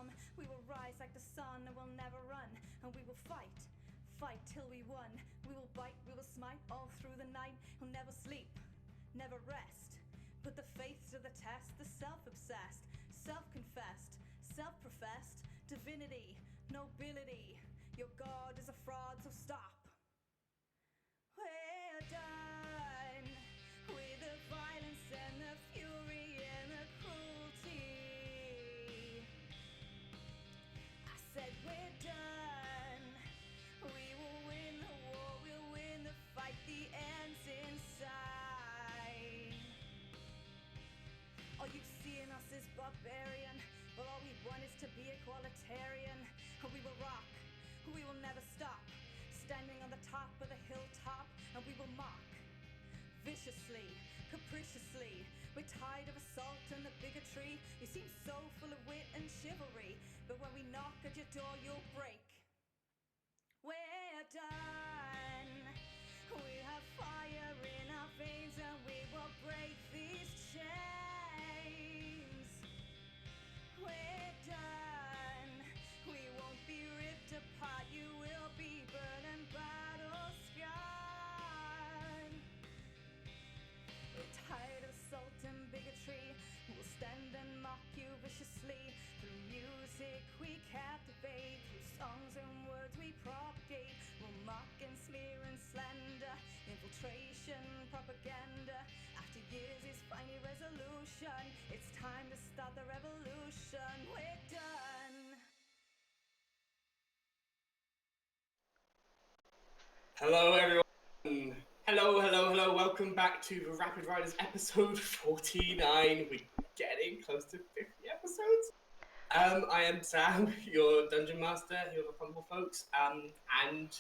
storm. We will rise like the sun and we'll never run. And we will fight till we won. We will bite, we will smite all through the night. We'll never sleep, never rest. Put the faith to the test, the self-obsessed, self-confessed, self-professed divinity, nobility. Your God is a fraud, so stop. We're done with the violence and the fury and the cruelty. I said we're done. We will win the war, we'll win the fight, the end's in sight. All you see in us is barbarian, but all we want is to be equalitarian. And we will rock, we will never stop, standing on the top of the hilltop, and we will mock viciously, capriciously. We're tired of assault and the bigotry. You seem so full of wit and chivalry, but when we knock at your door, you'll break. We're done. We have fire in our veins, and we will break these chains. We're done. We won't be ripped apart. You will be burned and battle scarred. We're tired of assault and bigotry. We'll stand and mock you viciously. Through music we captivate. Through songs and words we propagate. We'll mock and smear and slander. Infiltration, propaganda. After years is finally resolution. It's time to start the revolution. We're done. Hello everyone. Hello. Welcome back to the Rapid Riders episode 49. We're getting close to 50 episodes. I am Sam, your dungeon master here with the Fumble folks. And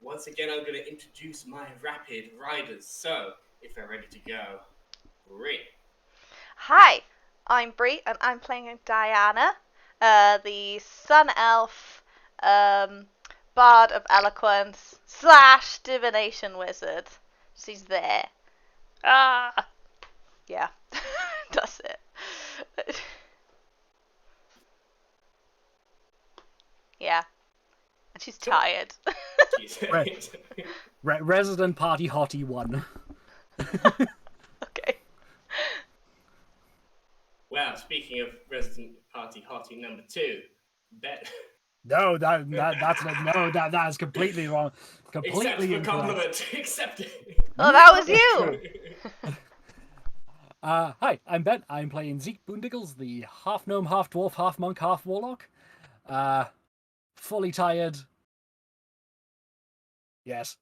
once again, I'm going to introduce my Rapid Riders. So, if they're ready to go, Bree. Hi, I'm Bree, and I'm playing Diana, the Sun Elf, Bard of Eloquence / Divination Wizard. She's there. Yeah, that's it. Yeah, and she's tired. Resident Party Hottie 1. Okay. Well, speaking of Resident Party Hottie number 2, Ben. No, that is completely wrong. Completely Accept the compliment. Accept it. Oh, that was you. Hi, I'm Ben. I'm playing Zeke Boondiggles, the half gnome, half dwarf, half monk, half warlock. Fully tired. Yes.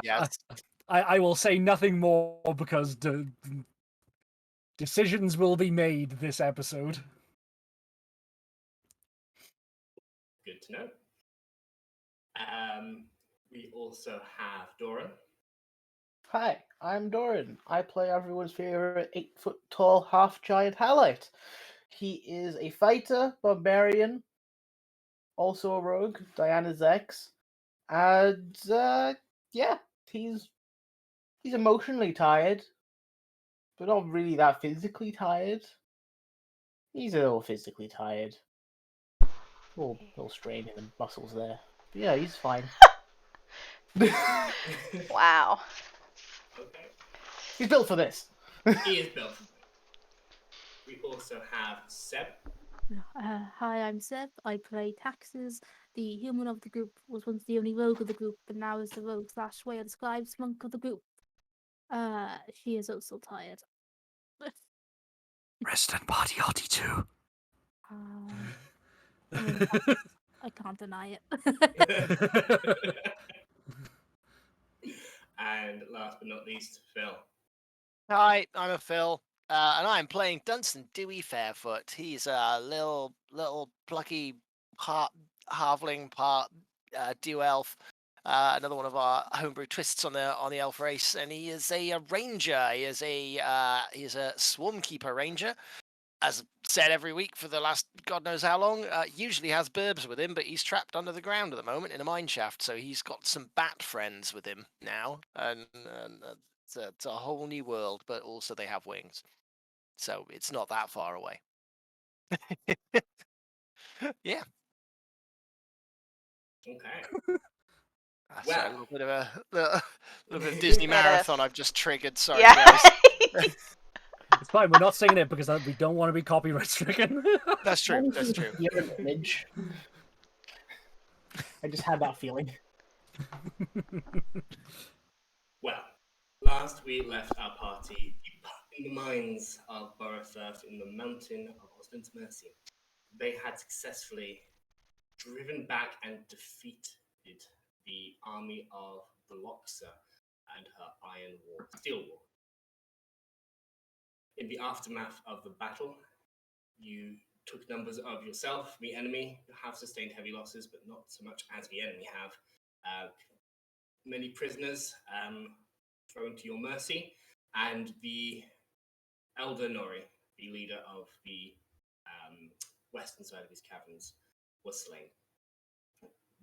Yes. I will say nothing more because decisions will be made this episode. Good to know. We also have Doran. Hi, I'm Doran. I play everyone's favorite 8-foot-tall half-giant halite. He is a fighter, barbarian, also a rogue, Diana's ex, and yeah, he's emotionally tired, but not really that physically tired. He's a little physically tired. A little strain in the muscles there. But yeah, he's fine. Wow. Okay. He's built for this. He is built for this. We also have Seb. Hi, I'm Seb. I play Taxes. The human of the group was once the only rogue of the group, but now is the rogue / way of the scribes monk of the group. She is also tired. Resident Party Hottie 2. I can't deny it. And last but not least, Phil. Hi, I'm a Phil, and I'm playing Dunstan Dewey Fairfoot. He's a little plucky halfling part dew elf. Another one of our homebrew twists on the elf race, and he is a ranger. He is a swarmkeeper ranger. As said every week for the last God knows how long, usually has burbs with him, but he's trapped under the ground at the moment in a mine shaft, so he's got some bat friends with him now, and it's a whole new world, but also they have wings, so it's not that far away. Yeah. Okay. Sorry, a Well. little bit of little bit of Disney Bit of- marathon I've just triggered. Sorry, Yeah. guys. It's fine. We're not singing it because we don't want to be copyright stricken. That's true. That's true. Hear an image. I just had that feeling. Well, last we left our party in the mines of Borothurf in the mountain of Osland's Mercy. They had successfully driven back and defeated the army of the Loxa and her Steel War. In the aftermath of the battle, you took numbers of yourself, the enemy. You have sustained heavy losses, but not so much as the enemy have. Many prisoners thrown to your mercy, and the elder Nori, the leader of the western side of his caverns, was slain.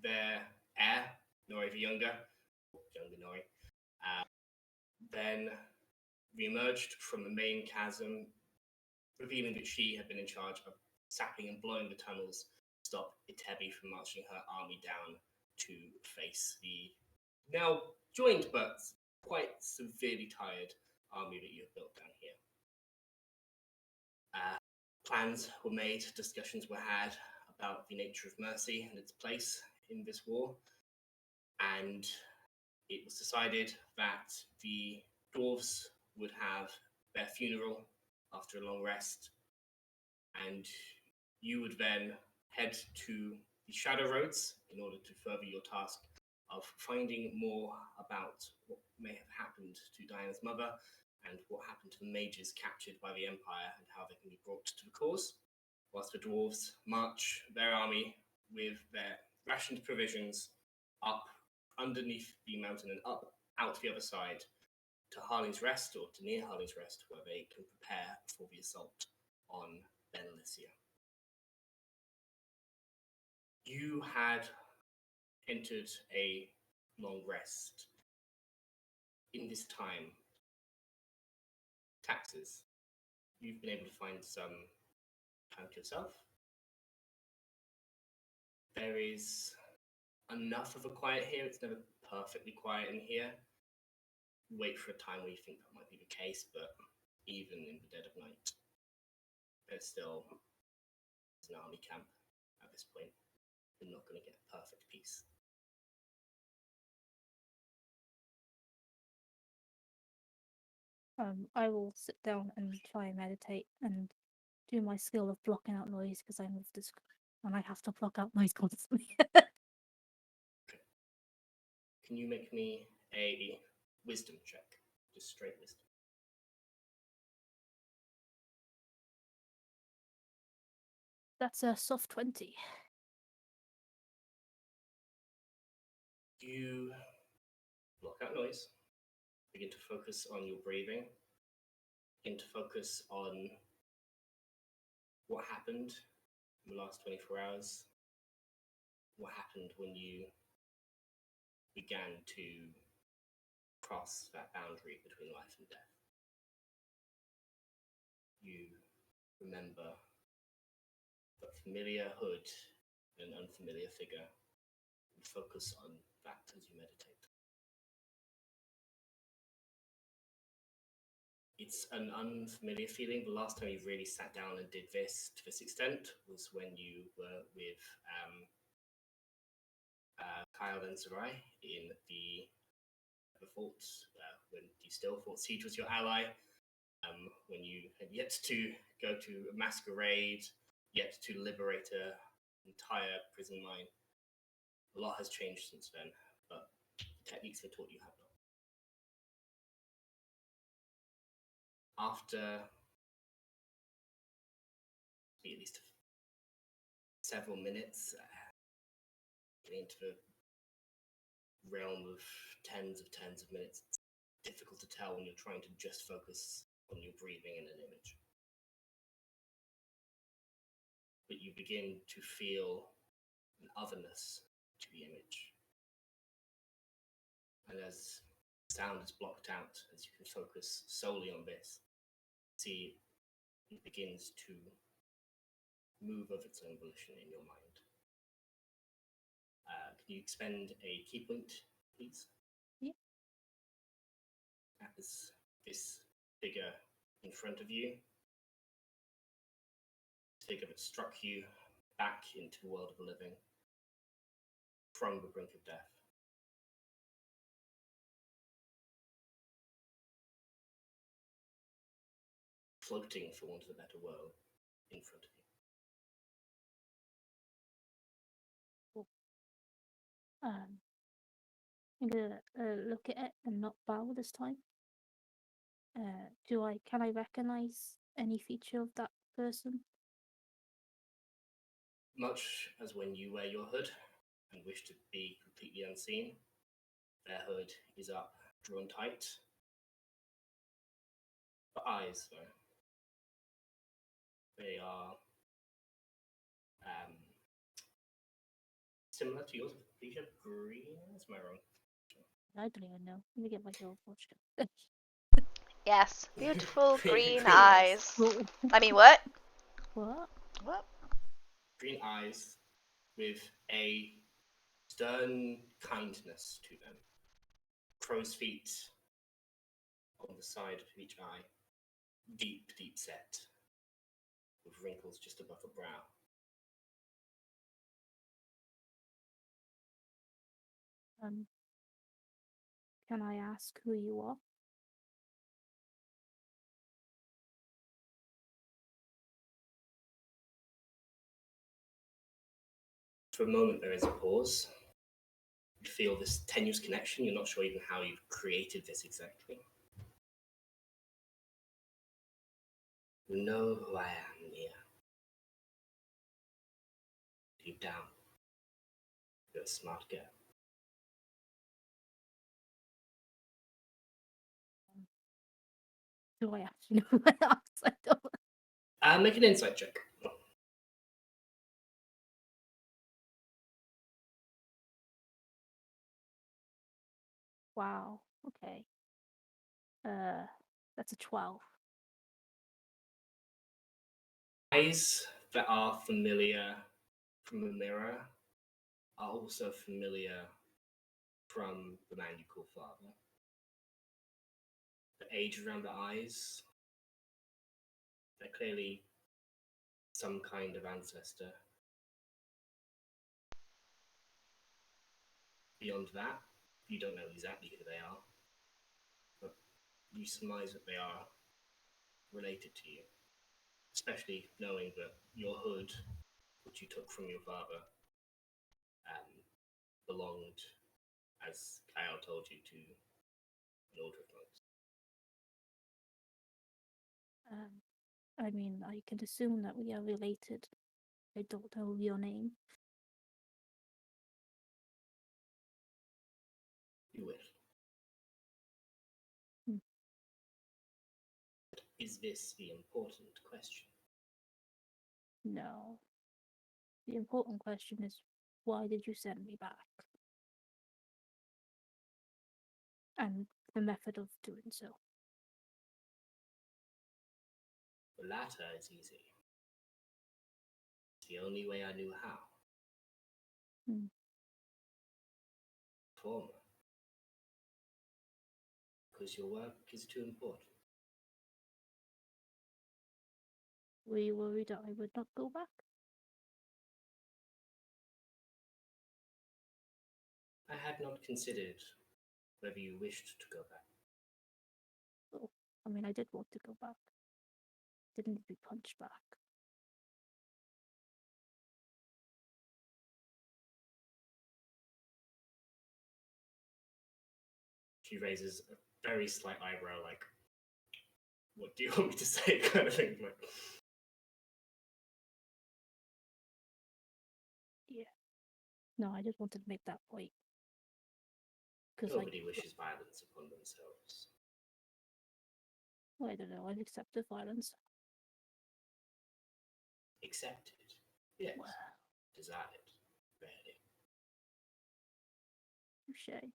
Their heir, Nori the younger Nori, then re-emerged from the main chasm, revealing that she had been in charge of sapping and blowing the tunnels to stop Itebi from marching her army down to face the now joined but quite severely tired army that you have built down here. Plans were made, discussions were had about the nature of mercy and its place in this war, and it was decided that the dwarves would have their funeral after a long rest, and you would then head to the Shadow Roads in order to further your task of finding more about what may have happened to Diana's mother and what happened to the mages captured by the Empire and how they can be brought to the cause, whilst the dwarves march their army with their rationed provisions up underneath the mountain and up out the other side to Harling's Rest, or to near Harling's Rest, where they can prepare for the assault on Benalicia. You had entered a long rest. In this time, taxes, you've been able to find some time to yourself. There is enough of a quiet here. It's never perfectly quiet in here. Wait for a time where you think that might be the case, but even in the dead of night, there's still an army camp at this point. You're not going to get perfect peace. I will sit down and try and meditate and do my skill of blocking out noise because I'm with this and I have to block out noise constantly. Can you make me a wisdom check? Just straight wisdom. That's a soft 20. You block out noise, begin to focus on your breathing, begin to focus on what happened in the last 24 hours, what happened when you began to cross that boundary between life and death. You remember that familiar hood and an unfamiliar figure, and focus on that as you meditate. It's an unfamiliar feeling. The last time you really sat down and did this to this extent was when you were with Kyle and Sarai in the fort, when you still thought Siege was your ally, when you had yet to go to a masquerade, yet to liberate an entire prison line. A lot has changed since then, but the techniques they taught you have not. After at least several minutes, getting into the realm of tens of minutes, it's difficult to tell when you're trying to just focus on your breathing in an image. But you begin to feel an otherness to the image. And as sound is blocked out, as you can focus solely on this, see it begins to move of its own volition in your mind. Can you expend a key point, please? Yeah. As this figure in front of you, this figure that struck you back into the world of the living from the brink of death. Floating, for want of a better word, in front of you. I'm gonna look at it and not bow this time. Can I recognize any feature of that person? Much as when you wear your hood and wish to be completely unseen, their hood is up, drawn tight. The eyes, though, they are similar to yours. These are green. Am I wrong? I don't even know. Let me get my girl watch. Yes, beautiful green Green eyes. Oh, I mean, what? what? What? Green eyes with a stern kindness to them. Crow's feet on the side of each eye. Deep, deep set. With wrinkles just above the brow. Can I ask who you are? For a moment, there is a pause. You feel this tenuous connection. You're not sure even how you've created this exactly. You know who I am, Mia. Deep down, you're a smart girl. Do I actually know who I am? I don't. Make an insight check. Wow. Okay. That's a 12. Eyes that are familiar from the mirror are also familiar from the man you call father. The age around the eyes, they're clearly some kind of ancestor. Beyond that, you don't know exactly who they are, but you surmise that they are related to you, especially knowing that your hood, which you took from your father, belonged, as Kyle told you, to an order of monks. I mean, I can assume that we are related. I don't know your name. You will. Hmm. Is this the important question? No. The important question is, why did you send me back? And the method of doing so. The latter is easy. It's the only way I knew how. Hmm. Former. Because your work is too important. Were you worried that I would not go back? I had not considered whether you wished to go back. Oh, I mean, I did want to go back. Didn't need to be punched back. She raises a very slight eyebrow, like, what do you want me to say, kind of thing. Like, Yeah. No, I just wanted to make that point. Because, nobody wishes violence upon themselves. I don't know, I've accepted violence. Accepted. Yes. Well, Desired. Rarely. touche.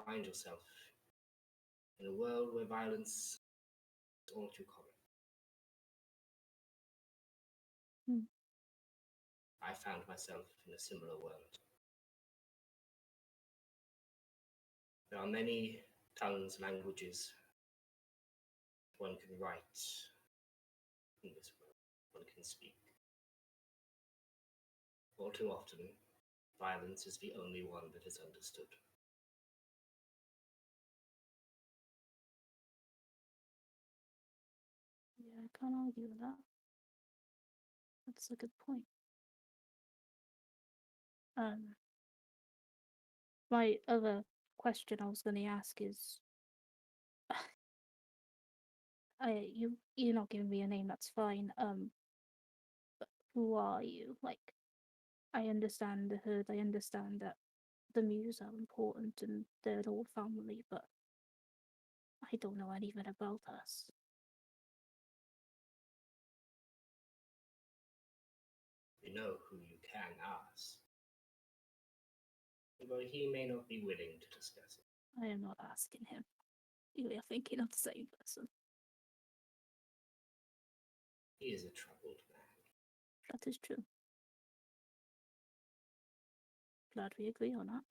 Find yourself in a world where violence It's all too common. I found myself in a similar world. There are many tongues, languages one can write in this world, one can speak. All too often, violence is the only one that is understood. Yeah, I can't argue with that. That's a good point. My other question I was going to ask is, you're not giving me a name. That's fine. But who are you? Like, I understand the herd. I understand that the Mews are important and they're an old family, but I don't know anything about us. You know who you can ask. Although he may not be willing to discuss it. I am not asking him. You are thinking of the same person. He is a troubled man. That is true. Glad we agree on that.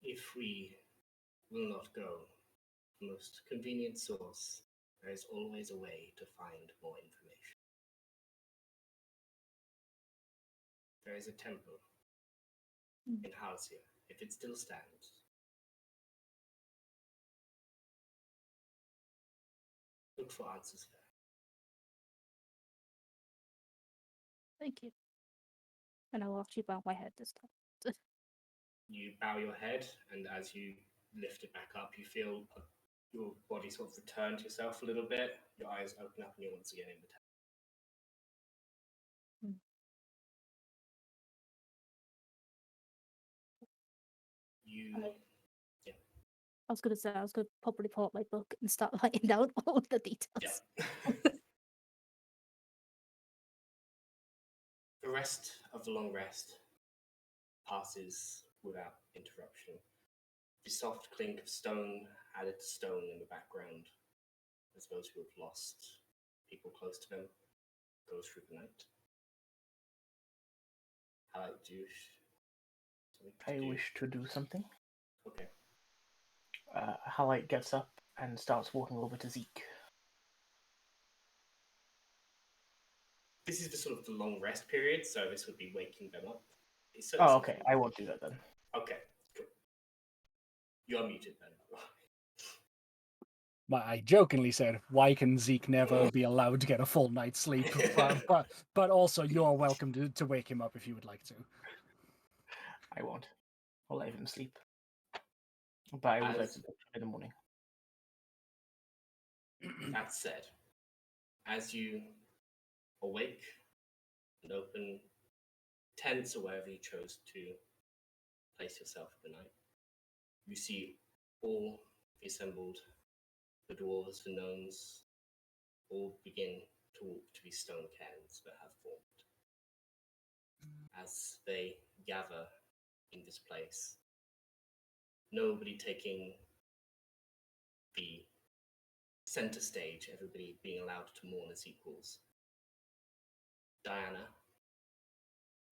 If we will not go the most convenient source, there is always a way to find more information. There is a temple in Halcyon, if it still stands. Look for answers there. Thank you. And I will actually bow my head this time. You bow your head, and as you lift it back up, you feel your body sort of return to yourself a little bit. Your eyes open up, and you're once again in the temple. I was going to say, I was going to probably pull out my book and start writing down all of the details. Yeah. The rest of the long rest passes without interruption. The soft clink of stone added to stone in the background as those who have lost people close to them go through the night. I wish to do something. Okay. Halite gets up and starts walking over to Zeke. This is the sort of the long rest period, so this would be waking them up. Oh, okay. I won't do that then. Okay, cool. You're muted then. I jokingly said, "Why can Zeke never be allowed to get a full night's sleep?" But also, you're welcome to wake him up if you would like to. I won't. I'll let him sleep. But I would like to talk to him in the morning. That said, as you awake and open tents or wherever you chose to place yourself for the night, you see all the assembled, the dwarves, the gnomes, all begin to walk to these stone cairns that have formed. As they gather in this place, nobody taking the center stage, everybody being allowed to mourn as equals. Diana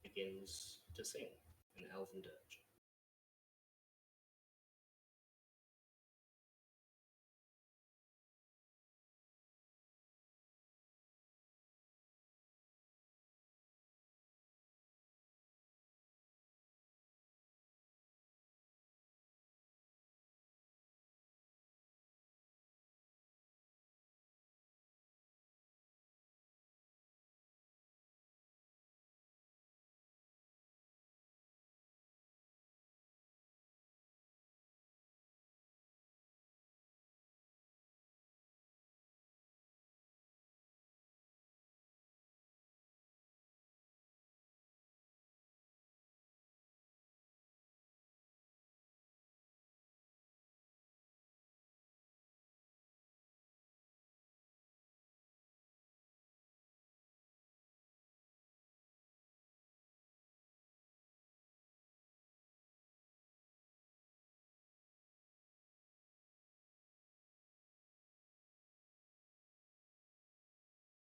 begins to sing an elven dirge.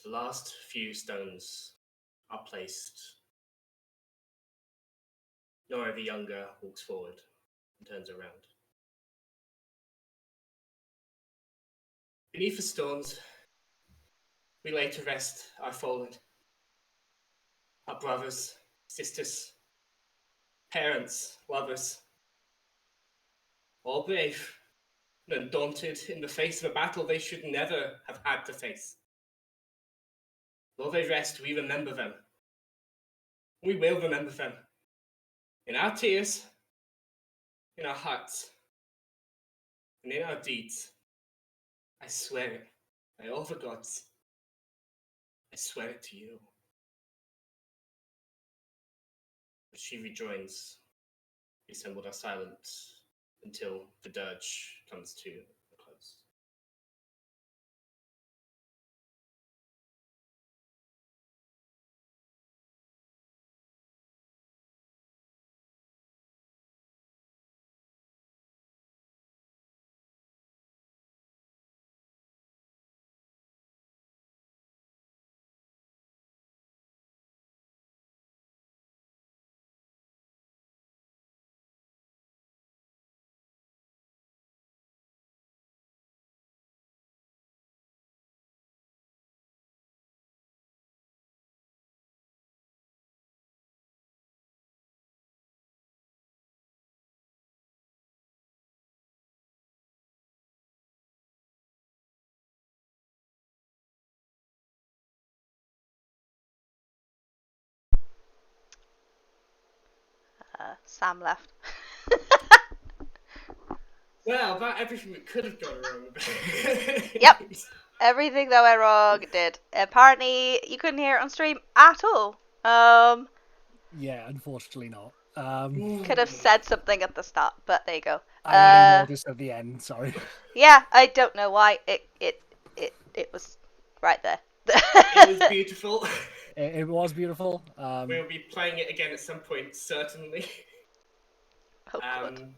the last few stones are placed, Nora the Younger walks forward and turns around. Beneath the stones, we lay to rest our fallen, our brothers, sisters, parents, lovers, all brave and undaunted in the face of a battle they should never have had to face. While they rest, we remember them. We will remember them. In our tears, in our hearts, and in our deeds. I swear it, by all the gods. I swear it to you. As she rejoins, we assembled our silence until the dirge comes to a close. Sam left. Well, about everything that could have gone wrong. Yep. Everything that went wrong did. Apparently, you couldn't hear it on stream at all. Yeah, unfortunately not. Could have said something at the start, but there you go. I only noticed at the end. Sorry. Yeah, I don't know why it was right there. It was beautiful. It was beautiful. We'll be playing it again at some point, certainly. Oh, God.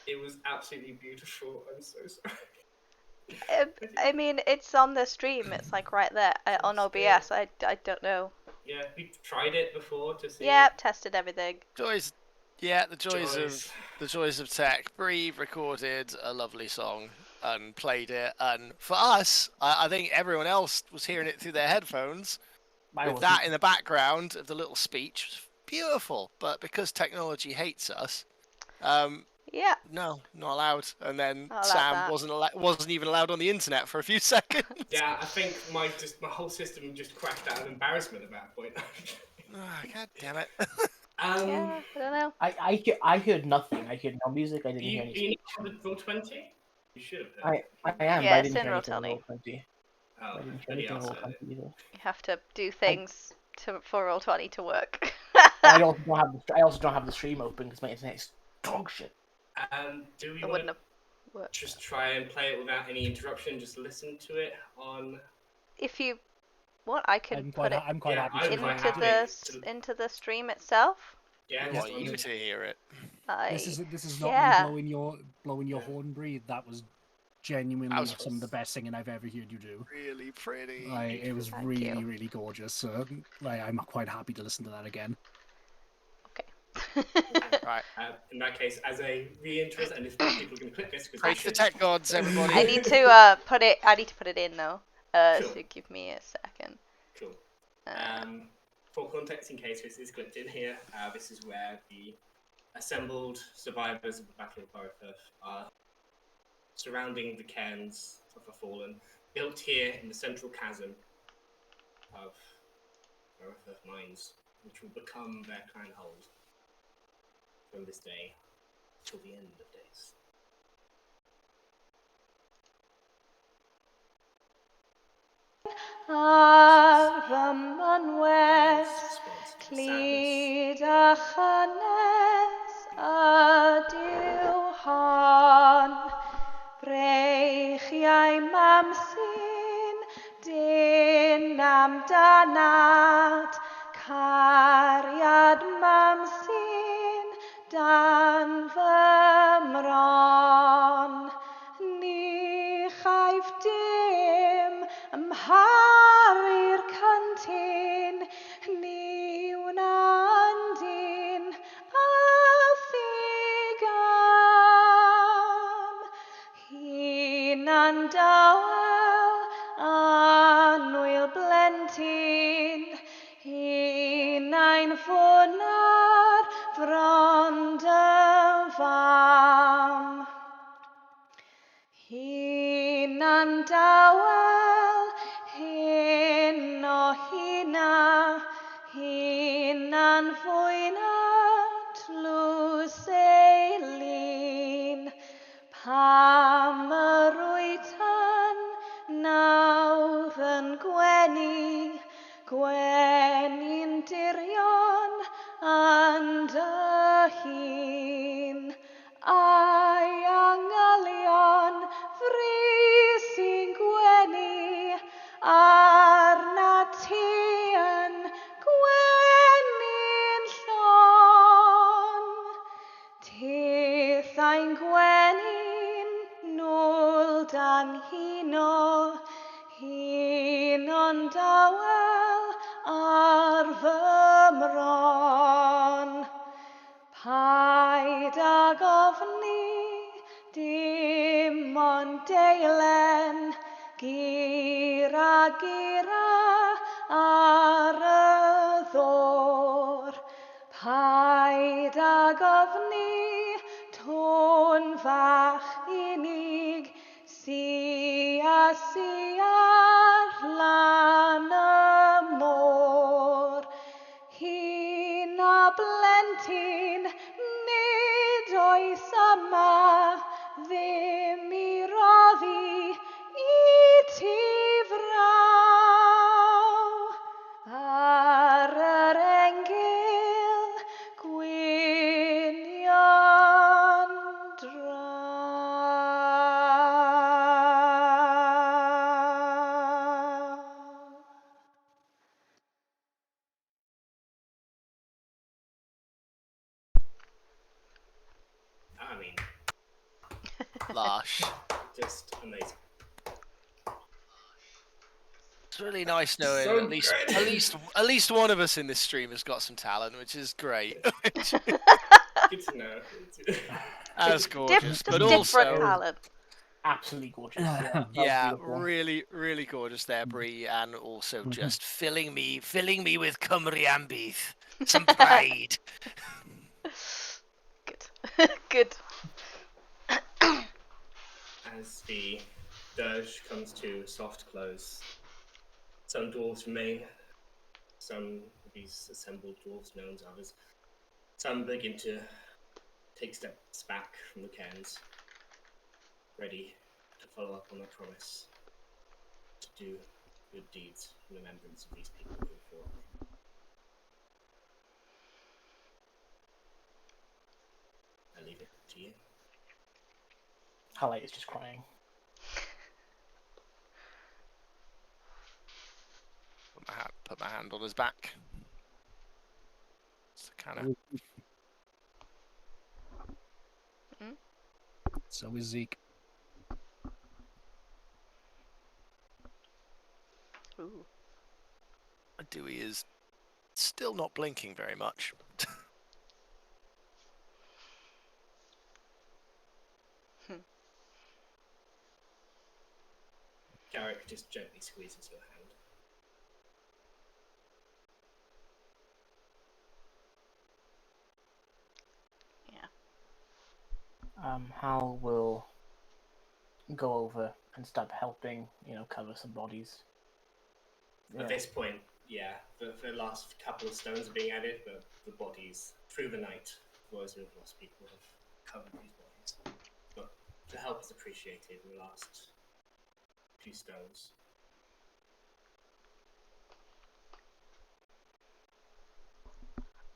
It was absolutely beautiful. I'm so sorry. I mean, it's on the stream. It's like right there on OBS. I don't know. Yeah, we tried it before to see. Yeah, tested everything. Joys. Yeah, the joys of tech. Bree recorded a lovely song and played it, and for us, I think everyone else was hearing it through their headphones. With that in the background of the little speech, it was beautiful. But because technology hates us, yeah, no, not allowed. And then Not allowed Sam that. wasn't even allowed on the internet for a few seconds. Yeah, I think my whole system just crashed out of embarrassment at that point. Oh, God damn it. yeah, I don't know. I heard nothing. I heard no music. I didn't hear any. You know the Roll20? You should have heard. I am, Yeah, but I it's didn't in hear anything on Roll20. Roll20. Oh, I didn't hear nobody anything on else heard Roll20 it. either. You have to do things for Roll20 to work. I also don't have the stream open because my internet's dog shit. Do we It want wouldn't to have worked. just try and play it without any interruption? Just listen to it on. If you want, I can I'm put quite it happy I'm to quite into happy the into the stream itself. Yeah, I just want you to hear it. This is not yeah. me blowing your horn, Bree. That was genuinely That was some of the best singing I've ever heard you do. Really pretty. It was Thank really, you. really gorgeous. I'm quite happy to listen to that again. Right. In that case, as a re-interest, and if people can click this, because Praise the tech gods, everybody. I need to put it in though. Cool. So give me a second. Cool. For context, in case this is clipped in here, this is where the assembled survivors of the Battle of Barithurf are surrounding the cairns of the fallen, built here in the central chasm of Barithurf mines, which will become their clan hold from this day till the end of days. Arfam west, Sadness. clyd a chanes ydyw hon. Breichiau mamsyn, dyn am danad, cariad mamsyn, dan fy mron. Ni chaif dim ymharu'r an dawel anwyl blentyn, hunain fwnar frond y fam. Hunan dawel hyn o hina, hunan fwyna tlws ei lun. Pam yr wytan nawr yn gwenu, gwenu'n dirion yn dy hun. Ai angylion fri sy'n gwenu, arna ti yn gwenu'n llon. Tithau'n gwenu'n nôl dan huno, huno'n dawel ar fy mron. Paid ag ofni, dim ond deilen, gira ar y ddor. Paid ag ofni, tôn fach unig, si ar lan y môr. Hyn a blentyn, nid oes yma, ddim i roddi i ti fraw. Ar yr engil gwynion draw. I mean, Lush. just amazing. It's really nice knowing So at least one of us in this stream has got some talent, which is great. Good to know. That's gorgeous, Just but different also talent. Absolutely gorgeous. Yeah, that was yeah, beautiful. really gorgeous there, Bree, and also just filling me with Cymru ambyth, some pride. Good. Good. As the dirge comes to a soft close, some dwarves remain. Some of these assembled dwarves, known as others, some begin to take steps back from the cairns, ready to follow up on their promise to do good deeds in remembrance of these people who fought. I leave it to you. Halite is just crying. Put my hand on his back. It's kind of So is Zeke. Ooh. Dewey is still not blinking very much. Garrick just gently squeezes your hand. Hal will go over and start helping, cover some bodies. At this point, yeah, the last couple of stones are being added, but the bodies, through the night, those who have lost people have covered these bodies. But the help is appreciated in the last few stones.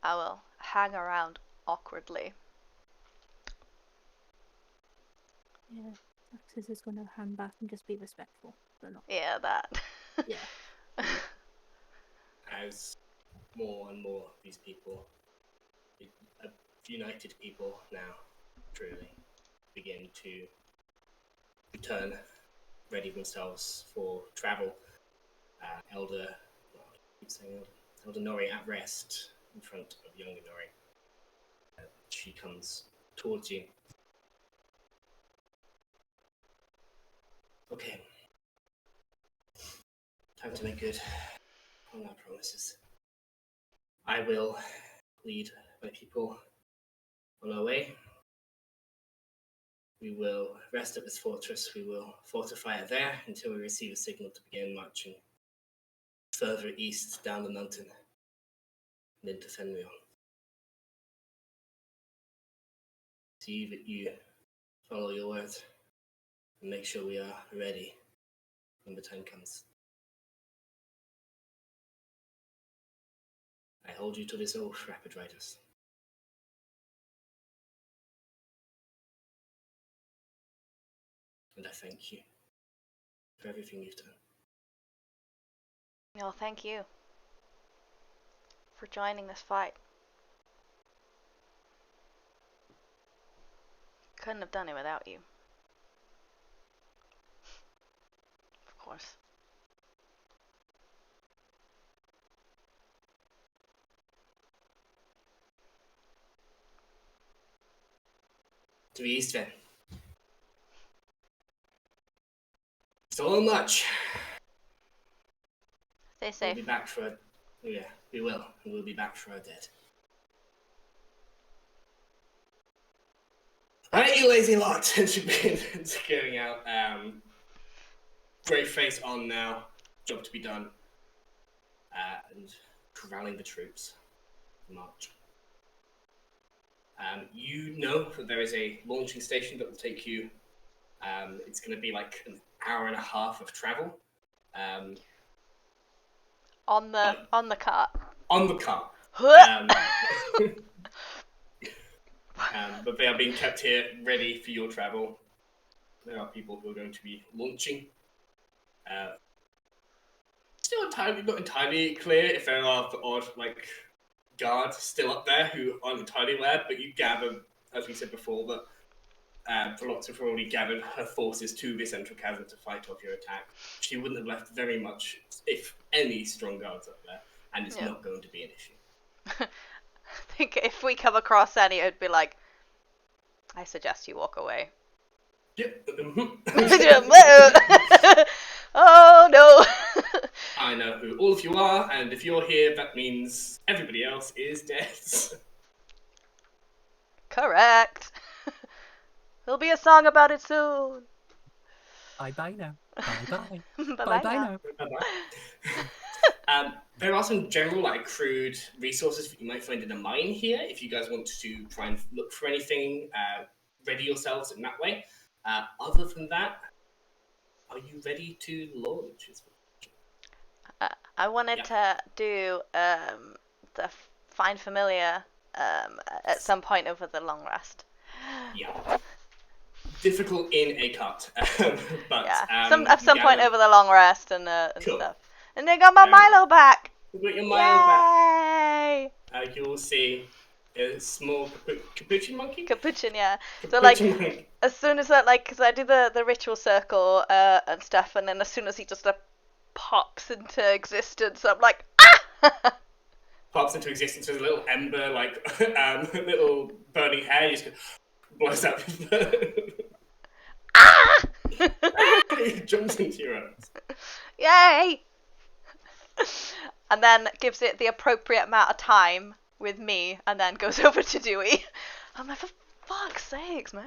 I will hang around awkwardly. Yeah, Taxes is going to hang back and just be respectful. But not. Yeah, that. Yeah. As more and more of these people, united people now, truly, begin to return, ready themselves for travel. Elder Nori at rest in front of younger Nori. She comes towards you. Okay. Time to make good on our promises. I will lead my people on our way. We will rest at this fortress. We will fortify it there until we receive a signal to begin marching further east down the mountain and into Fenrir. See that you follow your words and make sure we are ready when the time comes. I hold you to this oath, Rapid Riders. And I thank you for everything you've done. Well, thank you for joining this fight. Couldn't have done it without you. Of course. To the east then. So much. Stay We'll safe. be back for yeah, we will. And we'll be back for our dead. Alright, you lazy lot. And she begins going out. Grey face on now. Job to be done. And corralling the troops. March. You know that there is a launching station that will take you. It's going to be like an hour and a half of travel. On the cart. On the cart. But they are being kept here, ready for your travel. There are people who are going to be launching. Still not entirely clear if there are the odd guards still up there who aren't entirely aware, but you gather, as we said before, that Velox have already gathered her forces to the central chasm to fight off your attack. She wouldn't have left very much, if any, strong guards up there, and it's not going to be an issue. I think if we come across any, it would be like, I suggest you walk away. Yep. Oh no! I know who all of you are, and if you're here, that means everybody else is dead. Correct. There'll be a song about it soon. Bye now. Bye. Bye now. There are some general, crude resources that you might find in a mine here. If you guys want to try and look for anything, ready yourselves in that way. Other than that, are you ready to launch? I wanted to do the Find Familiar at some point over the long rest. Yeah. Difficult in a cut, but yeah, at some point over the long rest and cool. stuff. And they got my Milo back. You got your Milo Yay! back. You will see a small capuchin monkey. Capuchin, yeah. Capuchin So monkey. as soon as that, because I do the ritual circle and stuff, and then as soon as he just pops into existence, I'm like, ah! Pops into existence with a little ember, little burning hair. You just blows up. Ah! He jumps into your arms. Yay! And then gives it the appropriate amount of time with me, and then goes over to Dewey. I'm like, for fuck's sakes, man.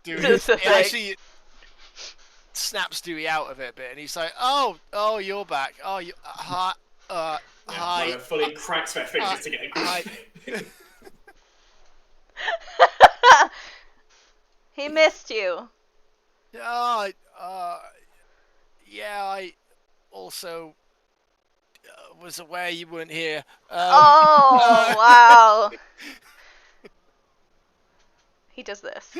Dewey actually snaps Dewey out of it a bit, and he's like, "Oh, you're back. Oh, you hi." Hi. Fully cracks their fingers to get a grip. He missed you. Yeah, I also was aware you weren't here. Wow. He does this.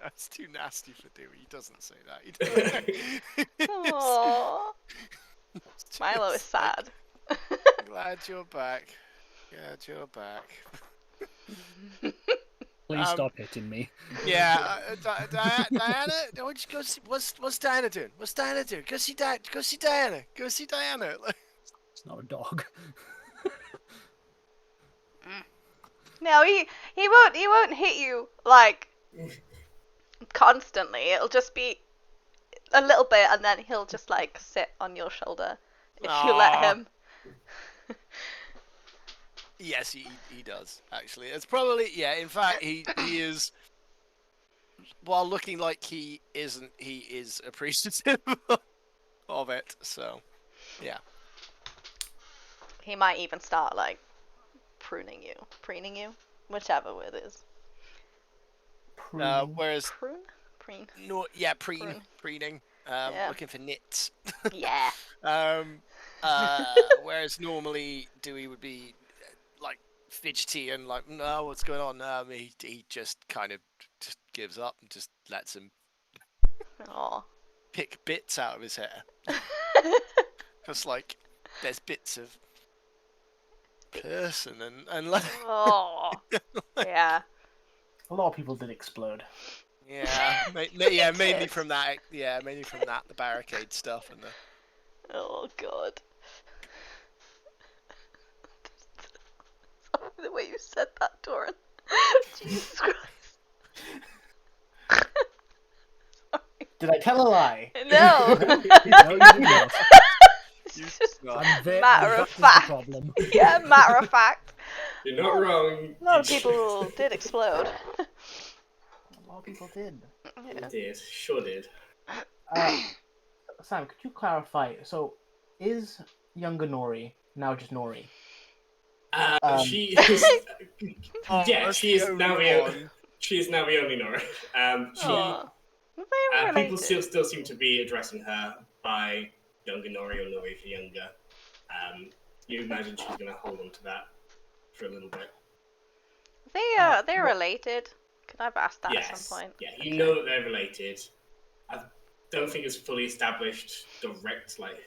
That's too nasty for Dewey. He doesn't say that. Aww. Milo is sad. Glad you're back. Glad you're back. Please stop hitting me. Yeah, Diana. What's Diana doing? What's Diana doing? Go see Diana. Go see Diana. It's not a dog. No, he won't hit you like constantly. It'll just be a little bit, and then he'll just like sit on your shoulder if you let Aw. him. Yes, he does, actually. It's probably, yeah, in fact, he is, while looking like he isn't, he is appreciative of it, so, yeah. He might even start like preening you, whichever word it is. Whereas, Preen. no, yeah, preening, Yeah. looking for nits. Yeah. Whereas normally Dewey would be, like, fidgety and like, no, what's going on? He just kind of just gives up and just lets him Aw. pick bits out of his hair. Because, like, there's bits of person and like, Oh. Yeah. A lot of people did explode. yeah, mainly from that, the barricade stuff and the. Oh god. The way you said that, Doran. Jesus Christ. Sorry. Did I tell a lie? No. No, you did not. It's just And matter of that is the fact. problem. Yeah, matter of fact. You're not wrong. A lot of people did explode. A lot of people did. You did. Sure did. Sam, could you clarify? So, is younger Nori now just Nori? She is. Yeah, that's she is the now only the. one. She is now the only Nora. Aw. They're People related. still seem to be addressing her by younger Nori or Nori for younger. You imagine she's going to hold on to that for a little bit. They're related. Could I have asked that at some point? Yeah, you know that they're related. I don't think it's fully established direct, like,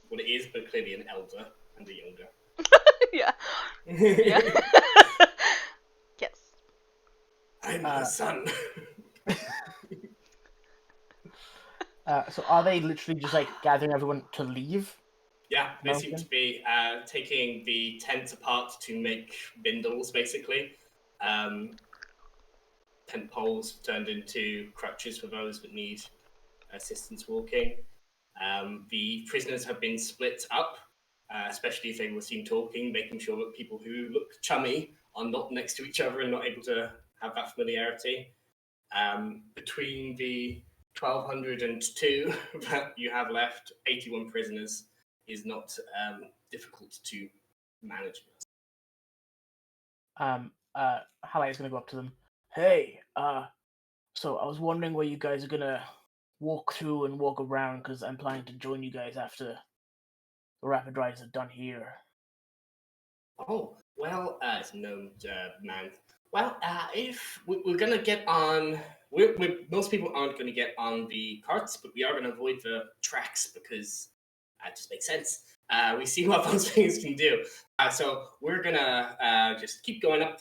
what it is, but clearly an elder and a younger. Yeah. Yeah. Yes. I'm her son. So are they literally just like gathering everyone to leave? Yeah, they Okay. seem to be taking the tents apart to make bindles, basically. Tent poles turned into crutches for those that need assistance walking. The prisoners have been split up, especially if they were seen talking, making sure that people who look chummy are not next to each other and not able to have that familiarity. Between the 1,202 that you have left, 81 prisoners is not difficult to manage. Halle's gonna go up to them. Hey, so I was wondering where you guys are gonna walk through and walk around because I'm planning to join you guys after the rapid rides are done here. Oh, well, it's no man. Well, if we're gonna get on, most people aren't gonna get on the carts, but we are gonna avoid the tracks because it just makes sense. We see what those things can do. So we're gonna just keep going up.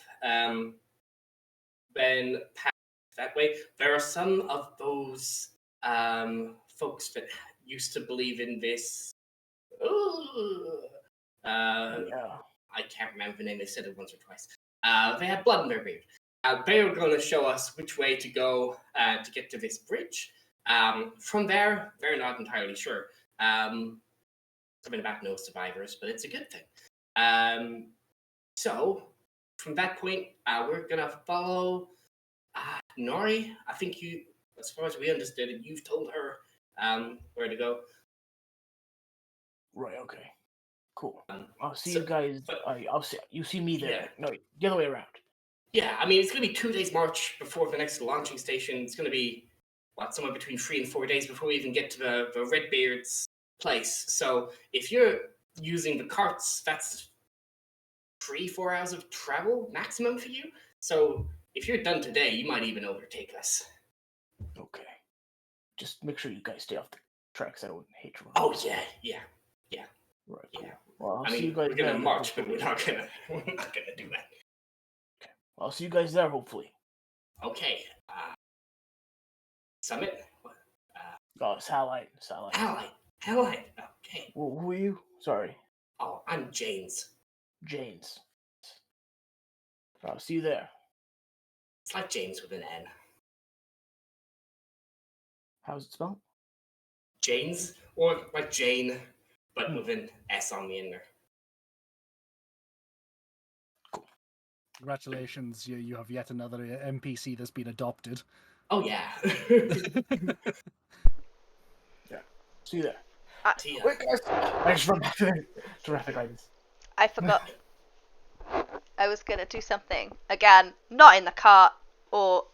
Then past that way, there are some of those folks that used to believe in this. Yeah. I can't remember the name. They said it once or twice. They had blood in their beard. They were going to show us which way to go to get to this bridge. From there, they're not entirely sure. Coming back, no survivors, but it's a good thing. So, from that point, we're going to follow Nori. I think you, as far as we understood it, you've told her where to go. Right. Okay. Cool. I'll see so- you guys. but- I'll see you. See me there. Yeah. No, the other way around. Yeah, I mean, it's going to be 2 days march before the next launching station. It's going to be, somewhere between 3 and 4 days before we even get to the Redbeard's place. So if you're using the carts, that's 3-4 hours of travel maximum for you. So if you're done today, you might even overtake us. Okay. Just make sure you guys stay off the tracks. I don't hate you. Oh, yeah. Right. Cool. Yeah. Well, I'll I see you mean, guys we're going there. to march, but hopefully. we're not gonna do that. I'll see you guys there. Hopefully. Okay. Summit? Oh, it's Halite. Ally. Okay. Well, who are you? Sorry, Oh, I'm James. James. I'll see you there. It's like James with an N. How's it spelled? James, or like Jane, but with an S on the end there. Congratulations, you have yet another NPC that's been adopted. Oh yeah. Yeah. See you there. See ya. Wait, guys. I just run back to Rapid Riders. I forgot. I was gonna do something again, not in the cart, or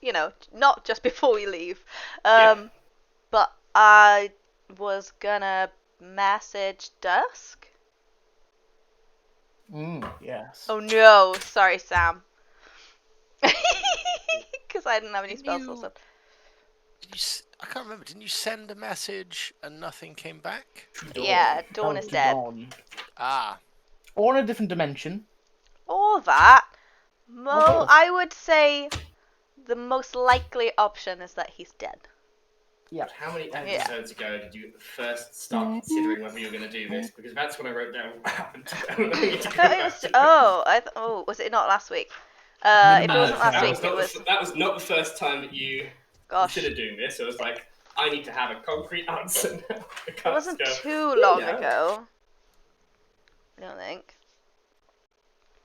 not just before we leave. But I was gonna message Dusk. Yes. Oh no, sorry, Sam. Because I didn't have any spells also. I can't remember. Didn't you send a message and nothing came back? Yeah, Dawn That is was dead. Dawn. Ah. Or in a different dimension. Or that. both. I would say the most likely option is that he's dead. Yeah. How many episodes ago did you first start considering whether you were going to do this? Because that's when I wrote down what happened. Was it not last week? If it wasn't last that week, was not that was not the first time that you considered doing this. It was like, I need to have a concrete answer now. It wasn't too long ago. I don't think.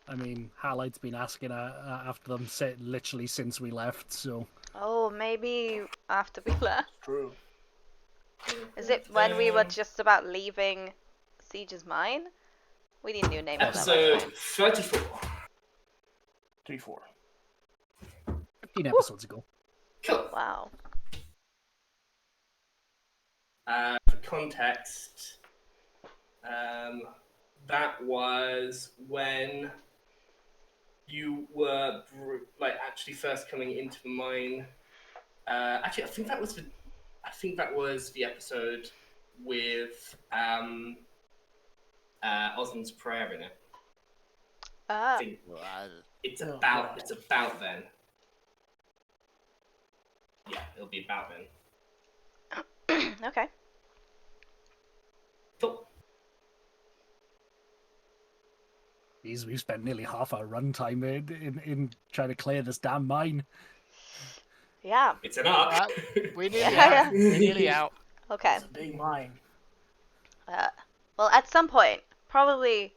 I mean, Hallight's been asking after them literally since we left, so... Oh, maybe after we left. True. Is it when we were just about leaving Siege's Mine? We need a new name for that. Episode 34. 34. 15 episodes ago. Cool. Wow. For context, that was when you were actually first coming into the mine. Actually, I think that was the episode with Osmond's Prayer in it. I think it's about then. Yeah, it'll be about then. Okay. Cool. We've spent nearly half our runtime in trying to clear this damn mine. Yeah. It's an arc. We're nearly out. We're nearly out. Okay. It's a big mine. Well, at some point, probably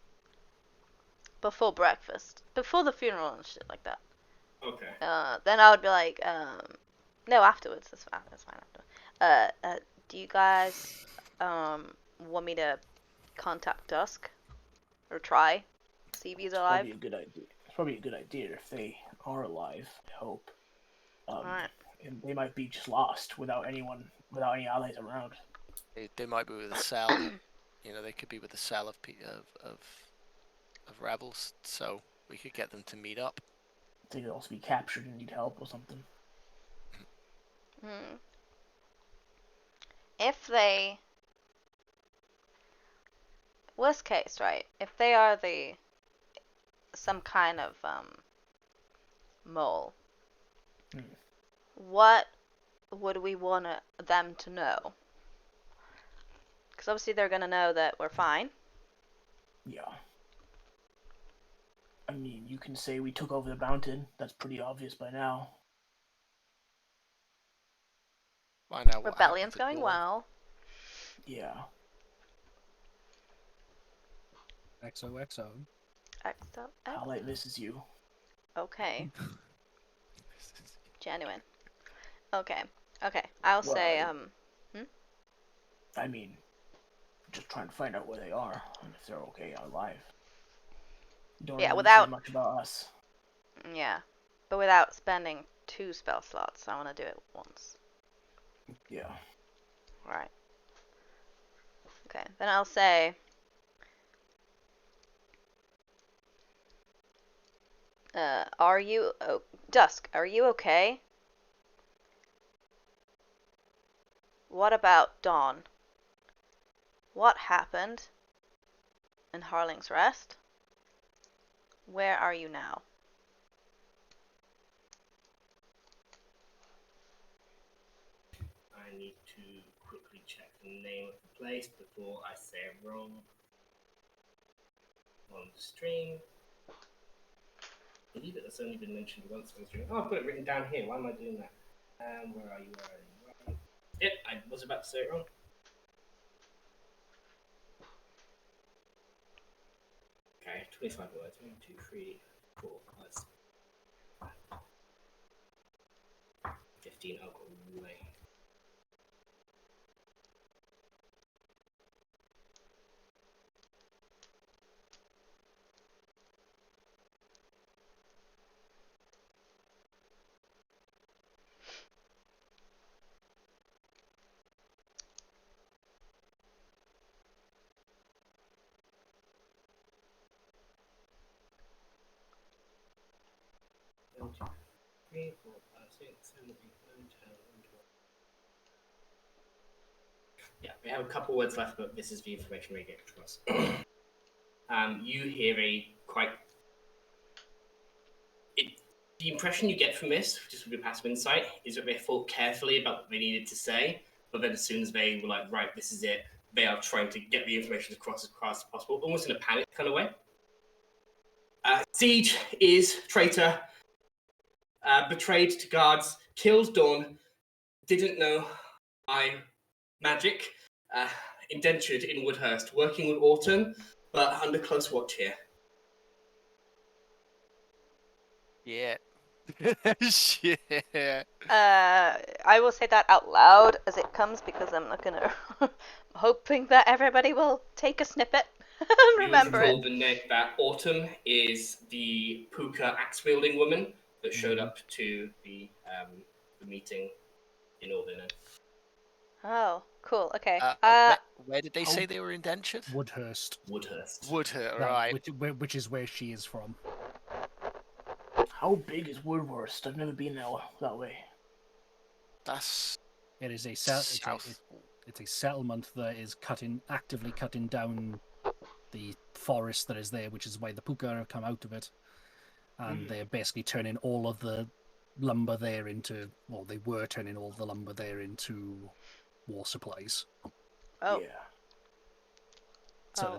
before breakfast, before the funeral and shit like that. Okay. Then I would be like, no, afterwards. That's fine. After. Do you guys want me to contact Dusk or try see if he's alive? Probably a good idea. It's probably a good idea if they are alive. I hope. Alright. And they might be just lost without any allies around. They might be with a cell. They could be with a cell of rebels, so we could get them to meet up. They could also be captured and need help or something. If they... Worst case, right? If they are some kind of mole, what would we want them to know? Because obviously they're gonna know that we're fine. Yeah. I mean, you can say we took over the mountain. That's pretty obvious by now. Find out what Rebellion's happened going to Dawn. well. Yeah. XOXO. Highlight misses you. Okay. Genuine. Okay. I'll say, I mean, just trying to find out where they are and if they're okay alive. Don't really without... say much about us. Yeah. But without spending 2 spell slots, I want to do it once. Yeah. Right. Okay, then I'll say... Dusk, are you okay? What about Dawn? What happened in Harling's Rest? Where are you now? I need to quickly check the name of the place before I say it wrong on the stream. I believe it's only been mentioned once on the stream. Oh, I've got it written down here. Why am I doing that? Where are you? Yep, I was about to say it wrong. Okay, 25 words. 1, 2, 3, 4, 5, 15. I'll go away. One, two, 3, 4, 5, 6, 7, 8, 9, 10, 11, 12. Yeah, we have a couple words left, but this is the information we get to us. You hear a quite... The impression you get from this, just with your passive insight, is that they thought carefully about what they needed to say, but then as soon as they were like, right, this is it, they are trying to get the information across as fast as possible, almost in a panic kind of way. Siege is traitor, betrayed to guards, killed Dawn, didn't know I magic, indentured in Woodhurst, working with Autumn, but under close watch here. Yeah. Shit. I will say that out loud as it comes because I'm not gonna. I'm hoping that everybody will take a snippet and remember You it. told the Nick that Autumn is the puka axe-wielding woman that showed up to the meeting in Orvina. Oh, cool. Okay. Where did they say they were indentured? Woodhurst. Woodhurst, That- right. which is where she is from. How big is Woodhurst? I've never been there that way. That's It is a south. it's a settlement that is actively cutting down the forest that is there, which is why the puka have come out of it, and they're basically turning all of the lumber there into, well, they were turning all the lumber there into war supplies. Oh. Yeah. So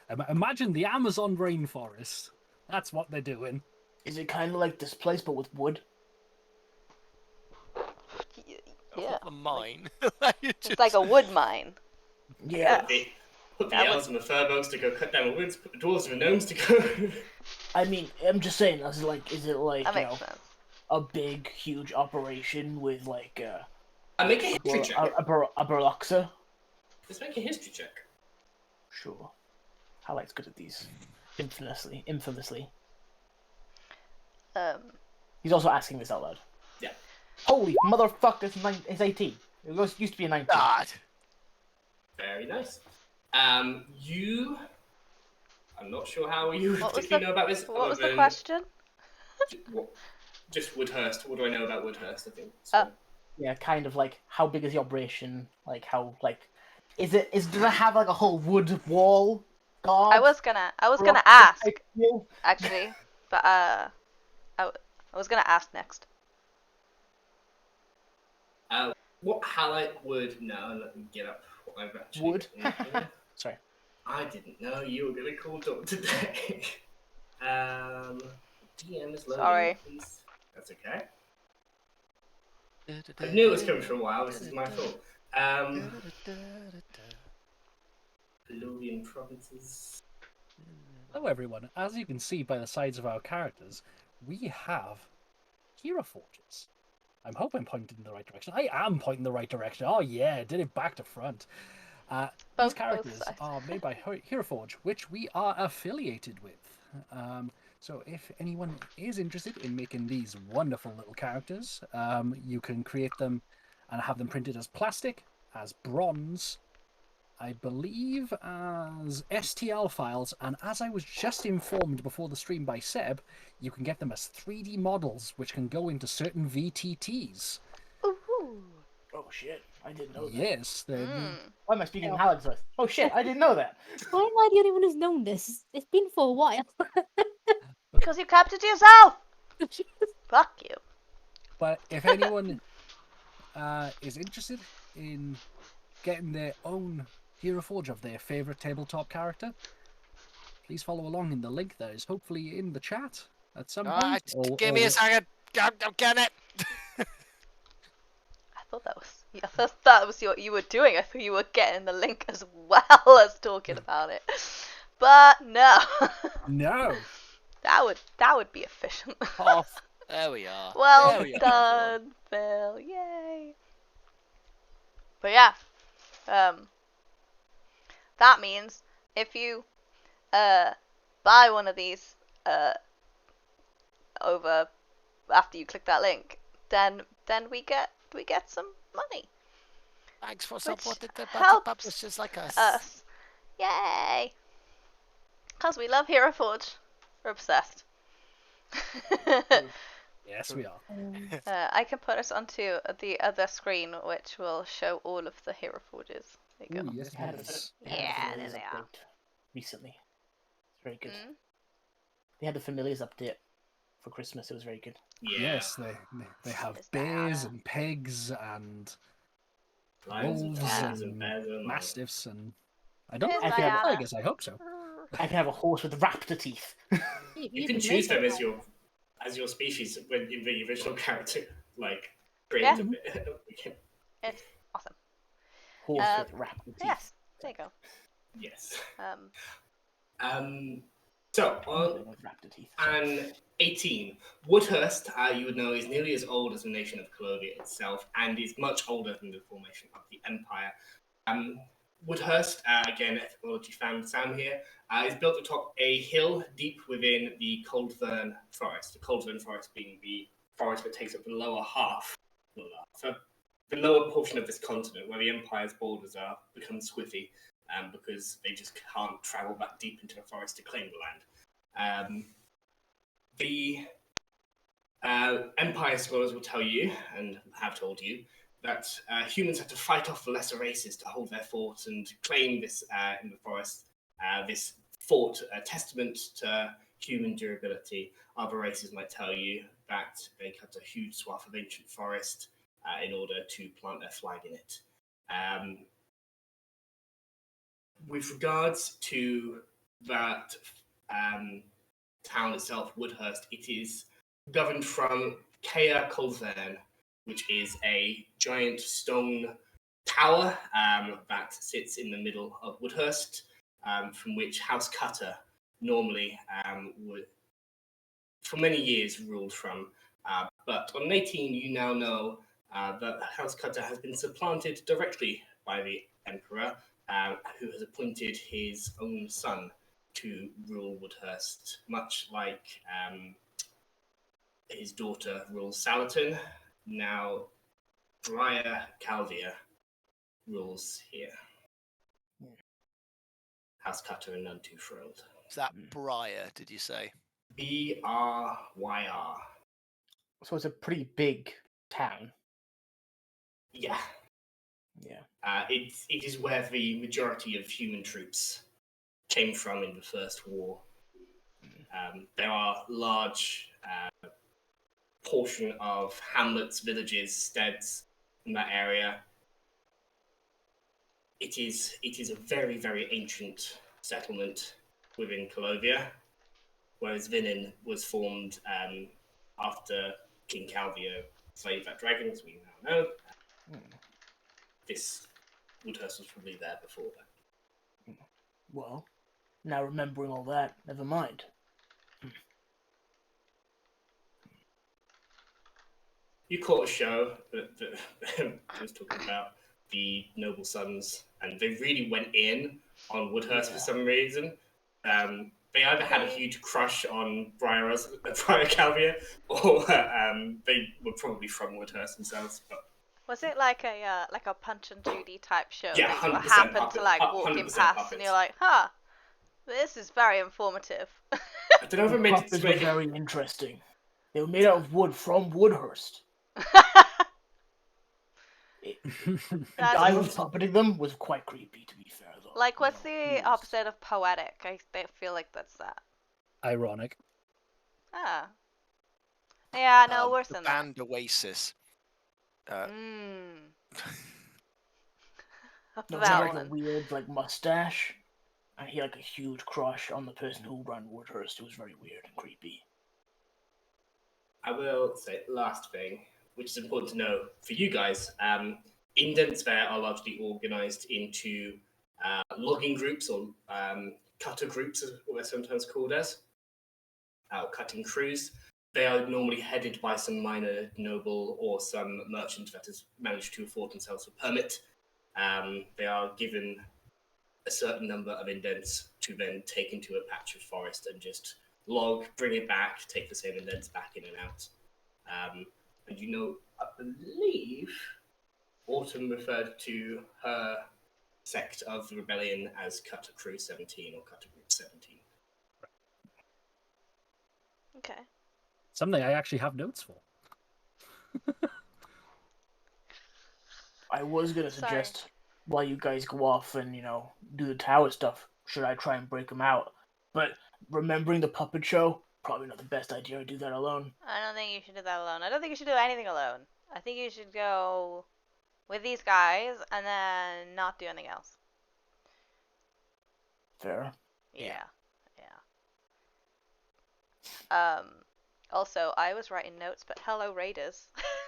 Oh, imagine the Amazon rainforest. That's what they're doing. Is it kind of like this place, but with wood? yeah. A mine. It's like a wood mine. Yeah. They put the That elves and the furbolgs to go cut down the woods, put the dwarves and the gnomes to go... I mean, I'm just saying, is it like, That you makes know, sense. a big, huge operation with like Make a history check. a Berloxa? Let's make a history check. Sure. Highlight's good at these. Infamously. He's also asking this out loud. Yeah. Holy motherfucker, it's 18. It used to be a 19. God. Very nice. I'm not sure how you What was particularly know about this. What was the other than question? Just Woodhurst. What do I know about Woodhurst? I think. Yeah, kind of like, how big is the operation? Like, does it have like a whole wood wall? Guard? I was gonna Berloxa ask type deal? actually, but I was gonna ask next. What Hallite would know? Let me get up what I've actually Wood? written here. Sorry. I didn't know you were going to call Dawn today. DM is loading. Sorry. Please. That's okay. I knew it was coming for a while. This is my fault. Peluvian provinces. Hello, everyone. As you can see by the sides of our characters, we have hero forges. I hope I'm pointing in the right direction. I am pointing in the right direction. Oh yeah, did it back to front. These characters are made by Hero Forge, which we are affiliated with. So if anyone is interested in making these wonderful little characters, you can create them and have them printed as plastic, as bronze, I believe as STL files, and as I was just informed before the stream by Seb, you can get them as 3D models, which can go into certain VTTs. Ooh. Oh shit, I didn't know that. Yes. Why am I speaking in Alex voice? Oh shit, I didn't know that. Why am I the only one who's known this? It's been for a while. Because you kept it to yourself. Fuck you. But if anyone is interested in getting their own Hero Forge of their favourite tabletop character, please follow along in the link that is hopefully in the chat. at some Alright, point. give me a second. I'm getting it. I thought that was. I thought that was what you were doing. I thought you were getting the link as well as talking about it. But no. No. That would be efficient. Off. There we are. Well There we are, done, Phil. Yay. But yeah. That means if you buy one of these over after you click that link, then we get some money. Thanks for Which supporting the helps publishers like us. Yay! Because we love Hero Forge. We're obsessed. Yes, we are. I can put us onto the other screen, which will show all of the Hero Forges. There you go. Ooh, yes, They had a- yes. they had a Yeah, there Familiars they are. update recently. It's very good. Mm. They had the Familiars update for Christmas. It was very good. Yeah. Yes, they have Is bears that- and pigs and Lions and wolves tigers and bears and mastiffs and I don't know Is if they have Diana? tigers. I hope so. I can have a horse with raptor teeth. You can choose them as your species when in the original character, like created a bit. It's awesome. Horse with raptor teeth. Yes, there you go. Yes. Um, So Something with raptor teeth. and 18. Woodhurst, you would know, is nearly as old as the nation of Colombia itself, and is much older than the formation of the empire. Woodhurst, again, ethnology fan Sam here, is built atop a hill deep within the Coldfern Forest. The Coldfern Forest being the forest that takes up the lower half, so the lower portion of this continent, where the empire's borders are, become squiffy, because they just can't travel that deep into the forest to claim the land. The Empire scholars will tell you, and have told you, that humans had to fight off the lesser races to hold their fort and claim this in the forest. This fort, a testament to human durability. Other races might tell you that they cut a huge swath of ancient forest in order to plant their flag in it. With regards to that town itself, Woodhurst, it is governed from Kea Colvern, which is a giant stone tower that sits in the middle of Woodhurst, from which House Cutter normally would, for many years, ruled from. But on 18, you now know that House Cutter has been supplanted directly by the Emperor, who has appointed his own son to rule Woodhurst, much like his daughter rules Salaton. Now, Briar Calvia rules here. House Cutter and none too thrilled. Is that Briar, did you say? Bryr. So it's a pretty big town. Yeah. Yeah. It is where the majority of human troops came from in the First War. There are large portion of hamlets, villages, steads in that area. It is a very, very ancient settlement within Colovia, whereas Vinin was formed after King Calvio slayed that dragon, as we now know. This Woodhurst was probably there before that. Well, now remembering all that, never mind. You caught a show that was talking about the noble sons, and they really went in on Woodhurst for some reason. They either had a huge crush on Briar Calvia, or they were probably from Woodhurst themselves. But was it like a Punch and Judy type show? Yeah, that you 100% happened to like 100% walking past, puppets. and you're like, huh, this is very informative. I don't know if it The made puppets it were very interesting. They were made out of wood from Woodhurst. That's I was puppeting them was quite creepy, to be fair, though. like, what's You the know, opposite of poetic? I feel like that's that. Ironic. Ah. Yeah, no, worse The than that. band Oasis. No, he That had like a one. weird like mustache, and he had like a huge crush on the person who ran Woodhurst. It was very weird and creepy. I will say last thing, which is important to know for you guys. Indents there are largely organised into logging groups or cutter groups, as what they're sometimes called as, or cutting crews. They are normally headed by some minor noble or some merchant that has managed to afford themselves a permit. They are given a certain number of indents to then take into a patch of forest and just log, bring it back, take the same indents back in and out. And I believe Autumn referred to her sect of the rebellion as Cutter Crew 17 or Cutter Group 17. Okay. Something I actually have notes for. I was gonna Sorry. suggest while you guys go off and do the tower stuff, should I try and break them out? But remembering the puppet show, probably not the best idea to do that alone. I don't think you should do that alone. I don't think you should do anything alone. I think you should go with these guys and then not do anything else. Fair. Yeah. Also, I was writing notes, but hello, Raiders.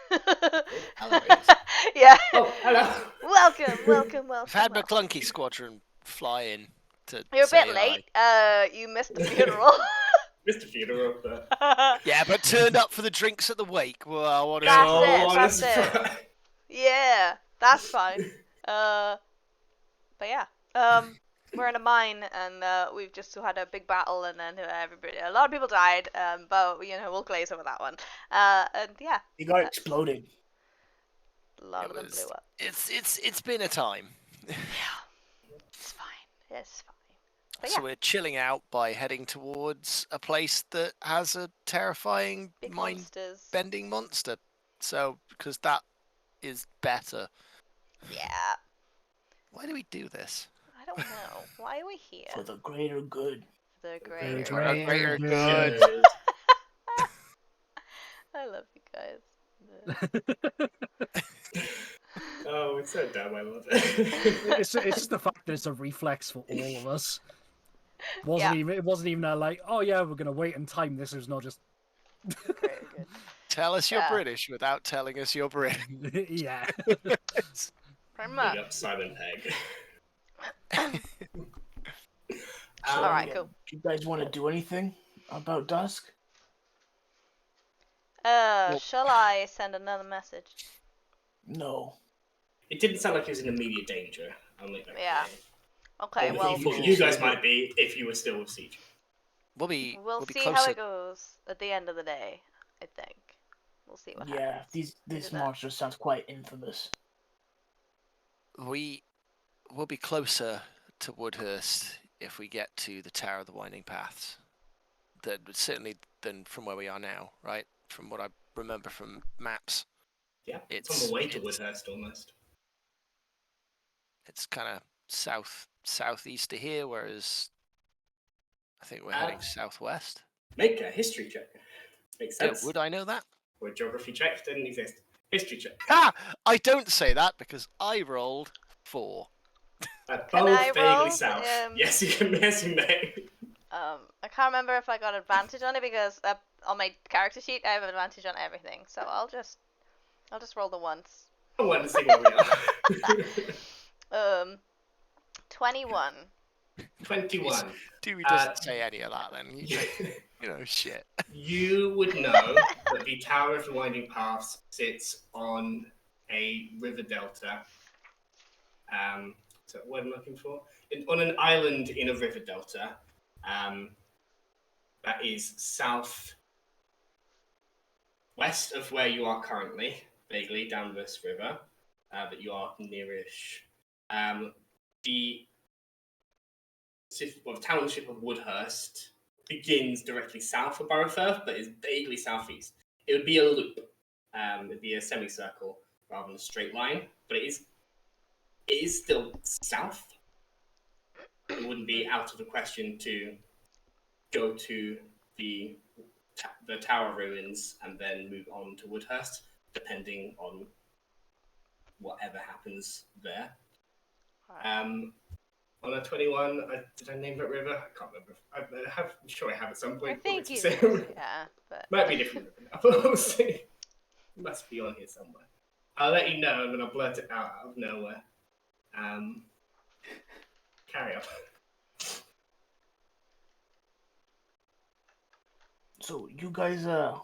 Hello, Raiders. Yeah. Oh, hello. Welcome. I've had McClunky Squadron fly in to You're a say bit hi. late. You missed the funeral. Mr. Funeral, but... Yeah, but turned up for the drinks at the wake. Well, what That's it. Yeah, that's fine. But yeah. We're in a mine, and we've just had a big battle, and then a lot of people died. But we'll glaze over that one. And yeah, He got exploded. a lot of them blew up. It's been a time. Yeah, it's fine. It's fine. But So yeah, we're chilling out by heading towards a place that has a terrifying big monsters. mind-bending monster. So, because that is better. Yeah. Why do we do this? I don't know. Why are we here? For the greater good. The Greater greater. Greater good. good. I love you guys. Oh, it's so dumb. I love it. It's just the fact that it's a reflex for all of us. It wasn't even like, oh yeah, we're gonna wait and time this. It was not just Greater good. Tell us you're Yeah. British without telling us you're British. yeah. Pretty much. Big up Simon Pegg. Alright, cool. Do you guys want to do anything about dusk? Shall I send another message? No. It didn't sound like he was in immediate danger. I'll make that Yeah. clear. Okay, well, You thought you guys might be if you were still with Siege. We'll be see closer. how it goes at the end of the day, I think. We'll see what Yeah, happens. this Do that. monster sounds quite infamous. We'll be closer to Woodhurst if we get to the Tower of the Winding Paths. Certainly than from where we are now, right? From what I remember from maps. Yeah, it's on the way to Woodhurst almost. It's kind of southeast of here, whereas I think we're heading southwest. Make a history check. Makes sense. Yeah, would I know that? Or a geography check didn't exist. History check. Ah! I don't say that because I rolled 4. Both I vaguely roll? south. Yes, you can. Yes, you may. I can't remember if I got advantage on it because on my character sheet I have advantage on everything. So I'll just roll the once. I want to see where we are. 21. 21. Dewey doesn't say any of that then. Shit. You would know that the Tower of the Winding Paths sits on a river delta. So what am I looking for? On an island in a river delta. That is south west of where you are currently, vaguely down this river, that you are nearish. The township of Woodhurst begins directly south of Burrowfirth, but is vaguely southeast. It would be a loop. It would be a semicircle rather than a straight line, but it is still south. It wouldn't be out of the question to go to the tower ruins and then move on to Woodhurst, depending on whatever happens there. On a 21, did I name that river? I can't remember. I'm sure I have at some point. I think you say. did, yeah, but Might be different now, but we'll see. It must be on here somewhere. I'll let you know, and then I'll blurt it out of nowhere. Carry on. So you guys are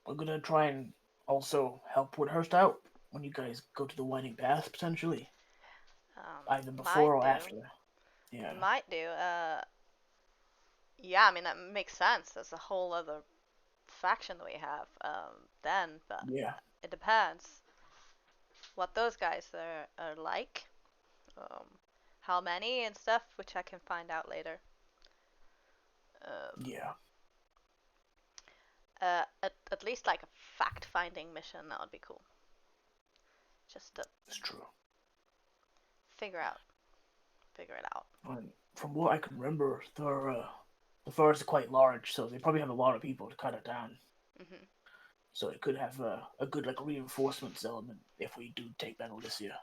gonna try and also help Woodhurst out when you guys go to the Winding Path potentially, either before or after. Yeah. Might do. Yeah, I mean that makes sense. There's a whole other faction that we have then, but Yeah. it depends what those guys are like, how many and stuff, which I can find out later. Yeah. At least like a fact-finding mission, that would be cool. Just to It's true. figure it out. And from what I can remember, the forest is quite large, so they probably have a lot of people to cut it down. Mhm. So it could have a good like reinforcements element if we do take Benalicia.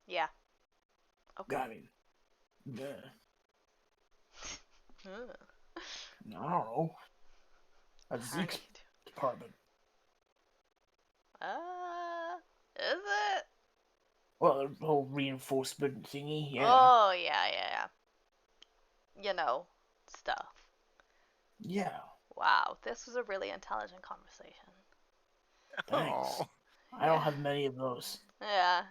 Yeah. Okay. I mean, yeah. Ugh. I don't know. That's Zeke's Alright. department. Is it? Well, the whole reinforcement thingy, yeah. Oh, yeah. You know, stuff. Yeah, Wow, this was a really intelligent conversation. thanks. Oh. I don't have many of those. Yeah.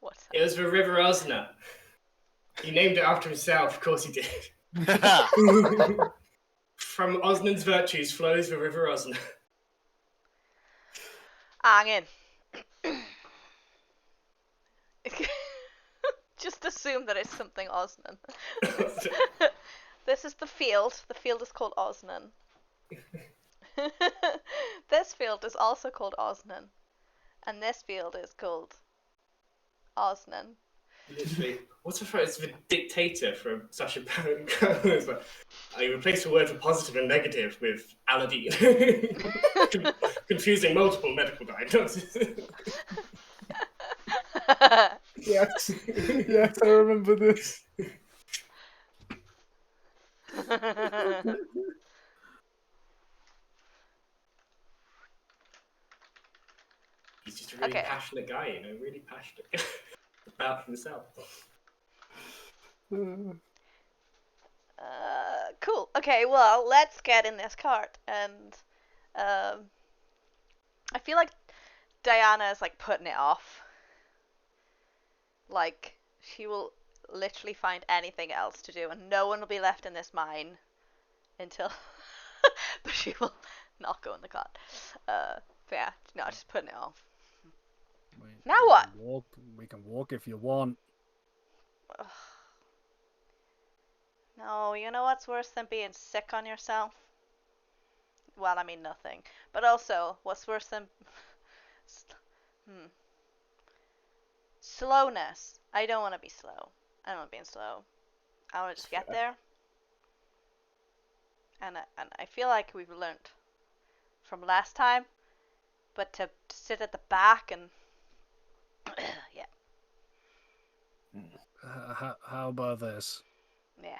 What's that? It was the River Osna. He named it after himself, of course he did. From Osnan's virtues flows the River Osna. Hang in. Just assume that it's something Osnan. This is the field. The field is called Osnan. This field is also called Osnan. And this field is called Osnan. Literally, what's the phrase? The dictator from Sacha Baron Cohen. It's like, you replace the word for positive and negative with Aladdin. Confusing multiple medical diagnoses. Yes, yes, I remember this. He's just a really Okay. passionate guy, you know, really passionate about himself. Cool. Okay, well, let's get in this cart. And I feel like Diana is like putting it off. Like, she will literally find anything else to do, and no one will be left in this mine until. But she will not go in the cart. But yeah, no, just putting it off. Now We what? can walk. We can walk if you want. Ugh. No, you know what's worse than being sick on yourself? Well, I mean nothing. But also, what's worse than slowness? I don't want to be slow. I don't want being slow. I want to just get Fair. there. And I feel like we've learnt from last time, but to sit at the back and yeah, How about this? yeah,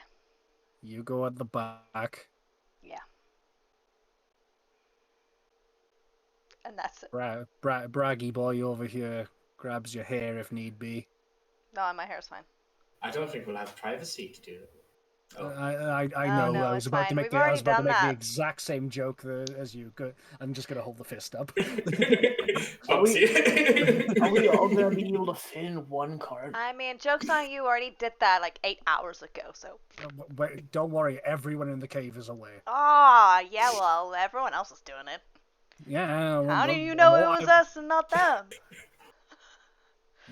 You go at the back. yeah. And that's it. Braggy boy over here grabs your hair if need be. No, my hair's fine. I don't think we'll have privacy to do it. Oh. I Oh, know. no, I was it's about to fine. make We've the I already was about to done make the that. exact same joke as you. I'm just gonna hold the fist up. Are we all gonna be able to fit in one cart? I mean, joke's on you, already did that like 8 hours ago, so. Wait, don't worry, everyone in the cave is away. Ah, yeah, well, everyone else is doing it. Yeah. How do you know it was us and not them?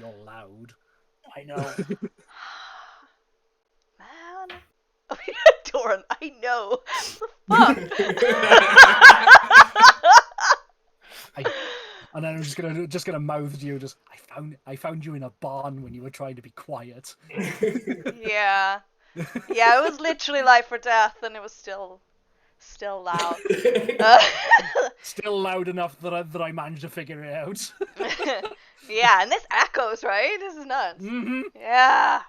You're loud. I know. Man. Doran, I know. What the fuck? And then I'm just gonna mouth to you. I found you in a barn when you were trying to be quiet. Yeah. Yeah, it was literally life or death, and it was still Still loud. Still loud enough that I managed to figure it out. Yeah, and this echoes, right? This is nuts. Mm-hmm. Yeah.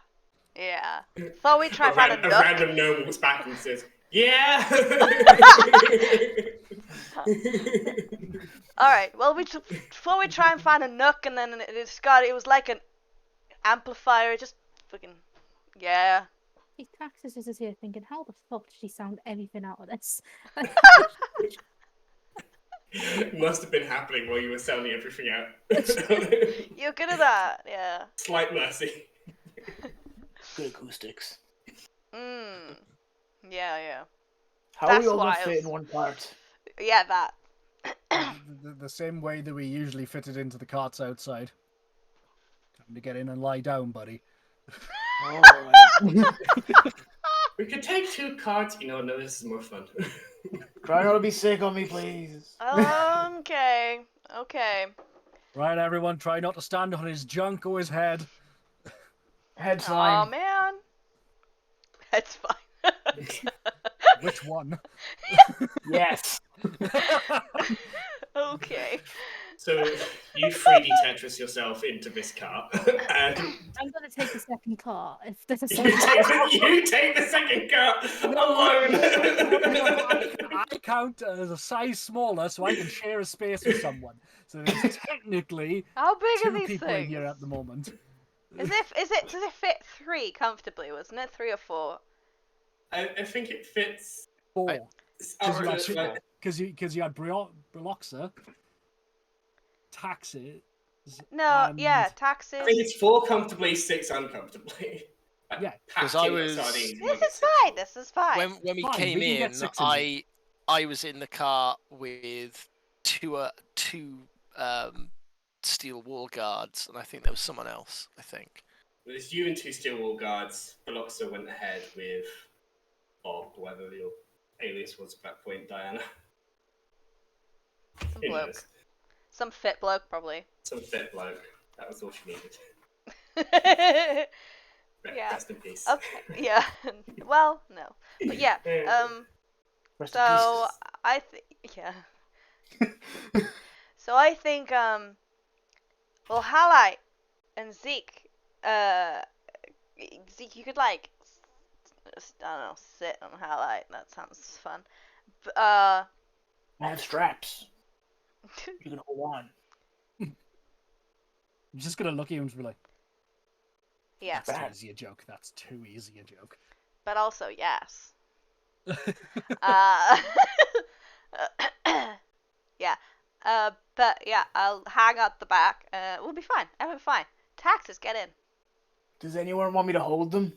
Yeah. Thought we'd try and find a A nook. random gnome walks back and says, "Yeah." Alright, well, before we try and find a nook, and then it was like an amplifier, it just fucking, yeah. Hey, Taxis is here thinking, how the fuck did she sound everything out of this? Must have been happening while you were sounding everything out. You're good at that, yeah. Slight mercy. Good acoustics. Yeah. How are That's we all gonna wild. fit in one part? Yeah, that. The same way that we usually fit it into the carts outside. Time to get in and lie down, buddy. Alright. We could take 2 cards. You know, no, this is more fun. Try not to be sick on me, please. Okay. Right, everyone, try not to stand on his junk or his head. Head Oh slime. man. That's fine. Which one? Yes. Okay. So you 3D Tetris yourself into this car, and I'm gonna take the second car. If there's a you take the second car alone. I count as a size smaller, so I can share a space with someone. So there's technically How big are 2 these people in things? here at the moment. Does it fit 3 comfortably? Wasn't it 3 or 4? I think it fits. 4. Like, Because you had Breloxa, Taxes. No, yeah, I taxes. think it's 4 comfortably, 6 uncomfortably. Like, Yeah, 'cause packed I in with was- sardines, This is fine. This is fine. When we Fine, came we can get in, 6 in I was in the car with two steel wall guards, and I think there was someone else. I think. There's you and 2 steel wall guards. Veloxa went ahead with Bob, whoever your alias was at that point, Diana. Some Who bloke. knows? Some fit bloke, probably. Some fit bloke. That was all she needed. Yeah. Rest in peace. Okay. Yeah. Well, no. But yeah. Rest in So pieces. I think yeah. So I think well, Halite and Zeke, Zeke, you could like I don't know, sit on Halite. That sounds fun. I have straps. You can hold on. I'm just gonna look at you and just be like, Yes, "That's too Bad. easy a joke. That's too easy a joke." but also yes. Yeah. But yeah, I'll hang out the back. We'll be fine. Everything fine. Taxes, get in. Does anyone want me to hold them?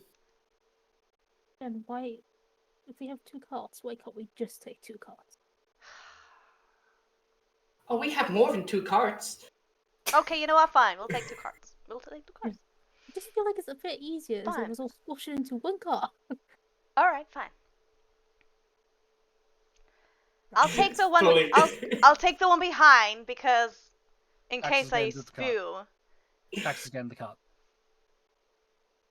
And why, if we have 2 carts, why can't we just take 2 carts? Oh, we have more than 2 carts. Okay, you know what? Fine. We'll take 2 carts. We'll take 2 carts. I just feel like it's a bit easier as Fine. it was all squashing into 1 car. All right, fine. I'll take the one. Fully. I'll take the one behind because in Taxes case I get into the car. spew. Taxes get in the car.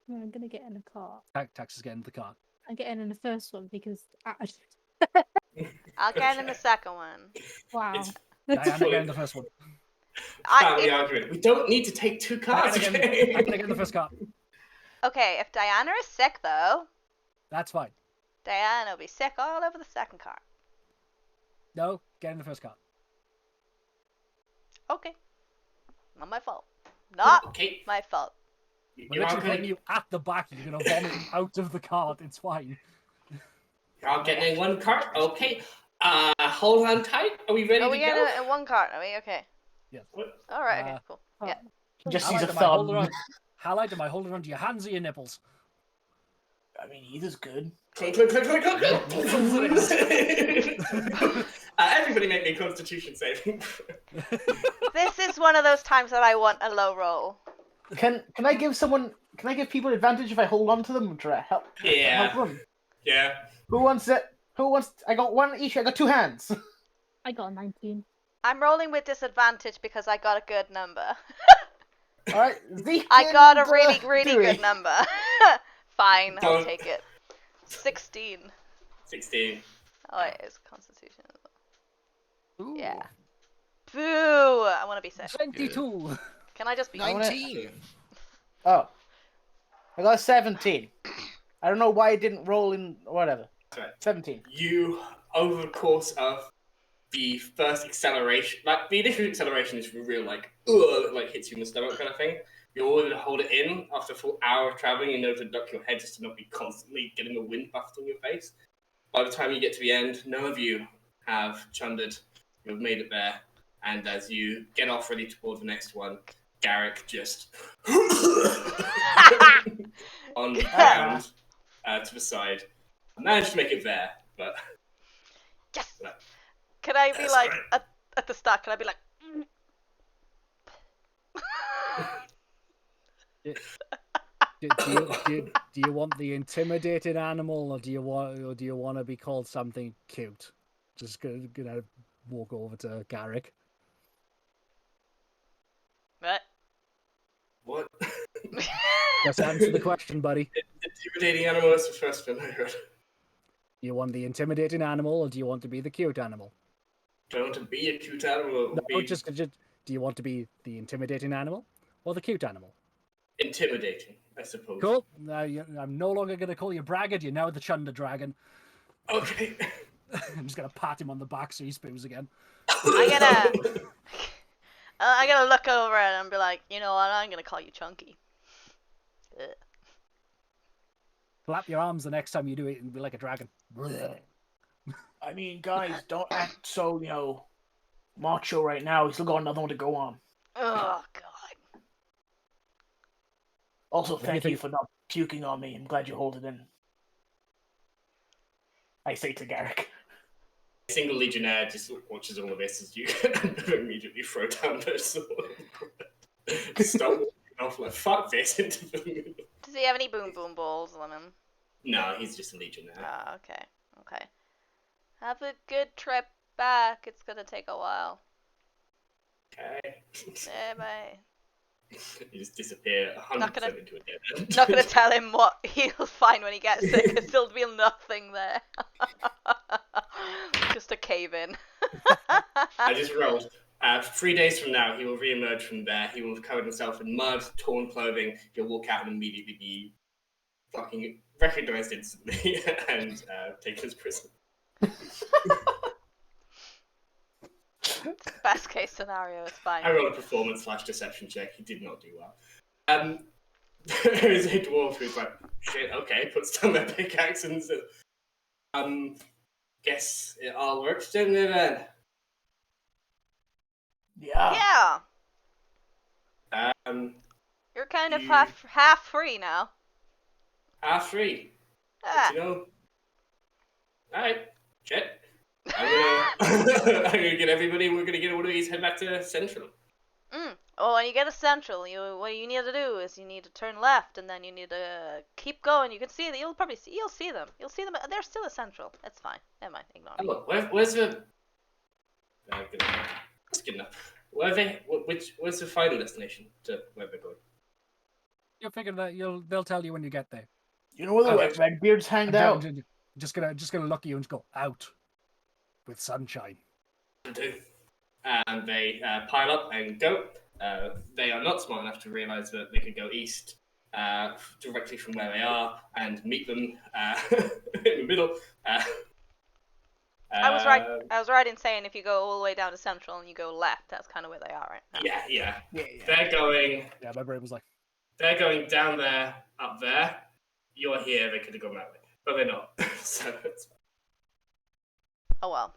No, I'm gonna get in a car. Taxes get in the car. I'm getting in the first one because I'll get in the second one. wow. It's Diana get in the first one. family argument. We don't need to take 2 cards. I'm gonna get in the first car. Okay, if Diana is sick though, That's fine. Diana will be sick all over the second car. No, get in the first car. Okay. Not my fault. Not Okay. my fault. We're You're all literally putting good. you at the back. You're gonna vomit out of the cart. It's fine. You're all getting in 1 cart. Okay. Hold on tight. Are we ready Are to we go? in 1 cart? Are we okay? Yes. All right. Okay. Cool. Yeah. He just How sees a am I holding thumb. on? How am I holding on to your hands or your nipples? I mean, either's good. Clunk, clunk, clunk, clunk, clunk. Everybody make me a constitution saving. This is one of those times that I want a low roll. Can I give someone? Can I give people advantage if I hold on to them to help? Yeah. Help them. Yeah. Who wants it? Who wants? I got 1 each. I got 2 hands. I got a 19. I'm rolling with disadvantage because I got a good number. All right, Zeke. I got a and, really, really Dewey. good number. Fine, I'll Don't- take it. 16. 16. Oh, wait, it's Constitution as well. Ooh, Yeah. Boo! I want to be sick. 22. Can I just be? 19. Oh. I got a 17. I don't know why it didn't roll in. Whatever. That's right. 17. You, over the course of the first acceleration, like the initial acceleration is real, like, ugh, like hits you in the stomach kind of thing. You're able to hold it in after a full hour of traveling. You know to duck your head just to not be constantly getting the wind buffeting your face. By the time you get to the end, none of you have chundered. You've made it there. And as you get off ready to board the next one, Garrick just on the ground to the side. I managed to make it there, but... Yes! But Can I be that's like, right. at the start, can I be like... Do you want the intimidating animal, or do you want to be called something cute? Just gonna walk over to Garrick. What? What? Just answer the question, buddy. Intimidating animal is the first thing I heard. Do you want the intimidating animal, or do you want to be the cute animal? Do I want to be a cute animal? No, Be just do you want to be the intimidating animal or the cute animal? intimidating, I suppose. Cool. I'm no longer going to call you Braggart. You're now the Chunder Dragon. Okay. I'm just going to pat him on the back so he spoos again. I'm gonna look over it and be like, you know what, I'm gonna call you Chunky. Ugh. Flap your arms the next time you do it and be like a dragon. I mean, guys, don't act so, macho right now. We still got another one to go on. Oh, God. Also, do you thank you think- for not puking on me. I'm glad you hold it in. I say to Garrick. A single legionnaire just watches all of this as you immediately throw down their sword. Start walking off like, fuck this, into the middle. Does he have any boom boom balls, Lemon? No, he's just a legionnaire. Ah, okay. Okay. Have a good trip back. It's gonna take a while. Okay. Yeah, bye. You just disappear 100% Not gonna- into a dead end. Not gonna tell him what he'll find when he gets there, because there'll be nothing there. Just a cave in. I just rolled. 3 days from now, he will re-emerge from there. He will have covered himself in mud, torn clothing. He'll walk out and immediately be fucking recognized instantly and taken as prisoner. Best case scenario, it's fine. I rolled a performance/deception check. He did not do well. There is a dwarf who's like, shit, okay, puts down their pickaxe and says, guess it all works, didn't it then? Yeah. Yeah, Um, you're kind of You- half free now. R3. Ah. You know. Alright, shit. I'm gonna get everybody. We're gonna get all of these. Head back to Central. Oh, when you get to Central, what you need to do is you need to turn left, and then you need to keep going. You can see that. You'll see them. You'll see them. They're still at Central. It's fine. Never mind. Ignore Oh, me. look, where's the? That's good enough. Where's the final destination to where they're going? You'll figure that they'll tell you when you get there. You know where the Okay. Redbeards hang out? Just gonna look at you and just go out with sunshine. Do. And they pile up and go. They are not smart enough to realize that they could go east directly from where they are and meet them in the middle. I was right in saying if you go all the way down to Central and you go left, that's kind of where they are right now. Yeah. Yeah. They're going. Yeah, my brain was like, They're going down there, up there. You're here. They could have gone that way, but they're not. So it's Oh well.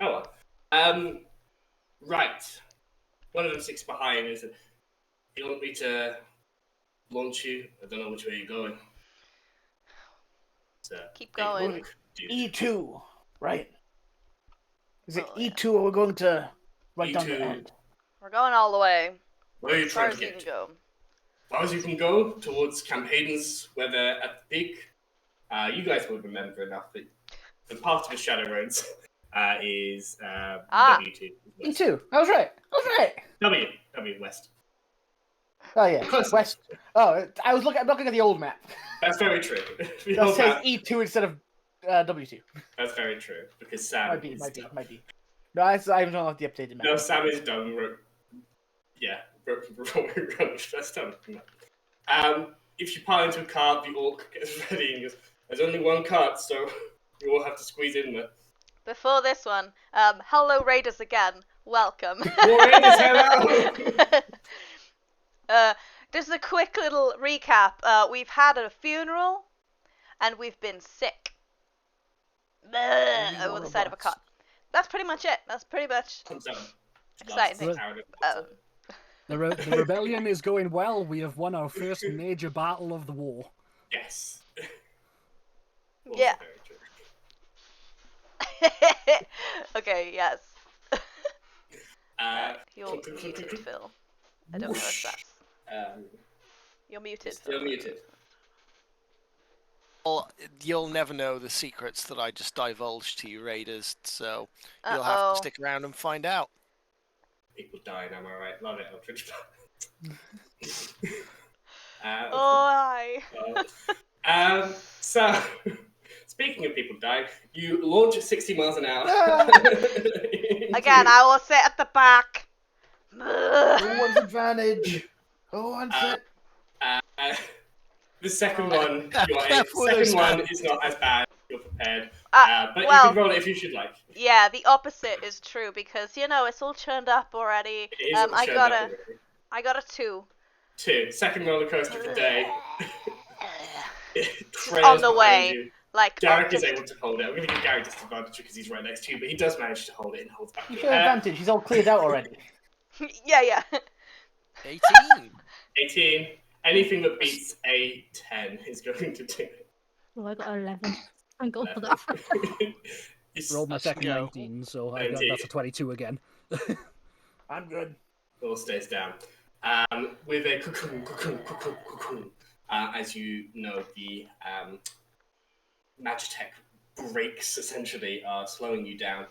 oh well. Right. One of them sits behind. Is you want me to launch you? I don't know which way you're going. So, Keep hey, going. look, dude. E2, right? Is it Oh, yeah. E2 or we're going to right down the E2. end? We're going all the way. Where are you As far trying as to you get can to? go. As far as you can go towards campaigns where they're at the peak. You guys will remember enough that the path to the Shadow Roads is W2. West. E2. I was right. W West. Oh yeah, Close. West. Oh, I'm looking at the old map. That's very true. The That old says map- E2 instead of W2. That's very true, because Sam Might be, is might be, done. might be. No, I haven't unlocked the updated map. No, Sam is done. That's done. If you pile into a cart, the orc gets ready and goes, there's only one cart, so you all have to squeeze in there. Before this one, hello Raiders again. Welcome. Raiders, hello! Just a quick little recap. We've had a funeral, and we've been sick. On the side of a cot. That's pretty much it. That's pretty much exciting things. The rebellion is going well. We have won our first major battle of the war. Yes. Yeah. Okay, yes. You're muted, Phil. I don't know if that's... You're muted, Still Phil. muted. Well, you'll never know the secrets that I just divulged to you, Raiders, so you'll have to stick around and find out. People dying, am I right? Love it. I'm pretty So, speaking of people dying, you launch at 60 miles an hour. Again, I will sit at the back. Who wants advantage? Who wants it? The second one, is not as bad. You're prepared. But you can roll it if you should like. Yeah, the opposite is true because it's all churned up already. It is all churned up already. I got a 2. 2. Second roller coaster of the day. On the way. Like Garrick is able to hold it. I'm going to give Garrick disadvantage because he's right next to you, but he does manage to hold it and holds back. You should have advantage. He's all cleared out already. Yeah. 18. 18. Anything that beats a 10 is going to do it. Oh, I got 11. Thank God for that. Rolled my second 19, so that's a 22 again. I'm good. All stays down. With a cuckoo, as you know, the Magitech brakes essentially are slowing you down.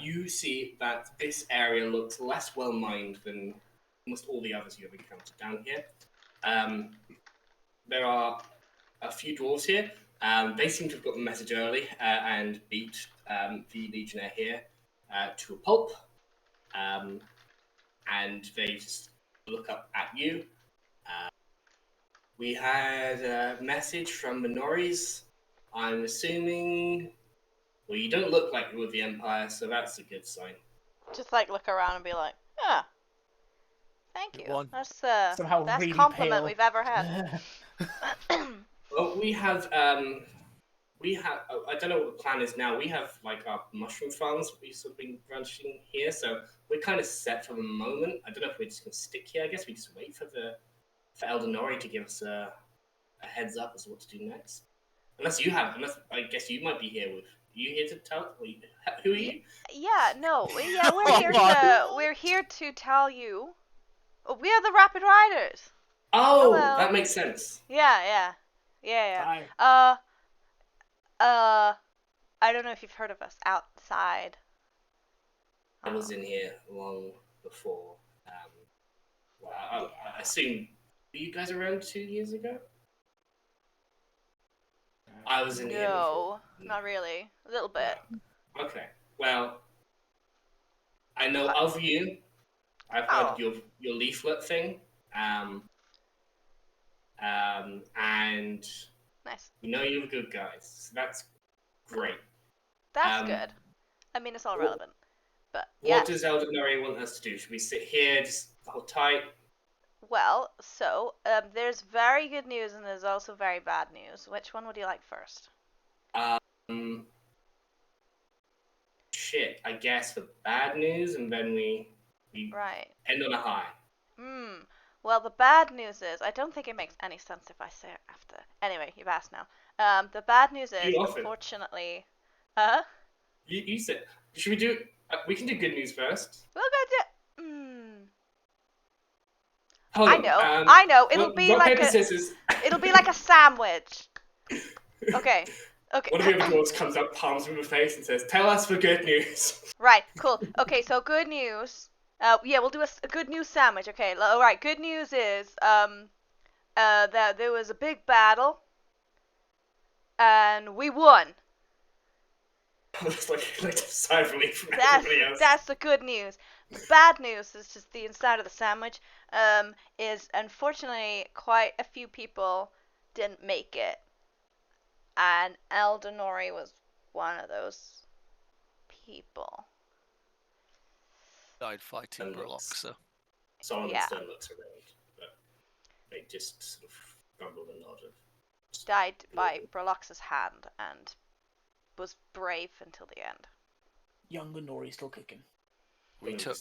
You see that this area looks less well mined than almost all the others you have encountered down here. There are a few dwarves here. They seem to have got the message early and beat the Legionnaire here to a pulp. And they just look up at you. We had a message from Minoris. I'm assuming... Well, you don't look like you're with the Empire, so that's a good sign. Just look around and be like, thank you. That's the best really compliment pale. we've ever had. Well, we have, I don't know what the plan is now. We have, our mushroom farms we've sort of been branching here, so we're kind of set for the moment. I don't know if we're just going to stick here. I guess we just wait for Eldenori to give us a heads up as to what to do next. Unless I guess you might be here with... Are you here to tell? Who are you? Yeah, no. Yeah, we're here to tell you. We are the Rapid Riders. Oh, that makes sense. Yeah. Hi. I don't know if you've heard of us outside. I was in here long before. I assume, were you guys around 2 years ago? I was in here before. No, not really. A little bit. Okay. Well, I know of you. I've heard your leaflet thing. And Nice. we know you're good guys. So that's great. That's good. I mean, it's all relevant. But what does Eldenori want us to do? Should we sit here, just hold tight? Well, so there's very good news and there's also very bad news. Which one would you like first? I guess the bad news, and then we end on a high. Well, the bad news is, I don't think it makes any sense if I say it after. Anyway, you've asked now. The bad news is, unfortunately... You said... Should we do... we can do good news first. We'll go do... Hold on, I know. It'll be like a... scissors. It'll be like a sandwich. Okay. One of the other dwarves comes up, palms him in the face, and says, "Tell us the good news." Right, cool. Okay, so good news. We'll do a good news sandwich. Okay, all right. Good news is that there was a big battle, and we won. It's like a sigh of relief from everybody else. That's the good news. The bad news is just the inside of the sandwich. Is unfortunately quite a few people didn't make it, and Eldenori was one of those people. Died fighting Reluctantsheep. Solomon Yeah. Stone looks around, but they just sort of grumble and nod. Died by Brolox's hand and was brave until the end. Young Nori still kicking. We took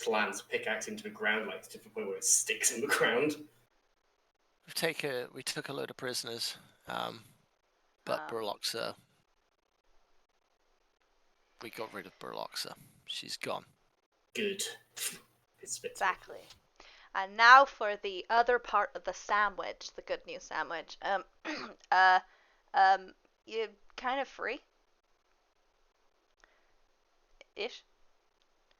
plants pickaxe into the ground, like to the point where it sticks in the ground. we took a load of prisoners, but Broloxa. We got rid of Broloxa. She's gone. Good. Exactly. And now for the other part of the sandwich, the good news sandwich. You're kind of free. Ish.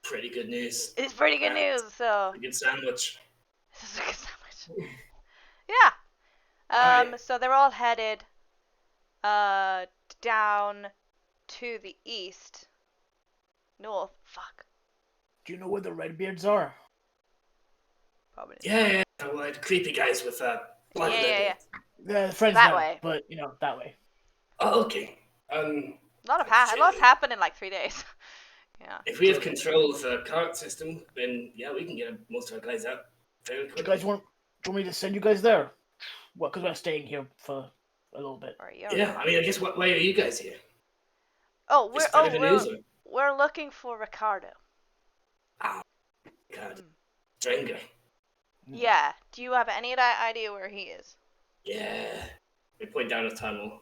Pretty good news. It's pretty good news. So. A good sandwich. This is a good sandwich. Yeah. So they're all headed down to the east. North. Fuck. Do you know where the Redbeards are? Probably. Yeah. Well, the creepy guys with blood. Yeah. Yeah, friends That now, way. but that way. Oh, okay. A lot's happened in like 3 days. Yeah. If we have control of the cart system, then yeah, we can get most of our guys out very quickly. Do you guys want me to send you guys there? Well, because we're staying here for a little bit. Yeah, I mean, I guess why are you guys here? We're looking for Ricardo. Oh, God. Stranger. Yeah. Do you have any idea where he is? Yeah. We point down a tunnel.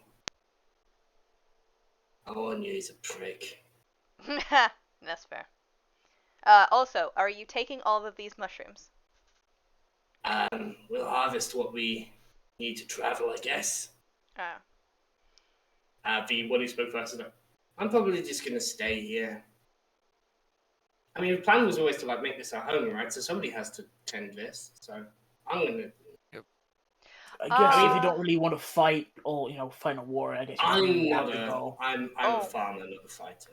Oh, I knew he's a prick. That's fair. Also, are you taking all of these mushrooms? We'll harvest what we need to travel, I guess. The one who spoke first, I'm probably just gonna stay here. I mean, the plan was always to make this our home, right? So somebody has to tend this. So I'm gonna. I guess if you don't really want to fight or fight a war, I guess. I'm a farmer, not a fighter.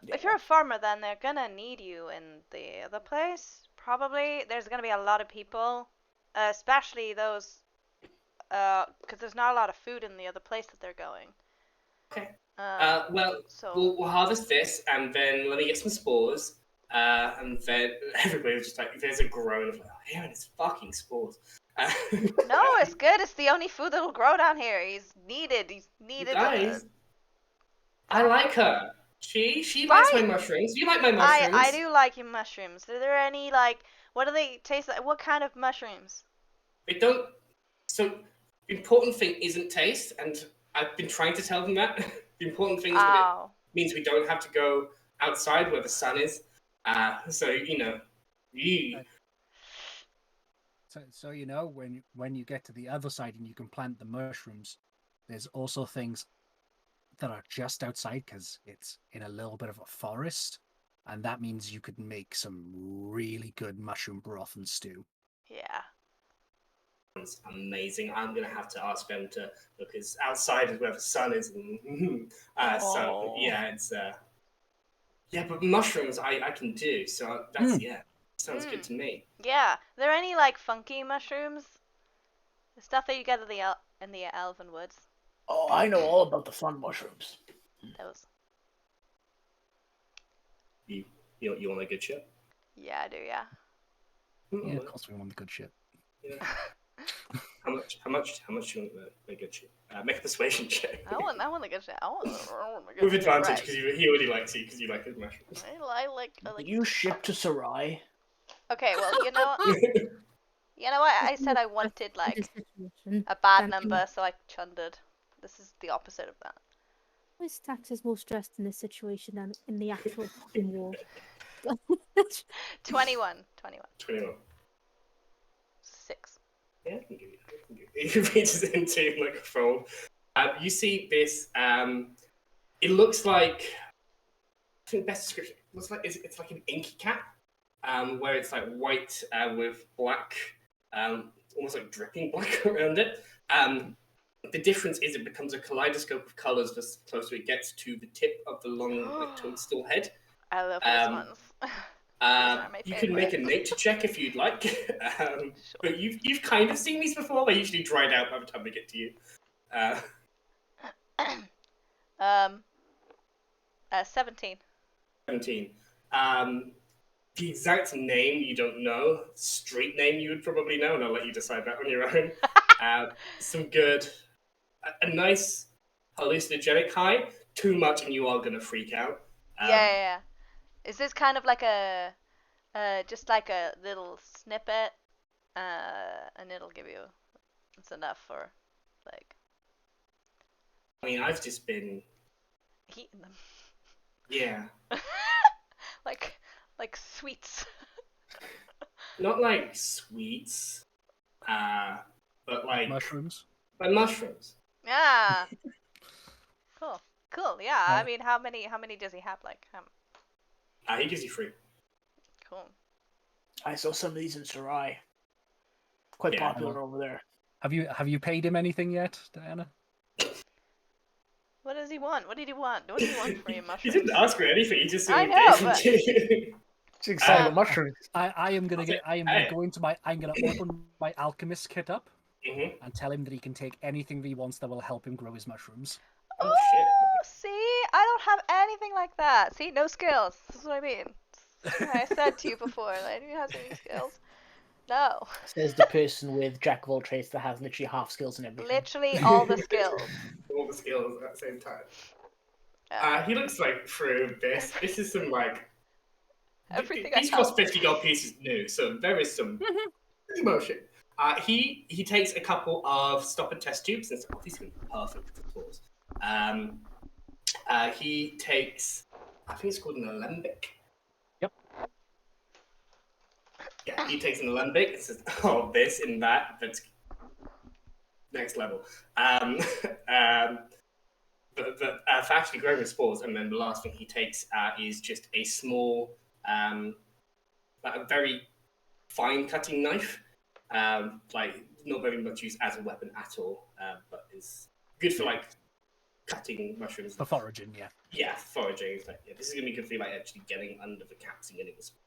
If you're a farmer, then they're gonna need you in the other place. Probably there's gonna be a lot of people, especially those, because there's not a lot of food in the other place that they're going. Okay. We'll harvest this, and then let me get some spores, and then everybody was just like, there's a groan of damn, it's fucking spores. No, it's good. It's the only food that'll grow down here. He's needed. Guys, I like her. She likes my mushrooms. You like my mushrooms. I do like your mushrooms. Are there any what do they taste like? What kind of mushrooms? They don't. So the important thing isn't taste, and I've been trying to tell them that. The important thing is that it means we don't have to go outside where the sun is. So So when you get to the other side and you can plant the mushrooms, there's also things that are just outside because it's in a little bit of a forest, and that means you could make some really good mushroom broth and stew. Yeah. It's amazing. I'm gonna have to ask them to look as outside is where the sun is. So yeah, it's but mushrooms I can do. So that's sounds good to me. Yeah. Are there any funky mushrooms? The stuff that you get in the elven woods. Oh, I know all about the fun mushrooms. Those. You want a good shit? Yeah, I do. Yeah. Yeah, of course we want the good shit. Yeah. How much do you want the good shit? Make a persuasion check. I want the good shit. I want the good With shit. advantage because he already likes you because you like his mushrooms. I like. You ship to Sarai. Okay, well, you know what? I said I wanted a bad number, so I chundered. This is the opposite of that. Why is Tax more stressed in this situation than in the actual fucking war? 21. 6. Yeah, I can give you. He reaches into a fold. You see this. It looks like. I think the best description. It looks like it's like an inky cap, where it's white with black, almost dripping black around it. The difference is it becomes a kaleidoscope of colors the closer it gets to the tip of the long, like, toadstool head. I love those ones. Those are my You can make a nature check if you'd like, but you've kind of seen these before. They're usually dried out by the time they get to you. 17. 17. The exact name you don't know. Street name you would probably know, and I'll let you decide that on your own. Some good, a nice hallucinogenic high. Too much, and you are gonna freak out. Yeah. Is this kind of like a, just like a little snippet, and it'll give you, it's enough for, like. I mean, I've just been Eating them. Yeah. like sweets. Not like sweets, but like mushrooms. But mushrooms. Yeah. Cool. Yeah. I mean, how many does he have? Like, he gives you 3. Cool. I saw some of these in Sarai. Quite popular over there. Have you paid him anything yet, Diana? What does he want? What did he want? What do you want for your mushrooms? He didn't ask for anything. He just I know, but it's exciting about mushrooms. I'm gonna open my alchemist kit up and tell him that he can take anything that he wants that will help him grow his mushrooms. Oh shit! See, I don't have anything like that. See, no skills. This is what I mean. I said to you before, like, who has any skills? No. Says the person with jack of all trades that has literally half skills and everything. Literally all the skills. All the skills at the same time. He looks like through this. This is some like. Everything these cost $50 pieces new, so there is some emotion. He takes a couple of stop and test tubes and says, "Oh, these are going to be perfect for tours." He takes, I think it's called an alembic. Yep. Yeah, he takes an alembic and says, "Oh, this and that's next level." But for actually growing the spores, and then the last thing he takes is just a small, a very fine cutting knife, like not very much used as a weapon at all, but is good for like cutting mushrooms. For foraging, yeah. Yeah, foraging. Like, yeah, this is gonna be good for like actually getting under the caps and getting the spores.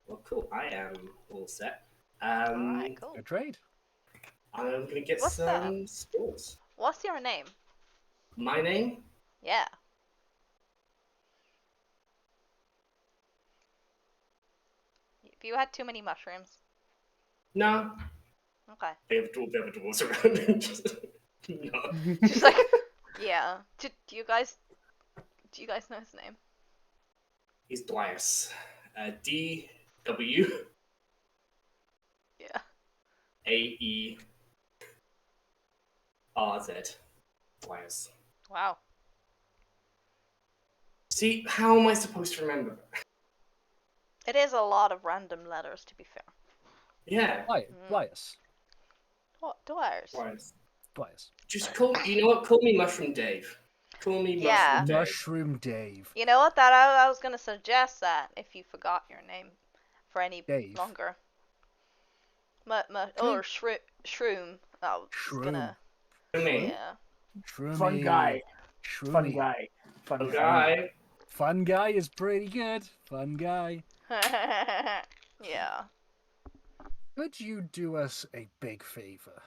Well, cool. I am all set. Alright, cool. Good trade. I'm gonna get some spores. What's your name? My name? Yeah. If you had too many mushrooms. No. Okay. They have dwarves around him. No. Just like, yeah. Do you guys know his name? He's Dwyas. D-W. Yeah. A-E-R-Z. Dwyas. Wow. See, how am I supposed to remember that? It is a lot of random letters, to be fair. Yeah. Dwyas. What? Dwyers? Dwyas. Just call me Mushroom Dave. Call me Mushroom Dave. Mushroom Dave. You know what? That I was gonna suggest that if you forgot your name for any longer. Or Shroom. I was gonna. Shroom. Yeah. Shroomy. Fun guy. Shroomy. Fun guy. Fun guy. Fun guy is pretty good. Fun guy. Yeah. Could you do us a big favor?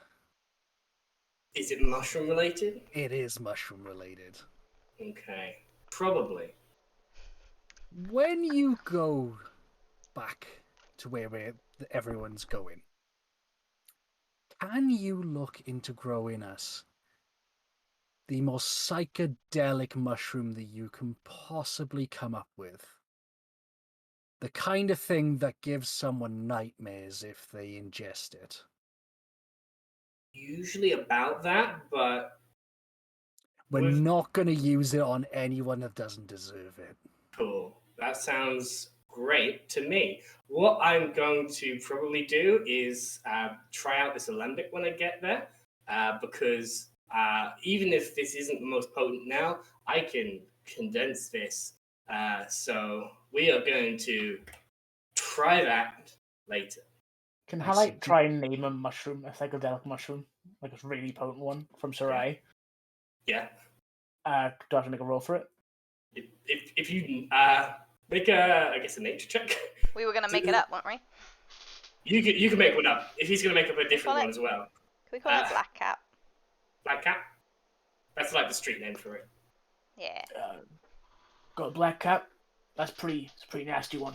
Is it mushroom related? It is mushroom related. Okay. Probably. When you go back to where everyone's going, can you look into growing us the most psychedelic mushroom that you can possibly come up with? The kind of thing that gives someone nightmares if they ingest it. Usually about that, but we're not going to use it on anyone that doesn't deserve it. Cool. That sounds great to me. What I'm going to probably do is try out this alembic when I get there, because even if this isn't the most potent now, I can condense this. So we are going to try that later. Can I Halite see. try and name a mushroom, a psychedelic mushroom, like a really potent one from Sarai? Yeah. Do I have to make a roll for it? If you make a nature check. We were gonna make it up, weren't we? You can make one up. If he's gonna make up a call different one it- as well. Can we call it Black Cat? Black cat. That's like the street name for it. Yeah. Got a black cat. It's a pretty nasty one.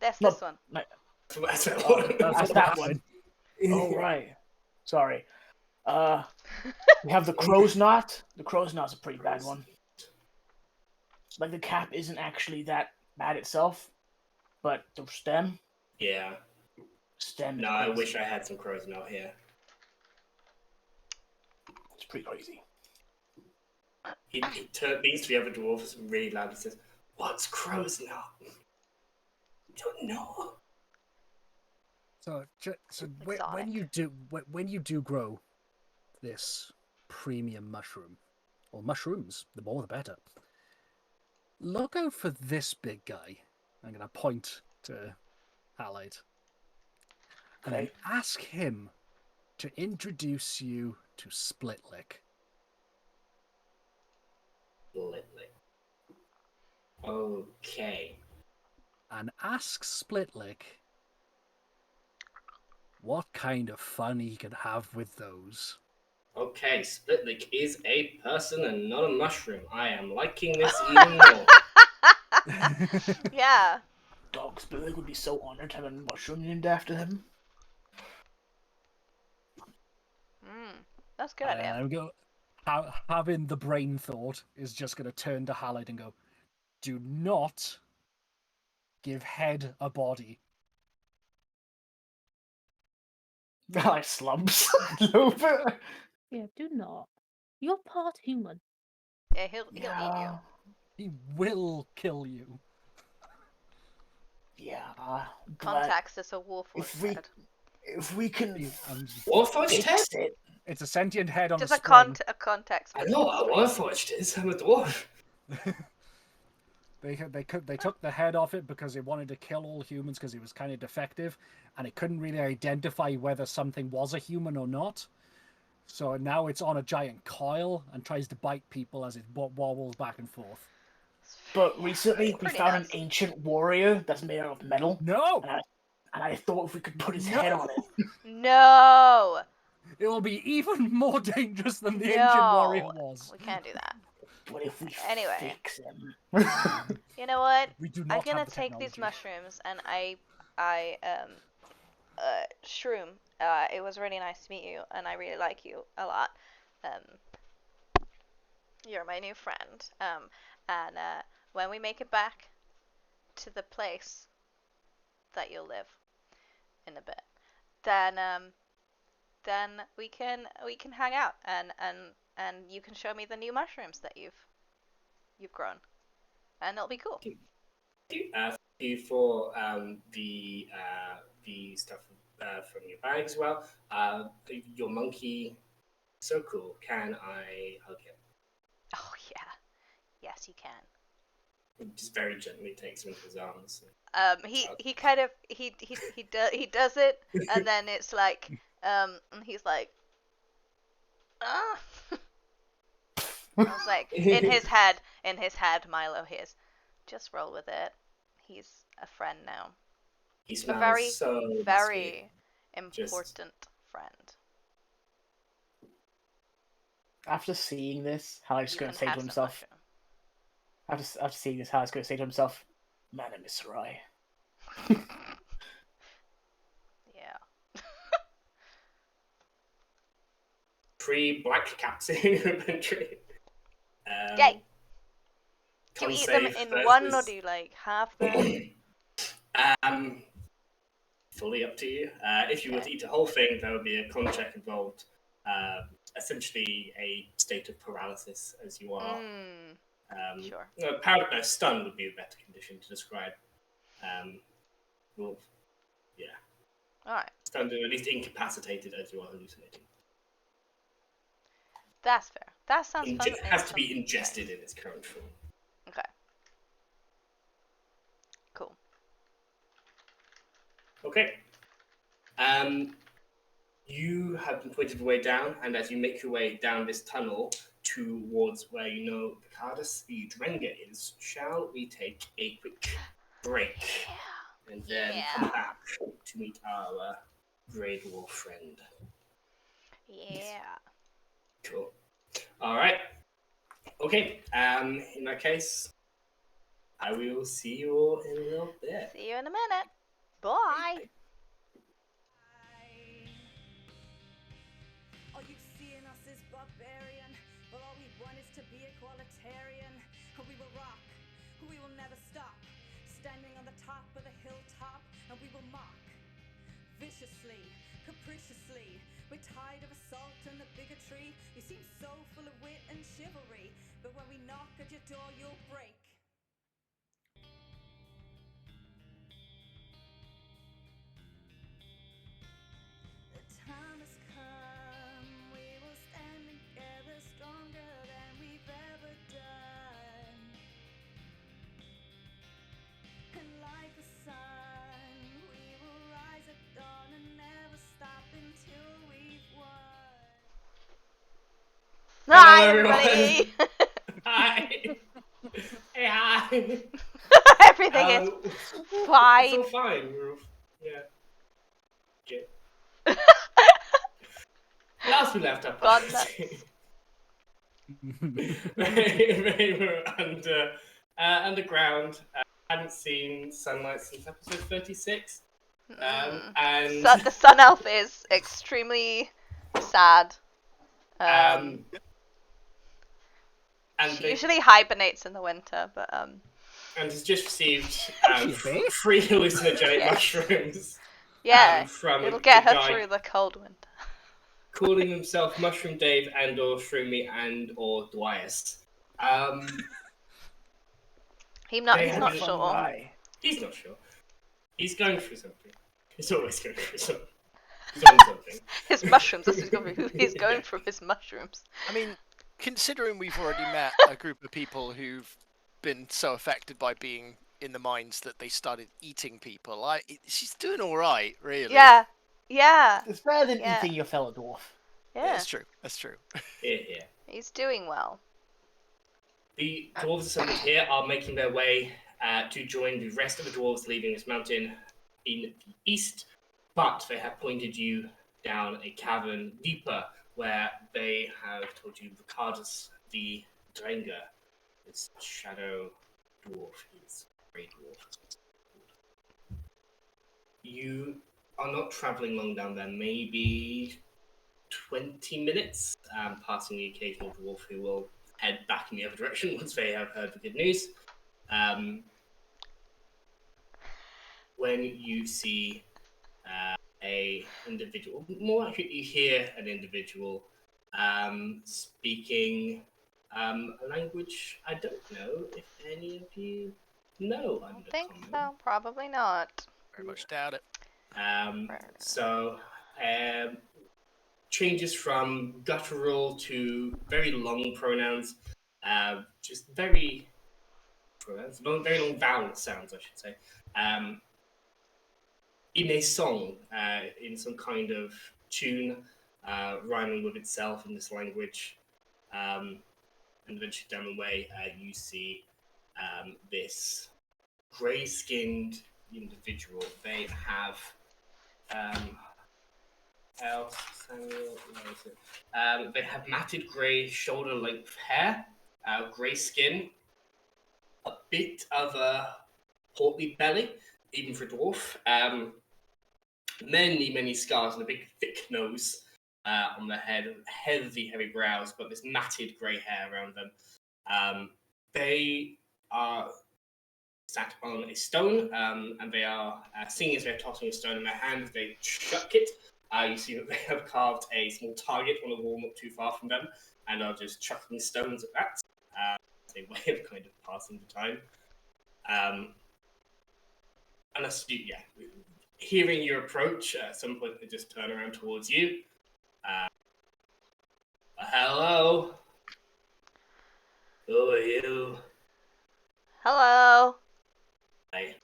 That's No, this one. That's that Oh, one. that's that one. Oh right. Sorry. We have the crow's knot. The crow's knot's a pretty bad one. Like the cap isn't actually that bad itself, but the stem. Yeah. Stem. No, is I crazy. wish I had some crows not here. It's pretty crazy. He leans to the other dwarves and really loudly says, "What's crow's knot?" Don't know. So Exotic. when you do grow this premium mushroom, or mushrooms, the more the better. Look out for this big guy. I'm gonna point to Halide. And then Okay. ask him to introduce you to Splitlick. Okay. And ask Splitlick what kind of fun he can have with those. Okay, Splitlick is a person and not a mushroom. I am liking this even more. Yeah. Dog Spillick would be so honored to have a mushroom named after him. That's a good And idea. I'm having the brain thought is just going to turn to Halide and go, do not give head a body. Like slumps a little bit. Yeah, do not. You're part human. Yeah, he'll eat you. He will kill you. Yeah. But Contacts is a wolf if we head. if we can Warforged head? fix it, It's a sentient head on Just a a string. context. I know what a Warforged is. I'm a dwarf. They took the head off it because it wanted to kill all humans because it was kind of defective, and it couldn't really identify whether something was a human or not. So now it's on a giant coil and tries to bite people as it wobbles back and forth. but recently we pretty found nuts. an ancient warrior that's made out of metal. No! And I thought if we could put his head on it. No! It will be even more dangerous than the ancient No. warrior was. We can't do that. But if we Anyway. fix him. You know what? We do I'm not gonna have the take these technology. mushrooms and Shroom, it was really nice to meet you, and I really like you a lot. You're my new friend. And when we make it back to the place that you'll live in a bit, then we can hang out and you can show me the new mushrooms that you've grown, and it'll be cool. Thank you for the stuff from your bag as well. Your monkey, so cool. Can I hug him? Oh yeah, yes you can. Just very gently takes him into his arms. He kind of he does it, and then it's like and he's like, ah. I was like, in his head, Milo hears, just roll with it. He's a friend now. He A smells very, so very Just- important friend. After seeing this, Halide's You going can to say to have some himself. mushroom. After seeing this, Halide's going to say to himself, "My name is Sarai." Yeah. Pre-black cats inventory. Yay! Do you eat them Con-save in one, or versus- do you like half them? Fully up to you. If you were to eat the whole thing, there would be a con check involved. Essentially, a state of paralysis as you are. Sure. Stun would be a better condition to describe. Well, yeah. All right. Stunned, or at least incapacitated as you are hallucinating. That's fair. That sounds fun. It has to be and ingested nice. in its current form. Okay. Cool. Okay. You have been pointed the way down, and as you make your way down this tunnel towards where you know Picardus the Drenga is, shall we take a quick break and then come back to meet our Grey Dwarf friend? Yeah. Cool. All right. Okay. In that case, I will see you all in a little bit. See you in a minute. Bye. All you see in us is barbarian, but all we want is to be equalitarian. We will rock, we will never stop, standing on the top of the hilltop, and we will mock viciously, capriciously. We're tired of assault and the bigotry. You seem so full of wit and chivalry, but when we knock at your door, you'll break. The time has come, we will stand together stronger than we've ever done. And like the sun, we will rise at dawn and never stop until we've won. Hi, everyone. everybody. Hi. Hey, hi. Everything is It's fine. all fine. Yeah. Okay. Last we left our God party, they were underground. Hadn't seen sunlight since episode 36. And The sun elf is extremely sad. and She they, usually hibernates in the winter, but and has just received Actually, eh? 3 hallucinogenic Yes. mushrooms. yeah, From it'll get the her guy through the cold winter. calling himself Mushroom Dave and/or Shroomy and/or Dwyas. He's They not had- sure. He's not sure. He's going through something. He's always going through something. He's on something. His mushrooms. This is going to be who he's going through his mushrooms. I mean, considering we've already met a group of people who've been so affected by being in the mines that they started eating people, she's doing all right, really. Yeah. It's better than Yeah. eating your fellow dwarf. Yeah, Yeah. that's true. That's true. Yeah. He's doing well. The dwarves assembled here are making their way to join the rest of the dwarves leaving this mountain in the east, but they have pointed you down a cavern deeper where they have told you Ricardus the Drenga, this shadow dwarf, is grey dwarf. You are not travelling long down there, maybe 20 minutes, passing the occasional dwarf who will head back in the other direction once they have heard the good news. When you see a individual, more likely you hear an individual speaking a language I don't know if any of you know. I don't think so. Probably not. Very much doubt it. Changes from guttural to very long pronouns, just very long vowel sounds, I should say, in a song, in some kind of tune, rhyming with itself in this language. And eventually down the way, you see this grey-skinned individual. They have they have matted grey shoulder-length hair, grey skin, a bit of a portly belly, even for a dwarf. Many scars and a big thick nose on their head, heavy brows, but this matted grey hair around them. They are sat on a stone, and they are singing as they're tossing a stone in their hand. They chuck it. You see that they have carved a small target on a wall not too far from them, and are just chucking stones at that. As a way of kind of passing the time. Unless hearing your approach, at some point they just turn around towards you. Hello? Who are you? Hello. Hi.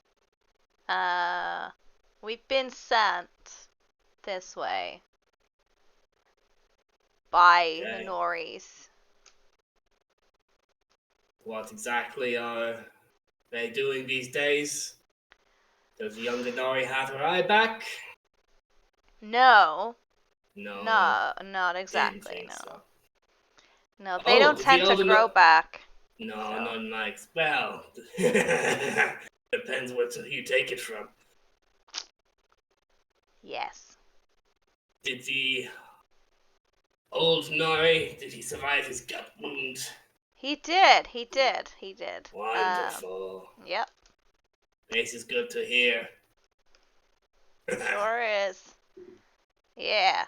We've been sent this way. By Okay. the Norries. What exactly are they doing these days? Does the younger Nori have her eye back? No. No. No, not Didn't exactly, think no. so. No, they Oh, don't does tend the to older grow No- back. No, So. not my well. Depends what you take it from. Yes. Did the old Nori, did he survive his gut wound? He did. Wonderful. Yep, This is good to hear. sure is. Yeah.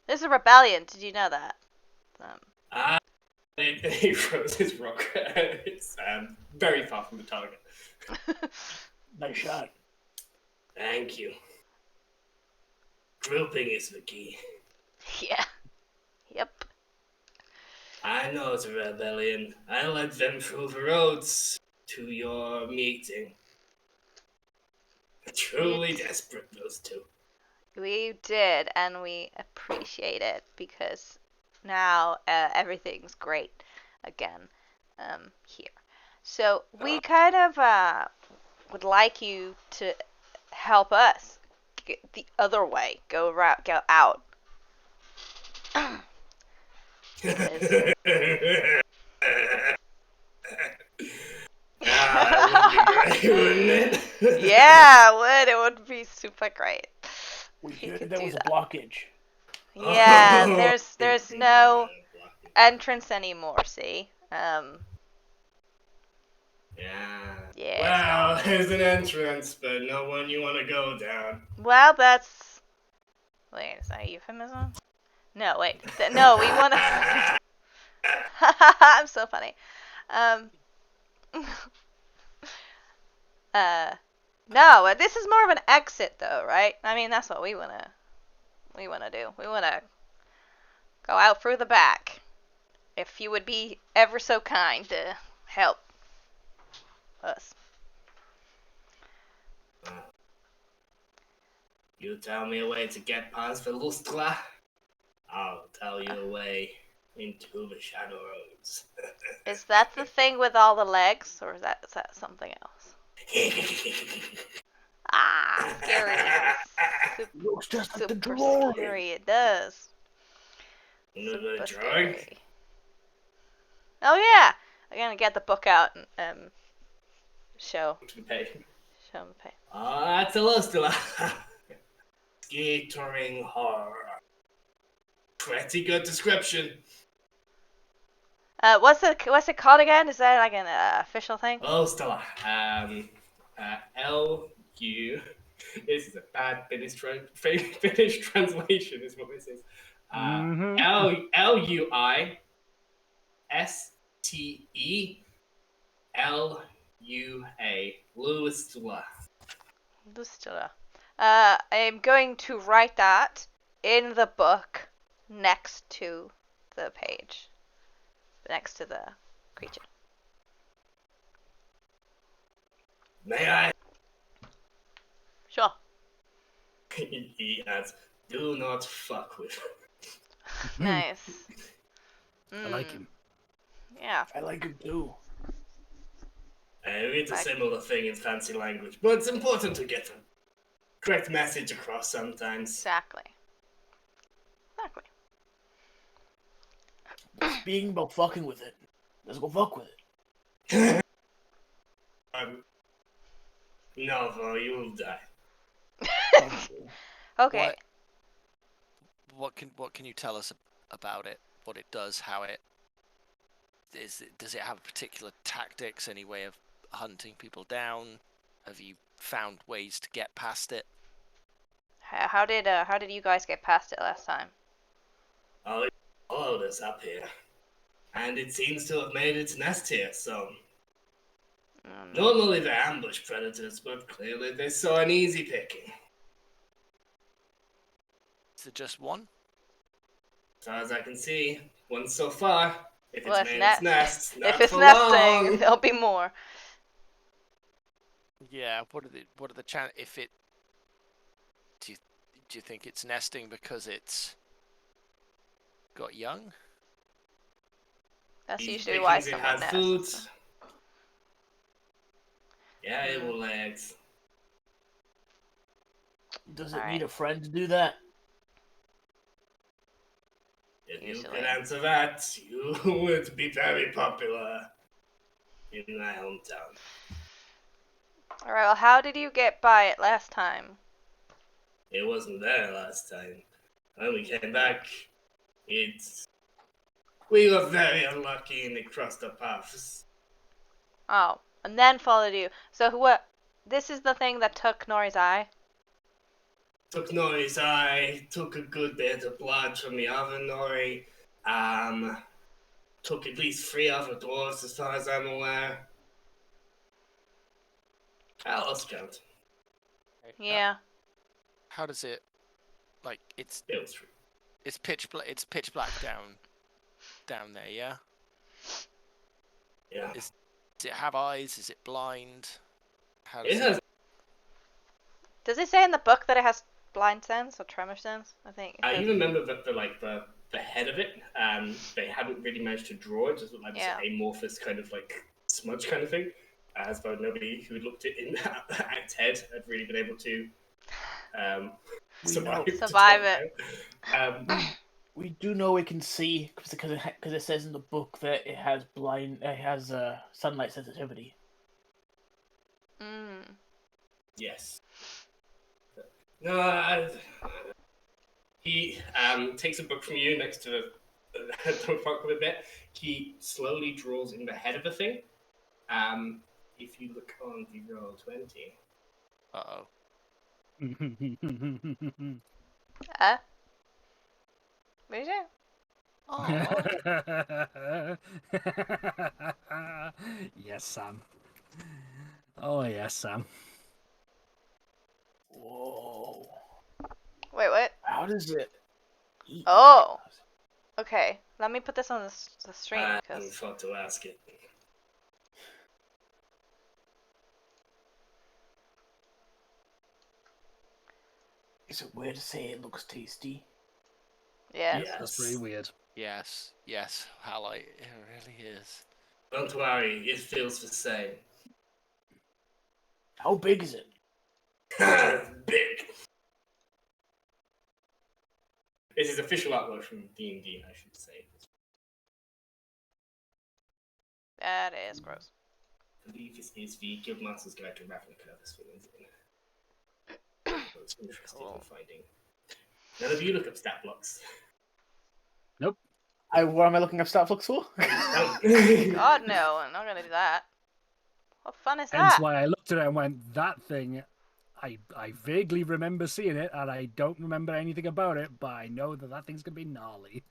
There's a rebellion, did you know that? He throws his rock. It's very far from the target. Nice shot. Thank you. Grouping is the key. Yeah. Yep. I know it's a rebellion. I led them through the roads to your meeting. Truly desperate, those two. We did, and we appreciate it because now everything's great again here. So we kind of would like you to help us get the other way, go out. That would be great, wouldn't it? Yeah, it would be super great. We If you heard could there do was a that. blockage. Yeah, Oh. there's no entrance anymore, see? Yeah. Yeah, Well, there's an entrance, but no one you want to go down. Well, that's... Wait, is that a euphemism? No, wait. No, we want to... I'm so funny. No, this is more of an exit, though, right? I mean, that's what we wanna do. We wanna go out through the back. If you would be ever so kind to help us. You tell me a way to get past the Lustra, I'll tell you a way into the Shadow Roads. Is that the thing with all the legs, or is that something else? Ah, scary. Looks just like the Super drawing. scary. It does. Another Super drawing? scary. Oh yeah, I'm gonna get the book out and show To pay. him the page. That's a Lustra. Skittering horror. Pretty good description. What's it called again? Is that like an official thing? Lustra. L-U. This is a bad Finnish translation, is what this is. L-U-I-S-T-E-L-U-A. Lustra. Lustra. I'm going to write that in the book next to the page. Next to the creature. May I? Sure. He adds, do not fuck with her. Nice. I like him. Yeah. I like him too. It's a similar thing in fancy language, but it's important to get the correct message across sometimes. Exactly. Speaking about fucking with it, let's go fuck with it. No, bro, you will die. Okay. What can you tell us about it? What it does? How it is? Does it have particular tactics? Any way of hunting people down? Have you found ways to get past it? How did you guys get past it last time? Oh, it followed us up here. And it seems to have made its nest here, so... Normally they're ambush predators, but clearly they saw an easy picking. Is it just one? As far as I can see, one so far. If Well, it's made its nest, not if it's for nesting, long. there'll be more. Yeah. What are the chances? If it, do Do you think it's nesting because it's got young? That's These usually why pickings, it someone has food. nests. Yeah, it will lay eggs. Does it Alright. need a friend to do that? If you Usually. could answer that, you would be very popular in my hometown. Alright, well, how did you get by it last time? It wasn't there last time. When we came back, we were very unlucky and it crossed our paths. Oh, and then followed you. So what? This is the thing that took Nori's eye? Took Nori's eye, took a good bit of blood from the other Nori, took at least 3 other dwarves as far as I'm aware. I lost count. Yeah. How does it? Like it's It was 3. it's pitch black down there. Yeah. Yeah. Does it have eyes? Is it blind? How It does has. Does it say in the book that it has blind sense or tremor sense? I think. I even remember that the head of it, they hadn't really managed to draw it, just looked like this amorphous kind of like smudge kind of thing. As though nobody who looked it in at its head had really been able to survive it. We do know we can see because it says in the book that it has sunlight sensitivity. Yes. No, he takes a book from you next to the fuck with a bit. He slowly draws in the head of the thing. If you look on the roll 20. Uh-oh. What is it? Yes, Sam. Oh, yes, Sam. Whoa. Wait, what? How does it eat? Oh. Okay, let me put this on the stream I because. thought to ask it. Is it weird to say it looks tasty? Yeah. Yes. That's pretty weird. Yes. Halite, it really is. Don't worry, it feels the same. How big is it? Big. This is official artwork from D&D, I should say. That is gross. I believe this is the Guildmaster's Guide to Ravnica. This one is in. It's interesting in finding. None of you look up stat blocks. Nope. What am I looking up stat blocks for? God, no, I'm not gonna do that. What fun is Hence that? why I looked at it and went, that thing, I vaguely remember seeing it, and I don't remember anything about it, but I know that thing's gonna be gnarly.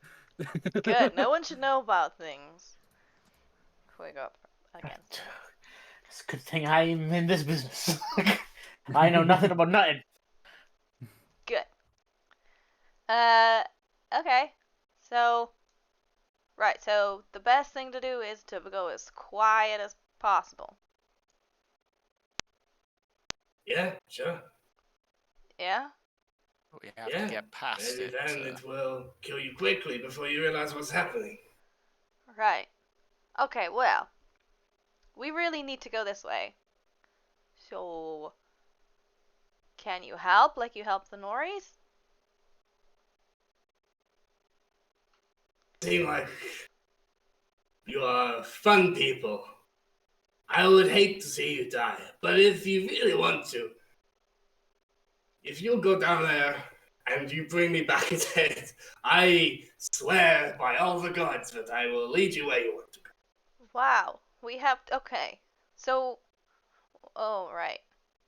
Good. No one should know about things. Before we go up again. It's a good thing I'm in this business. I know nothing about nothing. Good. Okay. So, right. So the best thing to do is to go as quiet as possible. Yeah, sure. Yeah. We have to get past Maybe it. then it will kill you quickly before you realize what's happening. Right. Okay. Well, we really need to go this way. So, can you help like you helped the Noris? Seem like you are fun people. I would hate to see you die, but if you really want to, if you'll go down there and you bring me back his head, I swear by all the gods that I will lead you where you want to go. Wow. We have. Okay. So. Oh, right.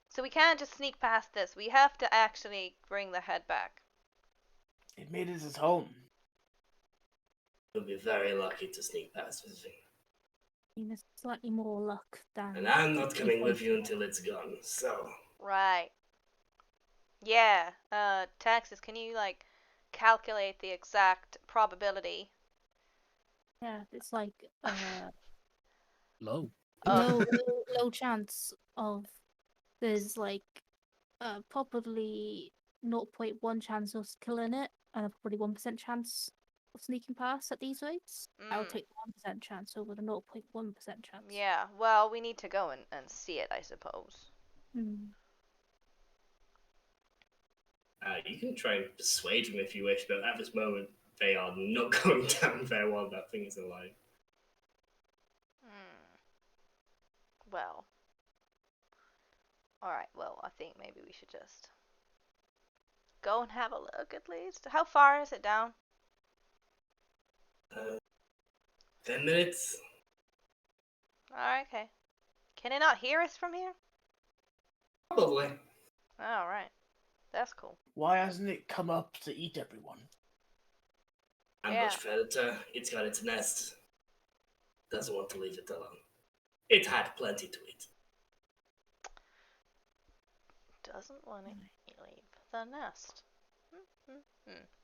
So we can't just sneak past this. We have to actually bring the head back. It made it its home. You'll be very lucky to sneak past this thing. It's slightly more luck than. And I'm not coming with you until it's gone, so. Right. Yeah. Taxes, can you, like, calculate the exact probability? Yeah, it's like Low. low chance of there's like probably 0.1 chance of killing it and a probably 1% chance of sneaking past at these rates. I would take the 1% chance over the 0.1% chance. Yeah, well, we need to go and see it, I suppose. Hmm. You can try and persuade them if you wish, but at this moment, they are not going down there while that thing is alive. Well. Alright, well, I think maybe we should just go and have a look at least. How far is it down? 10 minutes? Alright, okay. Can it not hear us from here? Probably. Alright. That's cool. Why hasn't it come up to eat everyone? Ambush predator, it's got its nest. Doesn't want to leave it alone. It had plenty to eat. Doesn't want to leave the nest.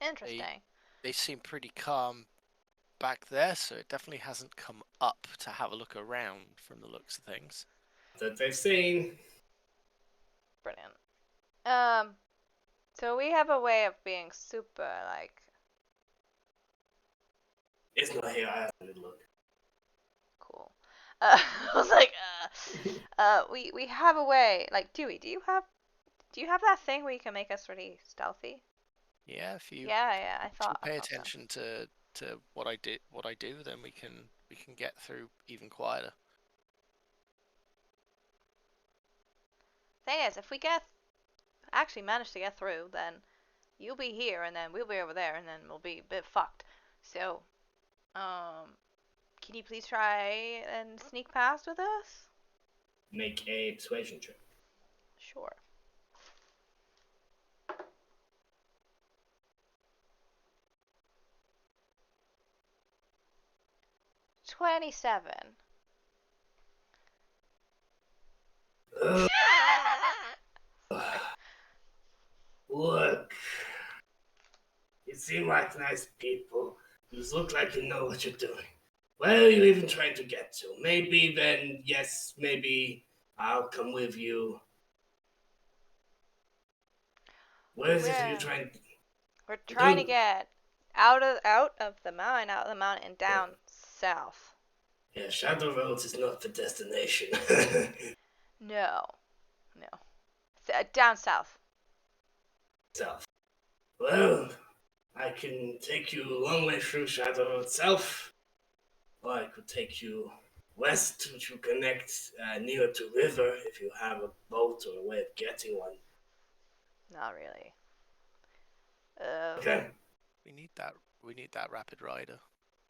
Interesting. They seem pretty calm back there, so it definitely hasn't come up to have a look around from the looks of things. That they've seen. Brilliant. So we have a way of being super, like... It's not here, I have a look. Cool. I was like, we have a way, like, Dewey, do you have that thing where you can make us really stealthy? Yeah, if you Yeah, I thought. pay I thought so. attention to what I do, then we can get through even quieter. Thing is, if we actually manage to get through, then you'll be here, and then we'll be over there, and then we'll be a bit fucked. So, can you please try and sneak past with us? Make a persuasion check. Sure. $27. Look. You seem like nice people. You look like you know what you're doing. Where are you even trying to get to? Maybe then, yes, maybe I'll come with you. Where is it you're trying to... We're trying to get out of the mountain, and down south. Yeah, Shadow Roads is not the destination. No. Down south. South. Well, I can take you a long way through Shadow Road South, or I could take you west to connect nearer to river if you have a boat or a way of getting one. Not really. Okay. We need that rapid rider.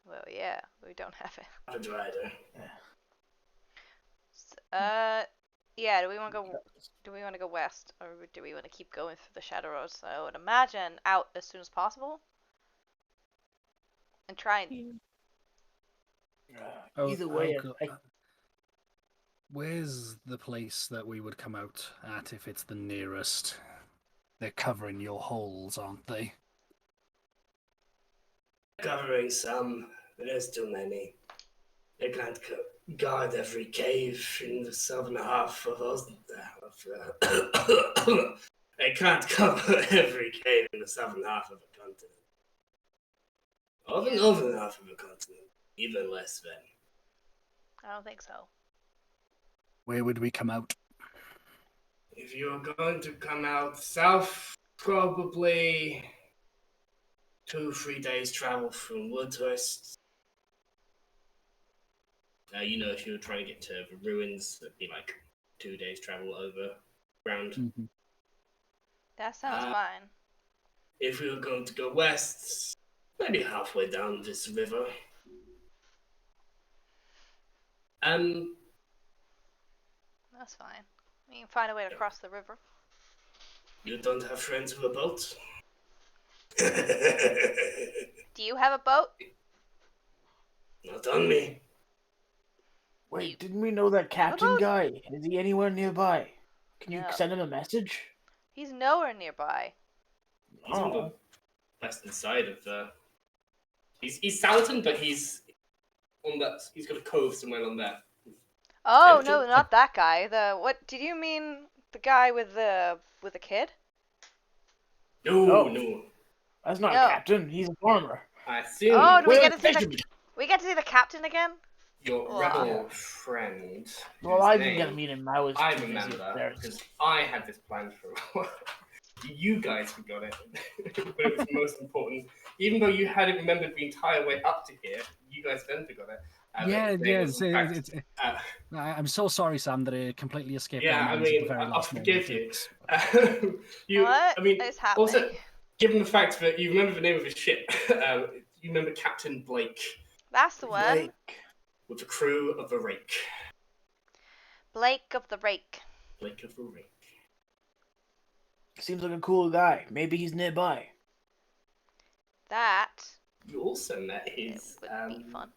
Well, yeah, we don't have it. Rapid rider. Yeah. Do we want to go west, or do we want to keep going through the Shadow Roads? I would imagine out as soon as possible, and try and. Either way, where's the place that we would come out at if it's the nearest? They're covering your holes, aren't they? Covering some, but there's too many. They can't guard every cave in the southern half of They can't cover every cave in the southern half of the continent. Or the northern half of the continent. Even less then. I don't think so. Where would we come out? If you're going to come out south, probably 2-3 days travel from Woodhurst. If you were trying to get to the ruins, it'd be like 2 days travel over ground. Mm-hmm. That sounds fine. If we were going to go west, maybe halfway down this river. That's fine. We can find a way to cross the river. You don't have friends with a boat? Do you have a boat? Not on me. Wait, didn't we know that captain guy? Is he anywhere nearby? Can you No. send him a message? He's nowhere nearby. He's on the western side of the... He's Salatin, but he's on that... He's got a cove somewhere on there. Oh, no, not that guy. What did you mean? The guy with the kid? No, Oh. no. That's not No. a captain. He's a farmer. I assume Oh, do we We're get to see fishermen. we get to see the captain again? your Wow. rebel friend. Well, whose I didn't get to name meet him. I was I too busy remember upstairs. because I had this planned for a while. You guys forgot it, but it was most important. Even though you had it remembered the entire way up to here, you guys then forgot it. I'm so sorry, Sam, that it completely escaped our Yeah, I minds at the mean, very I'll last moment. forgive you. What I mean, is happening? also, given the fact that you remember the name of his ship, you remember Captain Blake That's the one. Blake. with the crew of the Rake. Blake of the Rake. Blake of the Rake. Seems like a cool guy. Maybe he's nearby. That You also met his would be fun.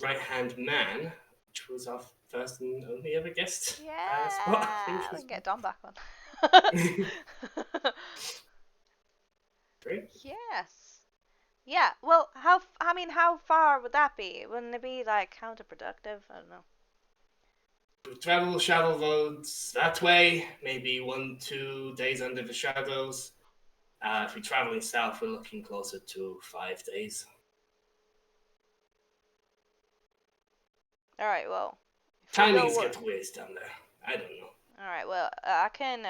right-hand man, which was our first and only ever guest. Yeah, spot, I think, we as can get Dom back on. Great. Yes. Yeah. Well, how far would that be? Wouldn't it be like counterproductive? I don't know. We travel shadow roads that way, maybe 1-2 days under the shadows. If we're traveling south, we're looking closer to 5 days. All right. Well. Timings get weird down there. I don't know. All right. Well, I can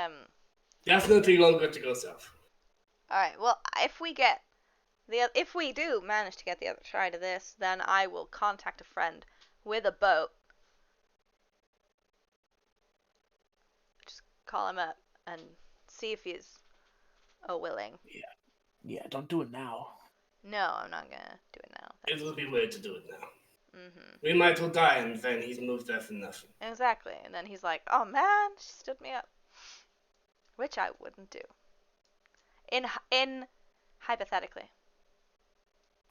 Definitely longer to go south. All right. Well, if we do manage to get the other side of this, then I will contact a friend with a boat. Just call him up and see if he's willing. Yeah, don't do it now. No, I'm not gonna do it now. It will be weird to do it now. Mhm. We might as well die, and then he's moved there for nothing. Exactly. And then he's like, "Oh man, she stood me up," which I wouldn't do. In hypothetically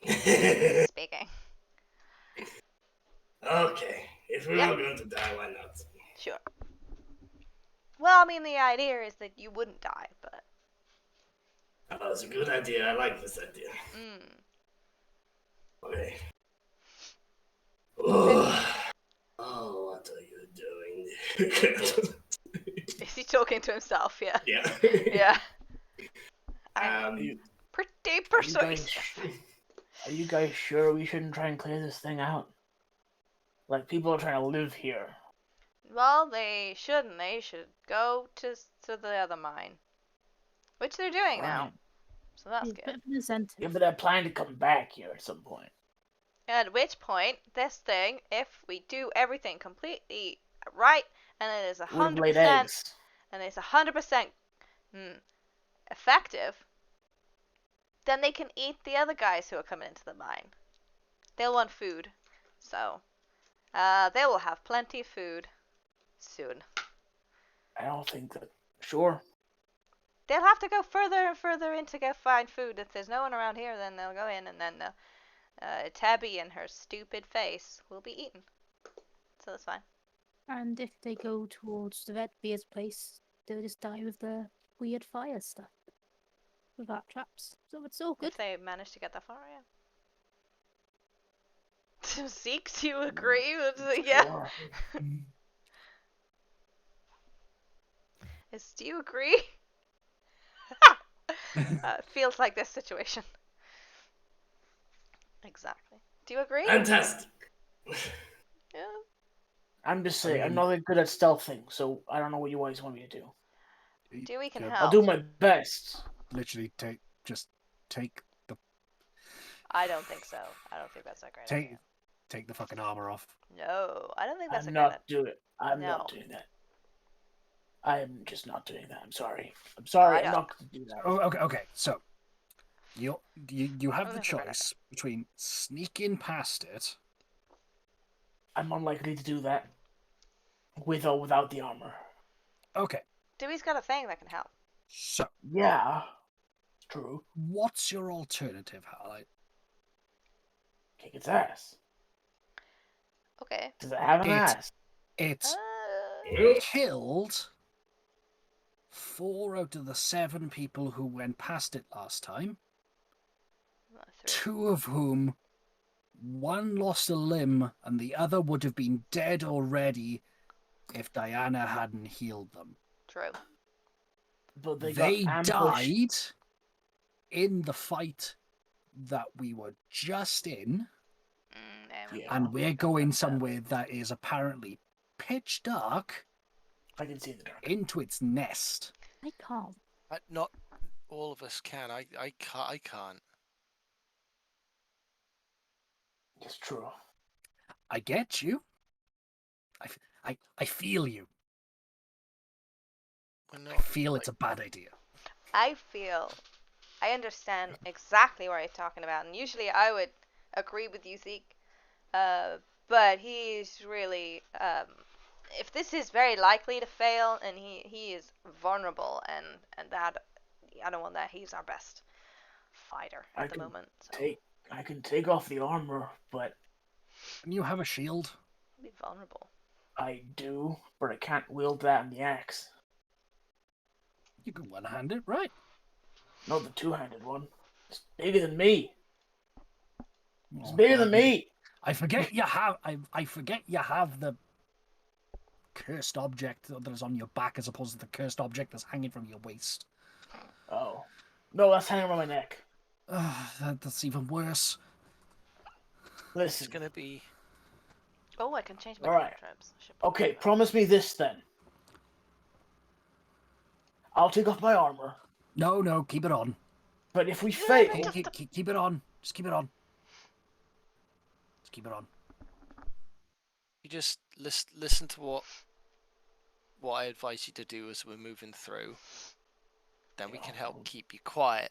speaking. Okay, if we're Yep. all going to die, why not? Sure. Well, I mean, the idea is that you wouldn't die, but. Oh, it's a good idea. I like this idea. Okay. Oh, what are you doing? Is he talking to himself? Yeah. Yeah. Yeah. You- Pretty persuasive. Are you guys sure we shouldn't try and clear this thing out? Like, people are trying to live here. Well, they shouldn't. They should go to the other mine, which they're doing now. Right. So that's He's a good. bit of an incentive. Yeah, but they're planning to come back here at some point. At which point, this thing, if we do everything completely right, and it is We've laid 100%, eggs. and it's 100% effective, then they can eat the other guys who are coming into the mine. They'll want food, so they will have plenty of food soon. I don't think that. Sure. They'll have to go further and further in to go find food. If there's no one around here, then they'll go in, and then Tabby and her stupid face will be eaten. So that's fine. And if they go towards the Redbeard's place, they'll just die with the weird fire stuff. Without traps. So it's all good. If they manage to get that far, yeah. Zeke, do you agree? Yeah. Sure. Do you agree? Feels like this situation. Exactly. Do you agree? Fantastic. Yeah. I'm just saying, I'm not that good at stealthing, so I don't know what you guys want me to do. Dewey can Yeah, help. I'll do my best. Literally, take the I don't think so. I don't think that's a great idea. take the fucking armor off. No, I don't think that's I'm a not good doing it. I'm No. not doing that. I'm just not doing that. I'm sorry. I'm sorry. I I'm don't- not going to do that. Oh, okay. So, you have I'm the gonna figure it choice between sneaking past it. I'm unlikely to do that with or without the armor. Okay, Dewey's got a thing that can help. so Yeah, it's true. what's your alternative, Highlight? Kick its ass. Okay. Does it have an It's- ass? It's killed 4 out of the 7 people who went past it last time. 3. 2 of whom, one lost a limb and the other would have been dead already if Diana hadn't healed them. True. But they They got ambushed. died in the fight that we were just in, There we Yeah. go. and we're going somewhere that is apparently pitch dark I can see in the dark. into its nest. I can't. Not all of us can. I can't. It's true. I get you. I feel you. We're I not. feel it's a bad idea. I understand exactly what you're talking about, and usually I would agree with you, Zeke. But he's really, if this is very likely to fail, and he is vulnerable, and that, I don't want that. He's our best fighter at the moment. So. I can take off the armor, but And you have a shield. Be vulnerable. I do, but I can't wield that in the axe. You can one-hand it, right? Not the two-handed one. It's bigger than me. It's Oh, bigger than me. I forget you have. I forget you have the cursed object that is on your back as opposed to the cursed object that's hanging from your waist. Oh. No, that's hanging around my neck. That's even worse. Listen. It's gonna be. Oh, I can change my Alright. cantrips. I should probably Okay, do that. promise me this then. I'll take off my armor, No, keep it on. but if we fail, Keep it on. Just keep it on. Just keep it on. You just listen to what I advise you to do as we're moving through. Then we can help keep you quiet.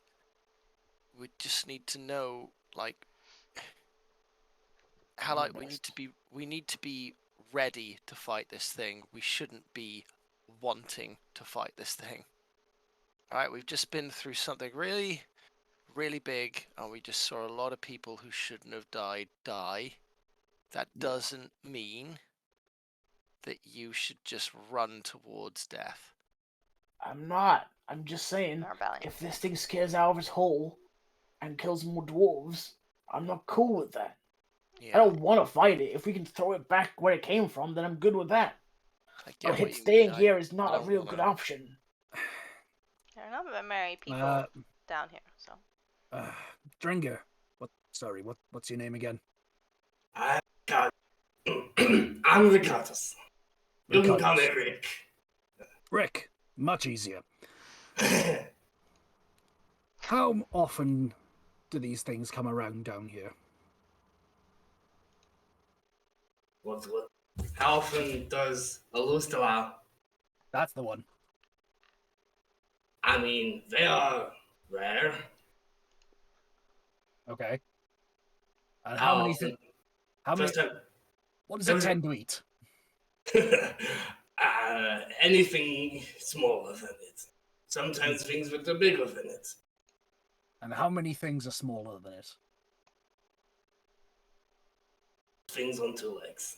We just need to know, like, how like we need to be ready to fight this thing. We shouldn't be wanting to fight this thing. All right, we've just been through something really, really big, and we just saw a lot of people who shouldn't have died die. That doesn't mean that you should just run towards death. I'm not. I'm just saying, Our valiant. if this thing scares out of its hole and kills more dwarves, I'm not cool with that. Yeah, I don't want to fight it. If we can throw it back where it came from, then I'm good with that. I get But what you staying mean. here is I not a don't real wanna- good option. There are not many people down here, so. Dringer. What's your name again? I'm Ricardos. You can call me Rick. Rick. Much easier. How often do these things come around down here? What? How often does a loose allow? That's the one. I mean, they are rare. Okay. And how many? First time. What does it tend to eat? Anything smaller than it. Sometimes things that are bigger than it. And how many things are smaller than it? Things on two legs.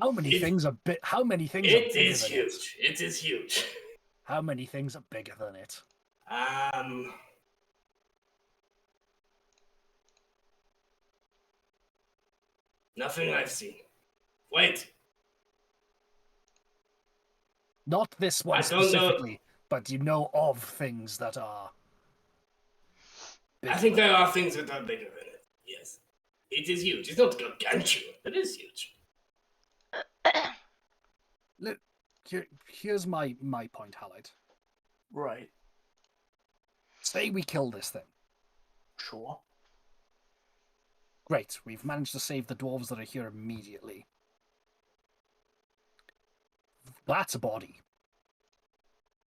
How many things are big? How many things are It bigger is than huge. It is huge. How many things are bigger than it? Nothing I've seen. Wait. Not this one I don't know. specifically, but you know of things that are. I think there are things that are bigger than it. Yes. It is huge. It's not gargantuan, but it is huge. Look, here's my point, Halite. Right. Say we kill this thing. Sure. Great, we've managed to save the dwarves that are here immediately. That's a body.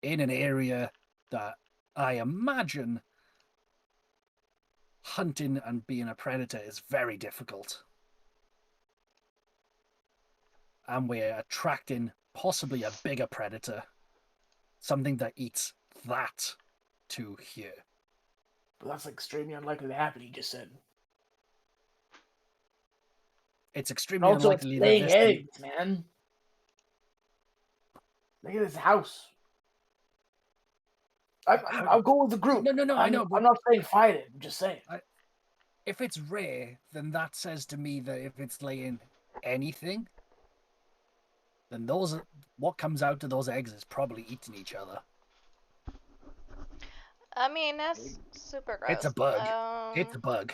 In an area that I imagine hunting and being a predator is very difficult. And we're attracting possibly a bigger predator. Something that eats that to here. But that's extremely unlikely to happen, he just said. It's extremely Also, it's unlikely that laying this thing... eggs, man. Look at this house. I'll go with the group. No, I know. I'm not saying fight it. I'm just saying. If it's rare, then that says to me that if it's laying anything, then what comes out of those eggs is probably eating each other. I mean, that's super gross. It's a bug. It's a bug.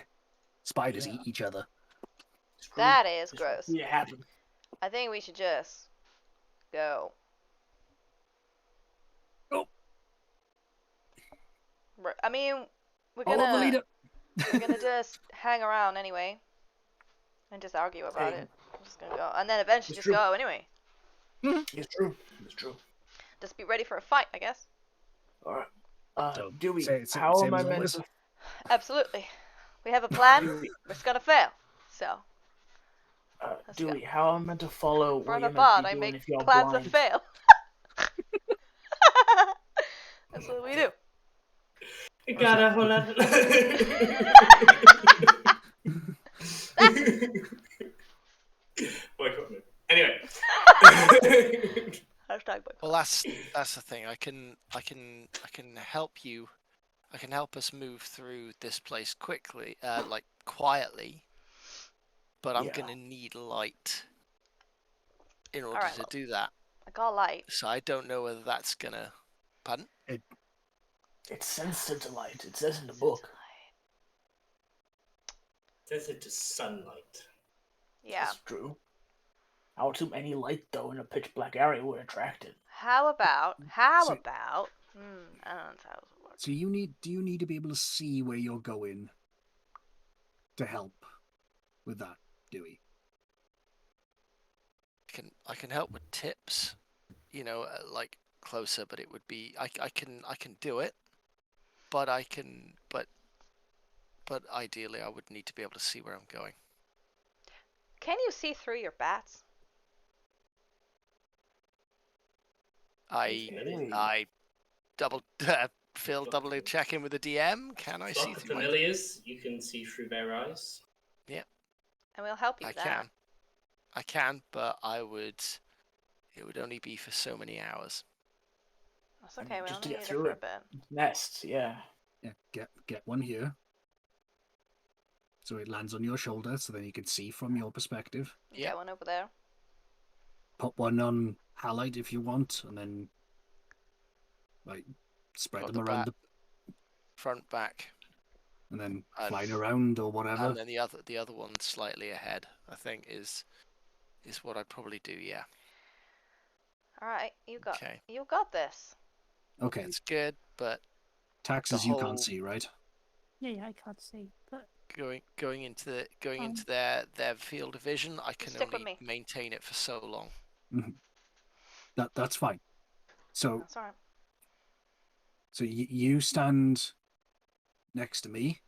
Spiders Yeah. eat each other. That is Just gross. see it happen. I think we should just go. Oh. I mean, we're Follow the gonna leader. just hang around anyway, and just argue about Hey. it. I'm just gonna go, and then eventually It's just true. go anyway. It's true. It's true. Just be ready for a fight, I guess. All right. So, Dewey, same how am I as meant always? to? Absolutely. We have a plan. Dewey, We're just gonna fail. So, Let's go. Dewey, how am I meant to follow from what a you're meant bard, to I be doing make if you're plans blind? that fail. That's what we do. You gotta hold on. Boycott me. Anyway. Hashtag boycott. Well, that's the thing. I can help you. I can help us move through this place quickly, like quietly. But I'm Yeah. gonna need light in order Alright, to well. do that. I got light. So I don't know whether that's gonna. Pardon? It's sensitive to light. It says in the book. Says it to sunlight. Yeah. It's true. How to any light though in a pitch black area would attract it. How about? So- I don't know how it works. So do you need to be able to see where you're going to help with that, Dewey? I can help with tips, like closer, but it would be I can do it, but ideally I would need to be able to see where I'm going. Can you see through your bats? I double Phil double check in with the DM. Can I see Got the through my... familiars, you can see through their eyes. And we'll help you I with that. can, but it would only be for so many hours. That's okay. We Just to only get need it through for a it. bit. Nests, yeah. Yeah, get one here. So it lands on your shoulder, so then you can see from your perspective. Yeah. Get one over there. Put one on Halide if you want, and then like spread Got them the around, bat. Front, back, and then And- flying around or whatever. and then the other one slightly ahead. I think is what I'd probably do. Yeah. All right, you got Okay. this. Okay, It's good, but taxes the you whole- can't see, right? Yeah, I can't see. But going into their field of vision, I can stick with only me. maintain it for so long. That's fine. So That's all right. you stand next to me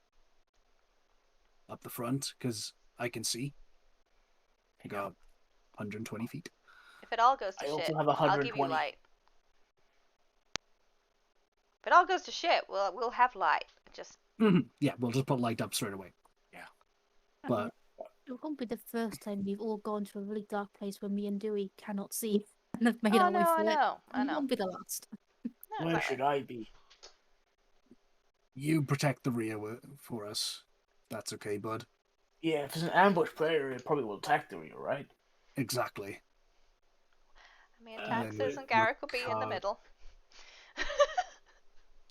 up the front because I can see. I got 120 feet. If it all goes to I also shit, have I'll give you 120. light. If it all goes to shit, we'll have light. Just Yeah, we'll just put light up straight away. I But- mean, it won't be the first time we've all gone to a really dark place where me and Dewey cannot see and have made oh our way no, I through it. know. It won't be the last. No, Where it's should alright. I be? You protect the rear for us. That's okay, bud. Yeah, if it's an ambush player, it probably will attack the rear, right? Exactly. I mean, And Taxes then and Garrick will be in the Ricard- middle.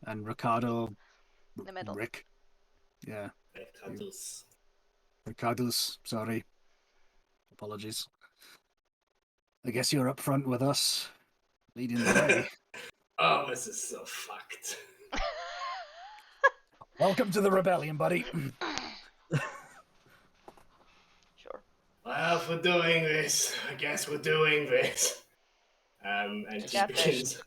And Ricardo, The middle. Rick. Yeah, Cuddles. Ricardo's. Sorry. Apologies. I guess you're up front with us, leading the way. Oh, this is so fucked. Welcome to the rebellion, buddy. Sure. Well, if we're doing this, I guess we're doing this. And she got this. begins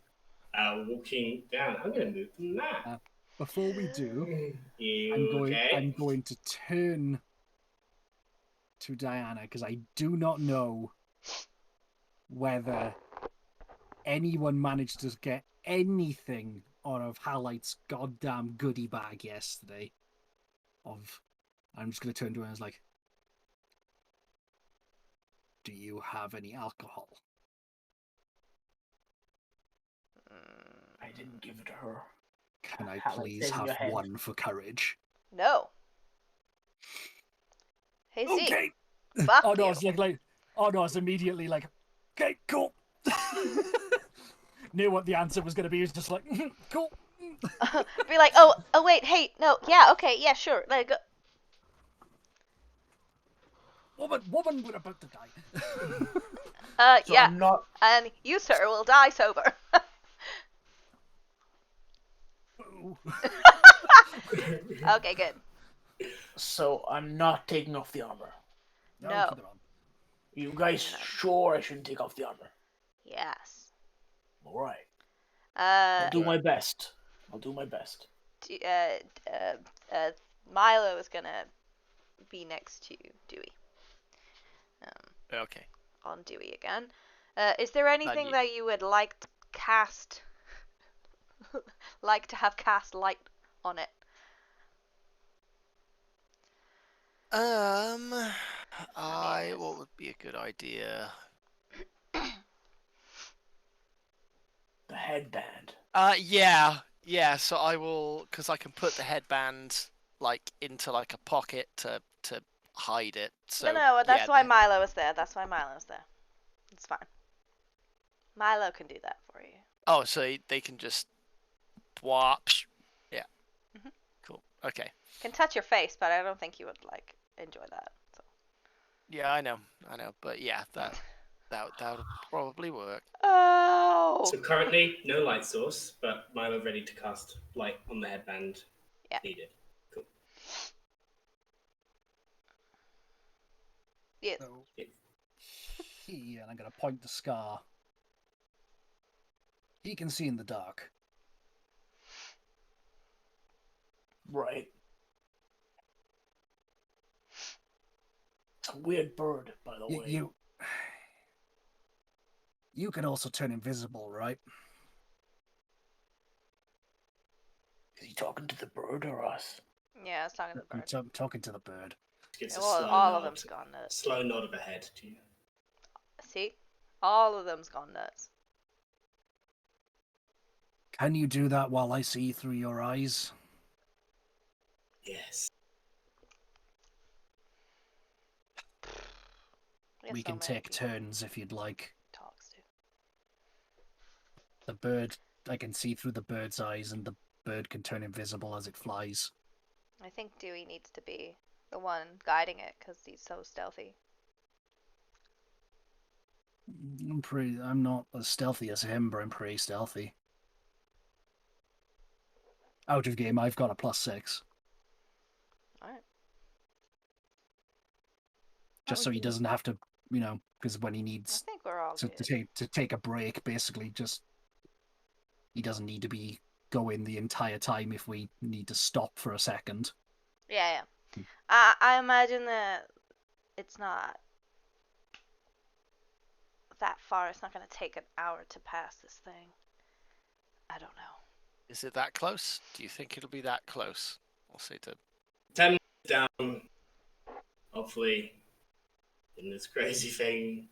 walking down. I'm going to move them now. Before we do, You okay? I'm going to turn to Diana because I do not know whether anyone managed to get anything out of Halite's goddamn goodie bag yesterday. I'm just going to turn to her and I was like, do you have any alcohol? I didn't give it to her. Can I Halite please says in have your head. one for courage? No. Hey, Z. Okay. Fuck Oh no, you. it's like oh no, it's immediately like, okay, cool. Knew what the answer was going to be. It was just like, cool. Be like, oh, wait, hey, no, yeah, okay, yeah, sure, let it go. Woman, we're about to die. So Yeah, I'm not. and you, sir, will die sober. Ooh. Okay, good. So I'm not taking off the armor. No. Keep it on. You guys No. sure I shouldn't take off the armor? Yes. All right. I'll do Yeah. my best. I'll do my best. Milo is gonna be next to Dewey. Okay. On Dewey again. Is there anything you- that you would like to cast, like to have cast light on it? What would be a good idea? The headband. Yeah. So I will, because I can put the headband like into like a pocket to hide it. So No, that's yeah, why Milo is there. That's why Milo's there. It's fine. Milo can do that for you. Oh, so they can just whop. Yeah. Mhm. Cool. Okay. Can touch your face, but I don't think you would like enjoy that. So. Yeah, I know. But yeah, that would probably work. Oh. So currently, no light source, but Milo ready to cast light on the headband Yeah. needed. Cool. Yes. So, he, and I'm going to point to Scar. He can see in the dark. Right. It's a weird bird, by the way. You can also turn invisible, right? Is he talking to the bird or us? Yeah, I was talking to the bird. I'm talking to the bird. Gives a Well, slow all nod. of them's gone nuts. Slow nod of a head to you. See? All of them's gone nuts. Can you do that while I see through your eyes? Yes. We can take turns if you'd like. Talks to. The bird, I can see through the bird's eyes, and the bird can turn invisible as it flies. I think Dewey needs to be the one guiding it because he's so stealthy. I'm not as stealthy as him, but I'm pretty stealthy. Out of game, I've got a +6. Alright. Just so he doesn't have to, because when he I needs think we're all to good. take a break, basically, he doesn't need to be going the entire time if we need to stop for a second. Yeah. I imagine that it's not that far. It's not going to take an hour to pass this thing. I don't know. Is it that close? Do you think it'll be that close? I'll say to 10 minutes down, hopefully, in this crazy thing.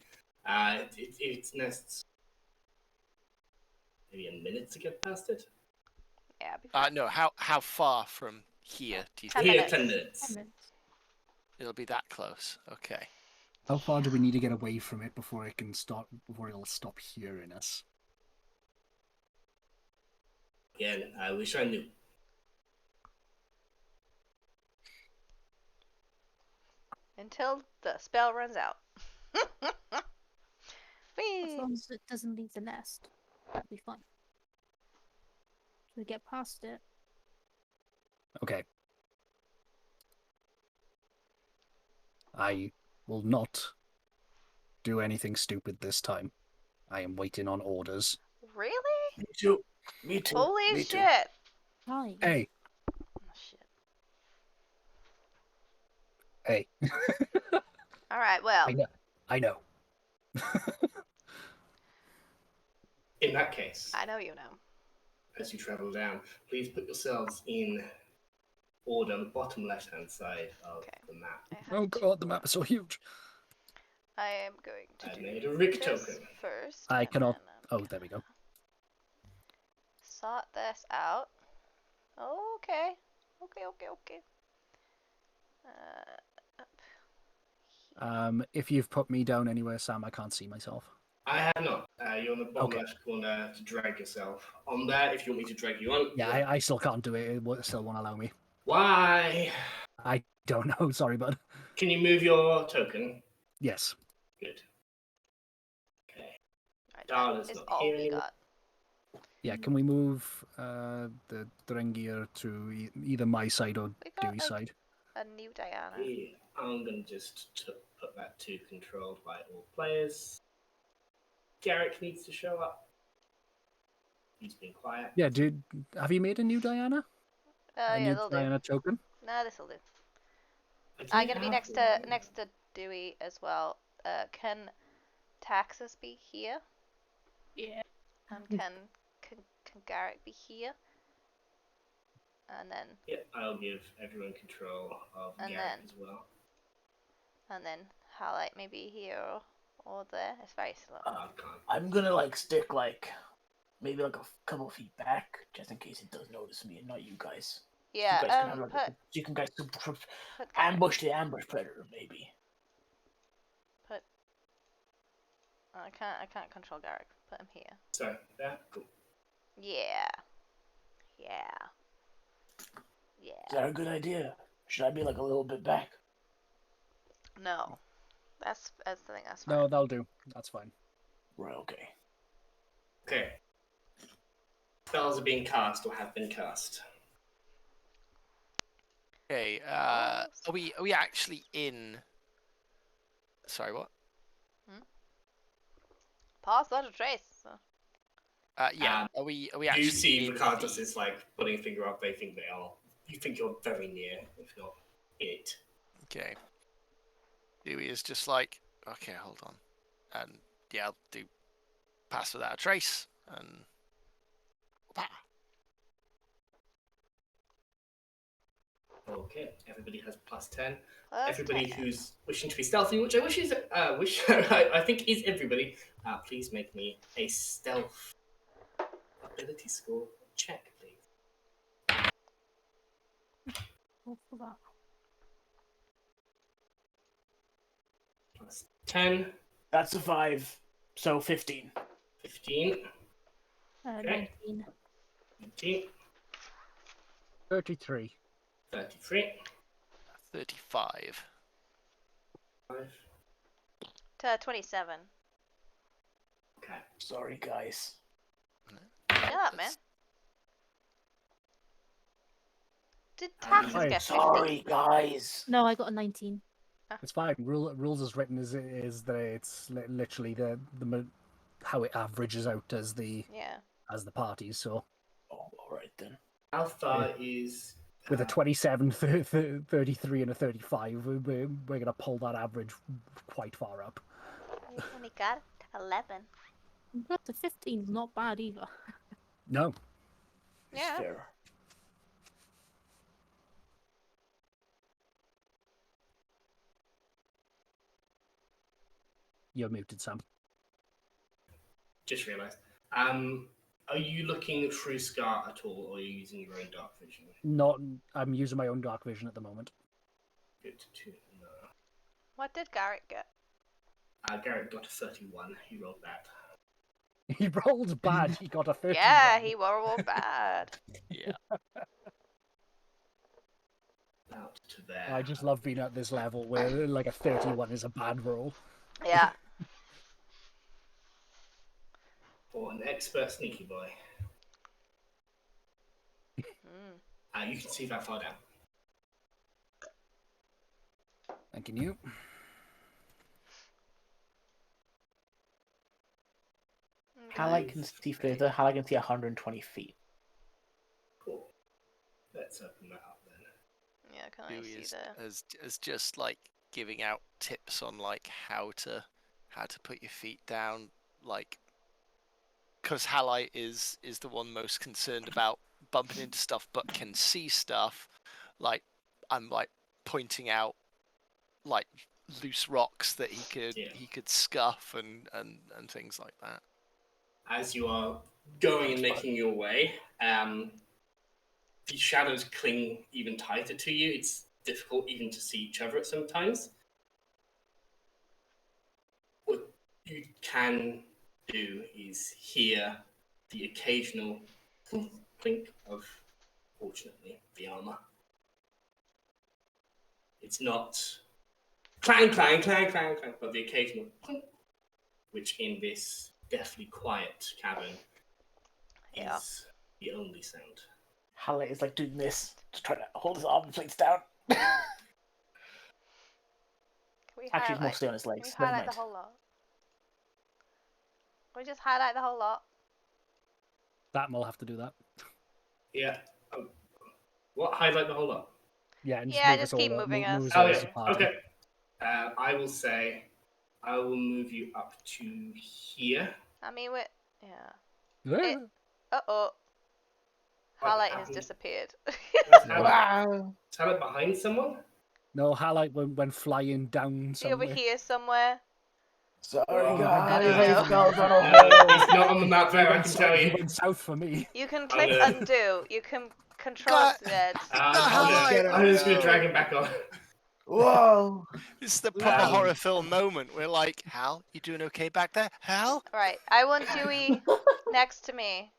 It's next maybe a minute to get past it. Yeah. no. How far from here do you 10 think? Here, minutes. 10 minutes. 10 minutes. It'll be that close? Okay. How far do we need to get away from it before it'll stop hearing us? Again, I wish I knew. Until the spell runs out. As Whee! long as it doesn't leave the nest, it'll be fine. So we get past it. Okay. I will not do anything stupid this time. I am waiting on orders. Really? Me too. Me too. Holy Me shit! too. Fine. Hey, Oh, shit. hey. Alright, well. I know. In that case, I know you know. as you travel down, please put yourselves in order on the bottom left-hand side of Okay. the map. I have Oh to- god, the map is so huge. I am going to I do made a rig this token. first. I and cannot. then I'm Oh, there we go. gonna Sort this out. Okay. Okay. Up. If you've put me down anywhere, Sam, I can't see myself. I have not. You're on the bottom Okay. left corner to drag yourself. On there, if you want me to drag you on. Yeah, I still can't do it. It still won't allow me. Why? I don't know. Sorry, bud. Can you move your token? Yes. Good. Okay. Right, Darla's that is not all here we anymore. got. Yeah, can we move the Drengir to either my side or We got Dewey's side? a new Diana. Yeah, I'm going to just put that to controlled by all players. Garrick needs to show up. He's been quiet. Yeah, dude, have you made a new Diana? Oh A yeah, new they'll Diana token? No, this'll do. I I'm did gonna be have one. next to Dewey as well. Can Taxus be here? Yeah. And can Garrick be here? And then Yeah, I'll give everyone control of And Garrick then- as well. Highlight maybe here or there. It's very slow. I can't. I'm gonna like stick maybe like a couple of feet back, just in case it does notice me and not you guys. Yeah. You guys can have, like, you can guys Put Garrick. ambush the ambush predator, maybe. I can't control Garrick. Put him here. So, there, cool. Yeah. Is that a good idea? Should I be like a little bit back? No. That's the thing. That's fine. No, that'll do. That's fine. Right, okay. Okay. Spells are being cast or have been cast. Okay, are we actually in? Sorry, what? Pass that a trace. Yeah, are we actually? You see in Ricardos the- is like putting a finger up, they think they are. You think you're very near, if not it. Okay. Dewey is just like, okay, hold on, and yeah, I'll do pass without a trace, and Okay, everybody has plus 10. Plus Everybody 10. who's wishing to be stealthy, which I I think is everybody, please make me a stealth ability score check, please. Go for that. Plus 10, That's a 5, so 15. 15, Okay. 19. 19, 33. 33, 35. 5. 27. Okay. Sorry, guys. Yeah, man. Did I'm Taxus fine. get 50? Sorry, guys. No, I got a 19. It's fine. Rules as written is that it's literally the how it averages out as the Yeah. parties. So Oh, all right then. How far is... with a 27, 33, and a 35, we're going to pull that average quite far up. We only got 11. Got to 15 is not bad either. No. It's Yeah. fair. You're muted, Sam. Just realised. Are you looking through Scar at all, or are you using your own dark vision? Not. I'm using my own dark vision at the moment. Good to know. What did Garrett get? Garrett got a 31. He rolled that. He rolled bad. He got a 30. Yeah, he rolled bad. Yeah. Out to there. I just love being at this level where like a 31 is a bad roll. Yeah. For an expert sneaky boy. Mm. You can see that far down. Thanking you. Halai can see further. Halai can see 120 feet. Cool. Let's open that up then. Yeah, can I Dewey see the... is just like giving out tips on like how to put your feet down, like because Halai is the one most concerned about bumping into stuff but can see stuff. Like I'm like pointing out like loose rocks that he could scuff and things like that. As you are going and making your way, the shadows cling even tighter to you. It's difficult even to see each other at sometimes. What you can do is hear the occasional clink of, fortunately, the armor. It's not clang, clang, clang, clang, clang, but the occasional clink, which in this deathly quiet cavern Yeah. is the only sound. Hallet is like doing this, just trying to hold his arm plates down. Can we Actually, highlight? it's mostly on his Can we legs. Never highlight mind. the whole lot? Can we just highlight the whole lot? That will have to do that. Yeah. Oh. What? Highlight the whole lot? Yeah, and Yeah, move just us keep all, moving us. move Oh, as yeah. a party. Okay. I will say, I will move you up to here. I mean, we're... Yeah. Yeah. Uh-oh. What Highlight has happened? disappeared. Let's have it. Wow. Have it behind someone? No, highlight when flying down Is he over somewhere. here somewhere? Sorry, Oh, guys. don't I know. fell down a No, hole. he's not on the map there, I can tell He you. went south for me. You can click gonna- undo. You can control God. Z. I'm just gonna drag him back on. Whoa. This is the proper Um, horror film moment. We're like, Hal, you doing okay back there? Hal? Right. I want Dewey next to me.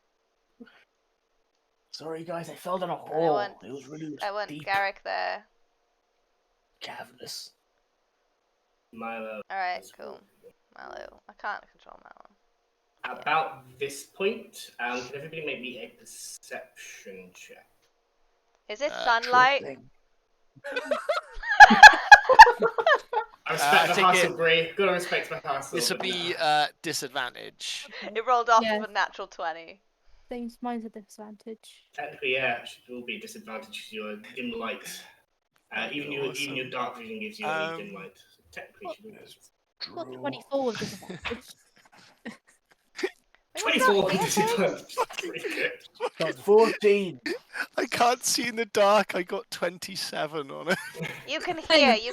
Sorry, guys. I fell down a I hole. want, It was really I want deep, Garrick there. cavernous. Milo. Alright, cool. Mallow. I can't control Mallow. About this point, can everybody make me a perception check? Is it Sure sunlight? Thing. I respect the take hustle, it. Bree. Gotta respect the hustle. This would but be no. disadvantage. It rolled off Yeah. with a natural 20. Things mine's a disadvantage. Technically, yeah, it should all be a disadvantage because you're dim light. Even your dark vision gives you a dim light. So technically, it should all be. Got 24 with disadvantage. 24 with disadvantage. That's pretty good. 14. I can't see in the dark. I got 27 on it. You can hear You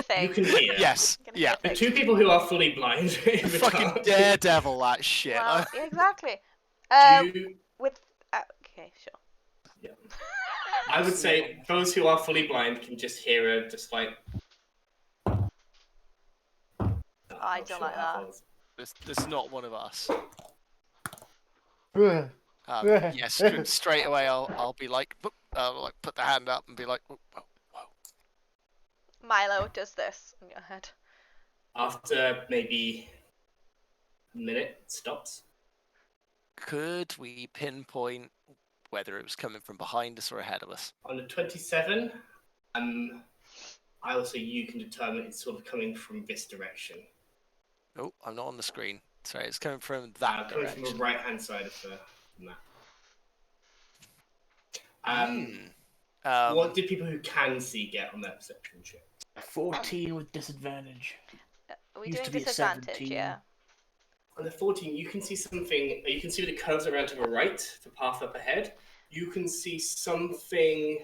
things. can hear. Yes. You can Yeah. hear The things. two people who are fully blind in the Fucking dark. daredevil, that shit. Well, yeah, exactly. Do you, With okay, sure. yeah. I would say those who are fully blind can just hear a just like. I don't like that. This is not one of us. Ugh. Yes, straight away I'll be like, put the hand up and be like, whoa, whoa, whoa. Milo does this in your head. After maybe a minute, it stops. Could we pinpoint whether it was coming from behind us or ahead of us? On the 27, I will say you can determine it's sort of coming from this direction. Oh, I'm not on the screen. Sorry, it's coming from that Coming direction. from the right-hand side of the map. What did people who can see get on their perception check? 14 with disadvantage. We're Used doing to be a disadvantage, 17. yeah. On the 14, you can see something. You can see the curves around to the right, the path up ahead. You can see something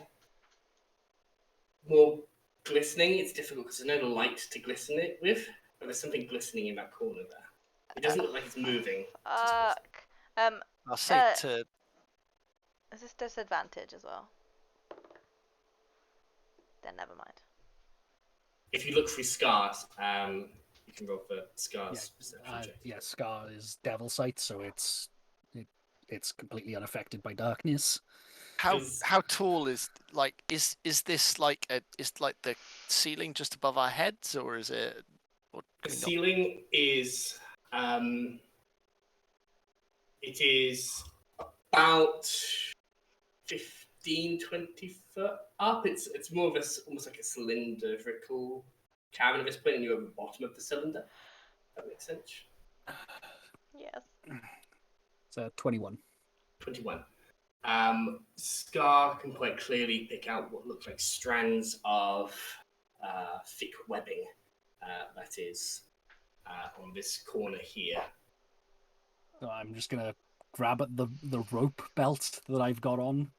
more glistening. It's difficult because there's no light to glisten it with, but there's something glistening in that corner there. It doesn't look like it's moving. it's just glistening. I'll say to Is this disadvantage as well? Then never mind. If you look through scars, you can roll for scars. Perception check. Yeah, Scar is devil sight, so it's completely unaffected by darkness. how tall is this like is like the ceiling just above our heads, or is it? Or The can we not- ceiling is it is about 15, 20 foot up. It's more of a almost like a cylindrical cavern at this point, and you're at the bottom of the cylinder. That makes sense. Yes. It's 21. 21. Scar can quite clearly pick out what looks like strands of thick webbing that is on this corner here. So I'm just gonna grab at the rope belt that I've got on,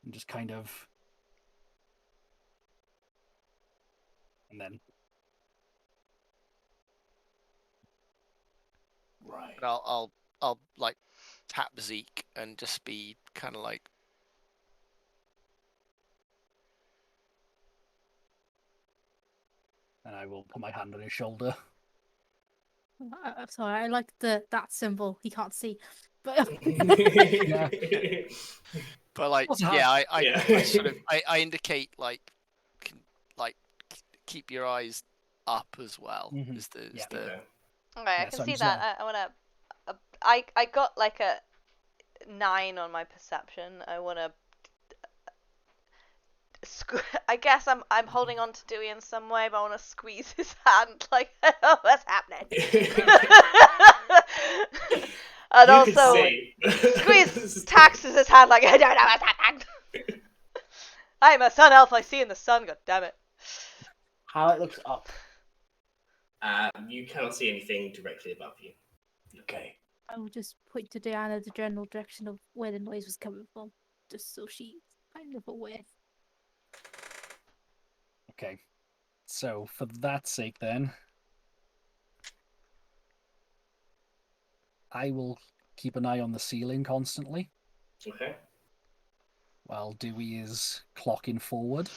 and just kind of, and then Right. And I'll like tap Zeke and just be kind of like, I will put my hand on his shoulder. Sorry, I like that symbol. He can't see, but Yeah. But like, Also yeah, hard. I sort of I indicate like, like keep your eyes up as well. Mhm. Is the Yeah. Okay. Okay, I Yeah, can so I'm see just that. I wanna. I got like a 9 on my perception. I wanna. I guess I'm holding on to Dewey in some way, but I wanna squeeze his hand. Like, oh, what's happening? And You also can see. squeeze Tax's hand. Like, I don't know what's happening. I'm a sun elf. I see in the sun. God damn it. Highlight looks up. You cannot see anything directly above you. Okay. I will just point to Diana the general direction of where the noise was coming from, just so she's kind of aware. Okay. So for that sake, then, I will keep an eye on the ceiling constantly Okay. while Dewey is clocking forward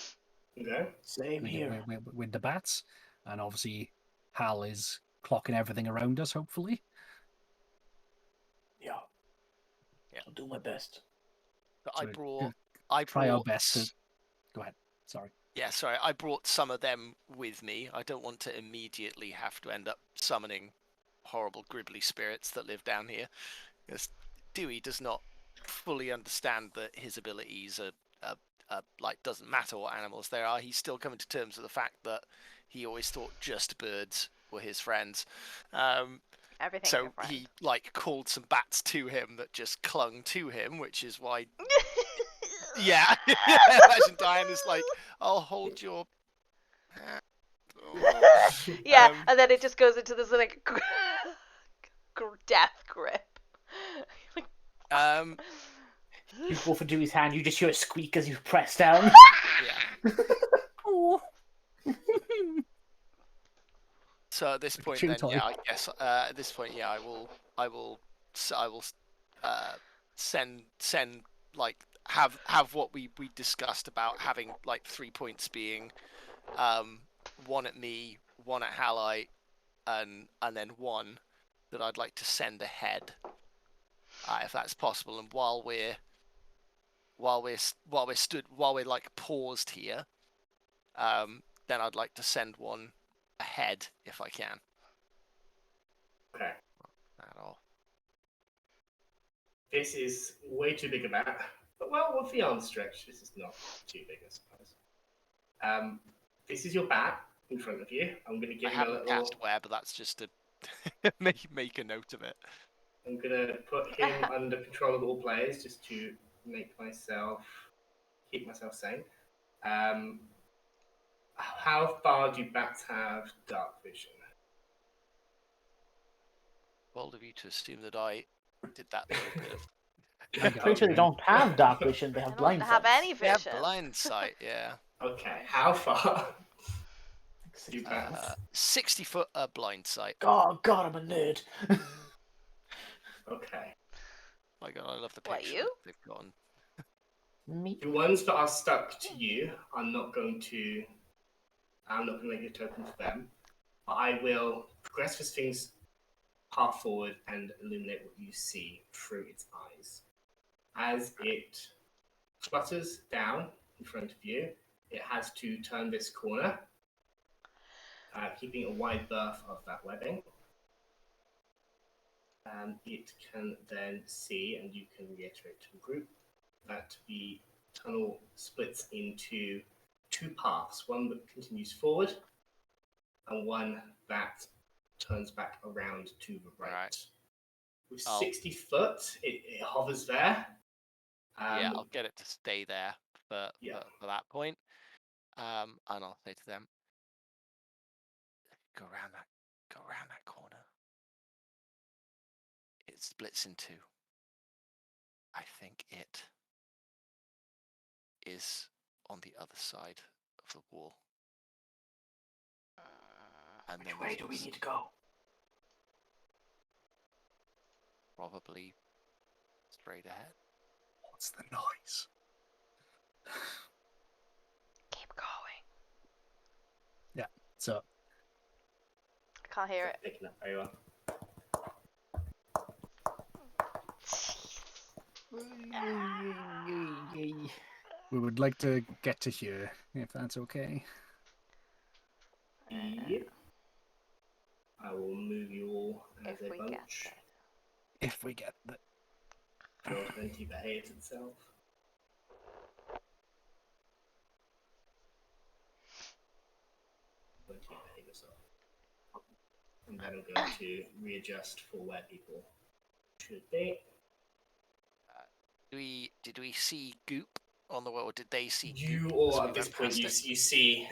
Okay. Same here. with the bats, and obviously Hal is clocking everything around us. Hopefully. Yeah. Yeah. I'll do my best. But So I try our brought. best to. Go ahead. Sorry. Yeah, sorry, I brought some of them with me. I don't want to immediately have to end up summoning horrible gribbly spirits that live down here. Because Dewey does not fully understand that his abilities are like, doesn't matter what animals they are. He's still coming to terms with the fact that he always thought just birds were his friends. Everything's So your friend. he like called some bats to him that just clung to him, which is why. Yeah, imagine Diana's like, I'll hold your hand. Oh. Yeah, and then it just goes into this like death grip. Um, You go for Dewey's hand, you just hear a squeak as you press down. yeah. So at this point, Chew then, toy. yeah, I guess at this point, yeah, I will send like have what we discussed about having like 3 points being, one at me, one at Halite, and then one that I'd like to send ahead, if that's possible. And while we're like paused here, then I'd like to send one ahead if I can. Okay. At all. This is way too big a map. But well, with the arm stretch, this is not too big, I suppose. This is your bat in front of you. I'm going to I give him a haven't little. cast web, but that's just to make a note of it. I'm going to put him under control of all players just to keep myself sane. How far do bats have dark vision? Bold of you to assume that I did that little bit of. I got Pretty sure they you. don't have dark vision, they I have don't blind have sight. any Yeah, vision. blind sight. Yeah, Okay, how far do bats? 60 foot blind sight. Oh god, I'm a nerd. Okay. My God, I love the What, picture you? that they've gotten. Me. The ones that are stuck to you, I'm not going to make a token for them. But I will progress this thing's path forward and illuminate what you see through its eyes. As it flutters down in front of you, it has to turn this corner, keeping a wide berth of that webbing. It can then see, and you can reiterate to the group, that the tunnel splits into 2 paths, one that continues forward and one that turns back around to the right. With 60 foot, it hovers there. Yeah, I'll get it to stay there for that point. And I'll say to them, go around that corner. It splits in 2. I think it is on the other side of the wall. And Which way do we need to go? Probably straight ahead. What's the noise? Keep going. Yeah. So I can't hear it. Picking up very well. We would like to get to here, if that's okay. Yep. I will move you all as If a we get bunch. there. If we get the... Your 20 behaves itself. Behave yourself. And then I'm going to readjust for where people should be. Did we see goop on the wall, or did they see You, goop? as or we at this went point, past you, it? you see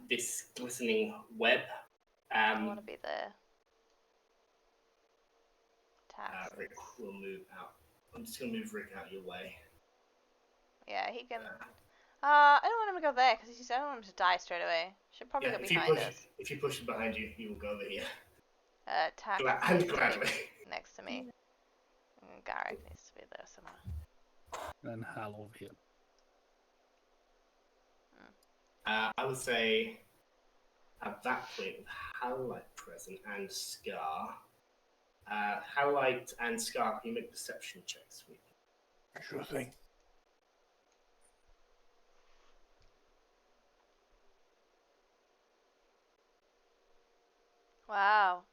this glistening web. I want to be there. Taxes. Rick will move out. I'm just going to move Rick out your way. Yeah, he can. I don't want him to go there because I don't want him to die straight away. Should probably go behind us. If you push him behind you, he will go over here. Tax And gladly. next to me. And Garrick needs to be there somewhere. And Hal over here. I would say at that point, with Howlite present and Scar, Howlite and Scar, can you make perception checks? Sure thing. Wow.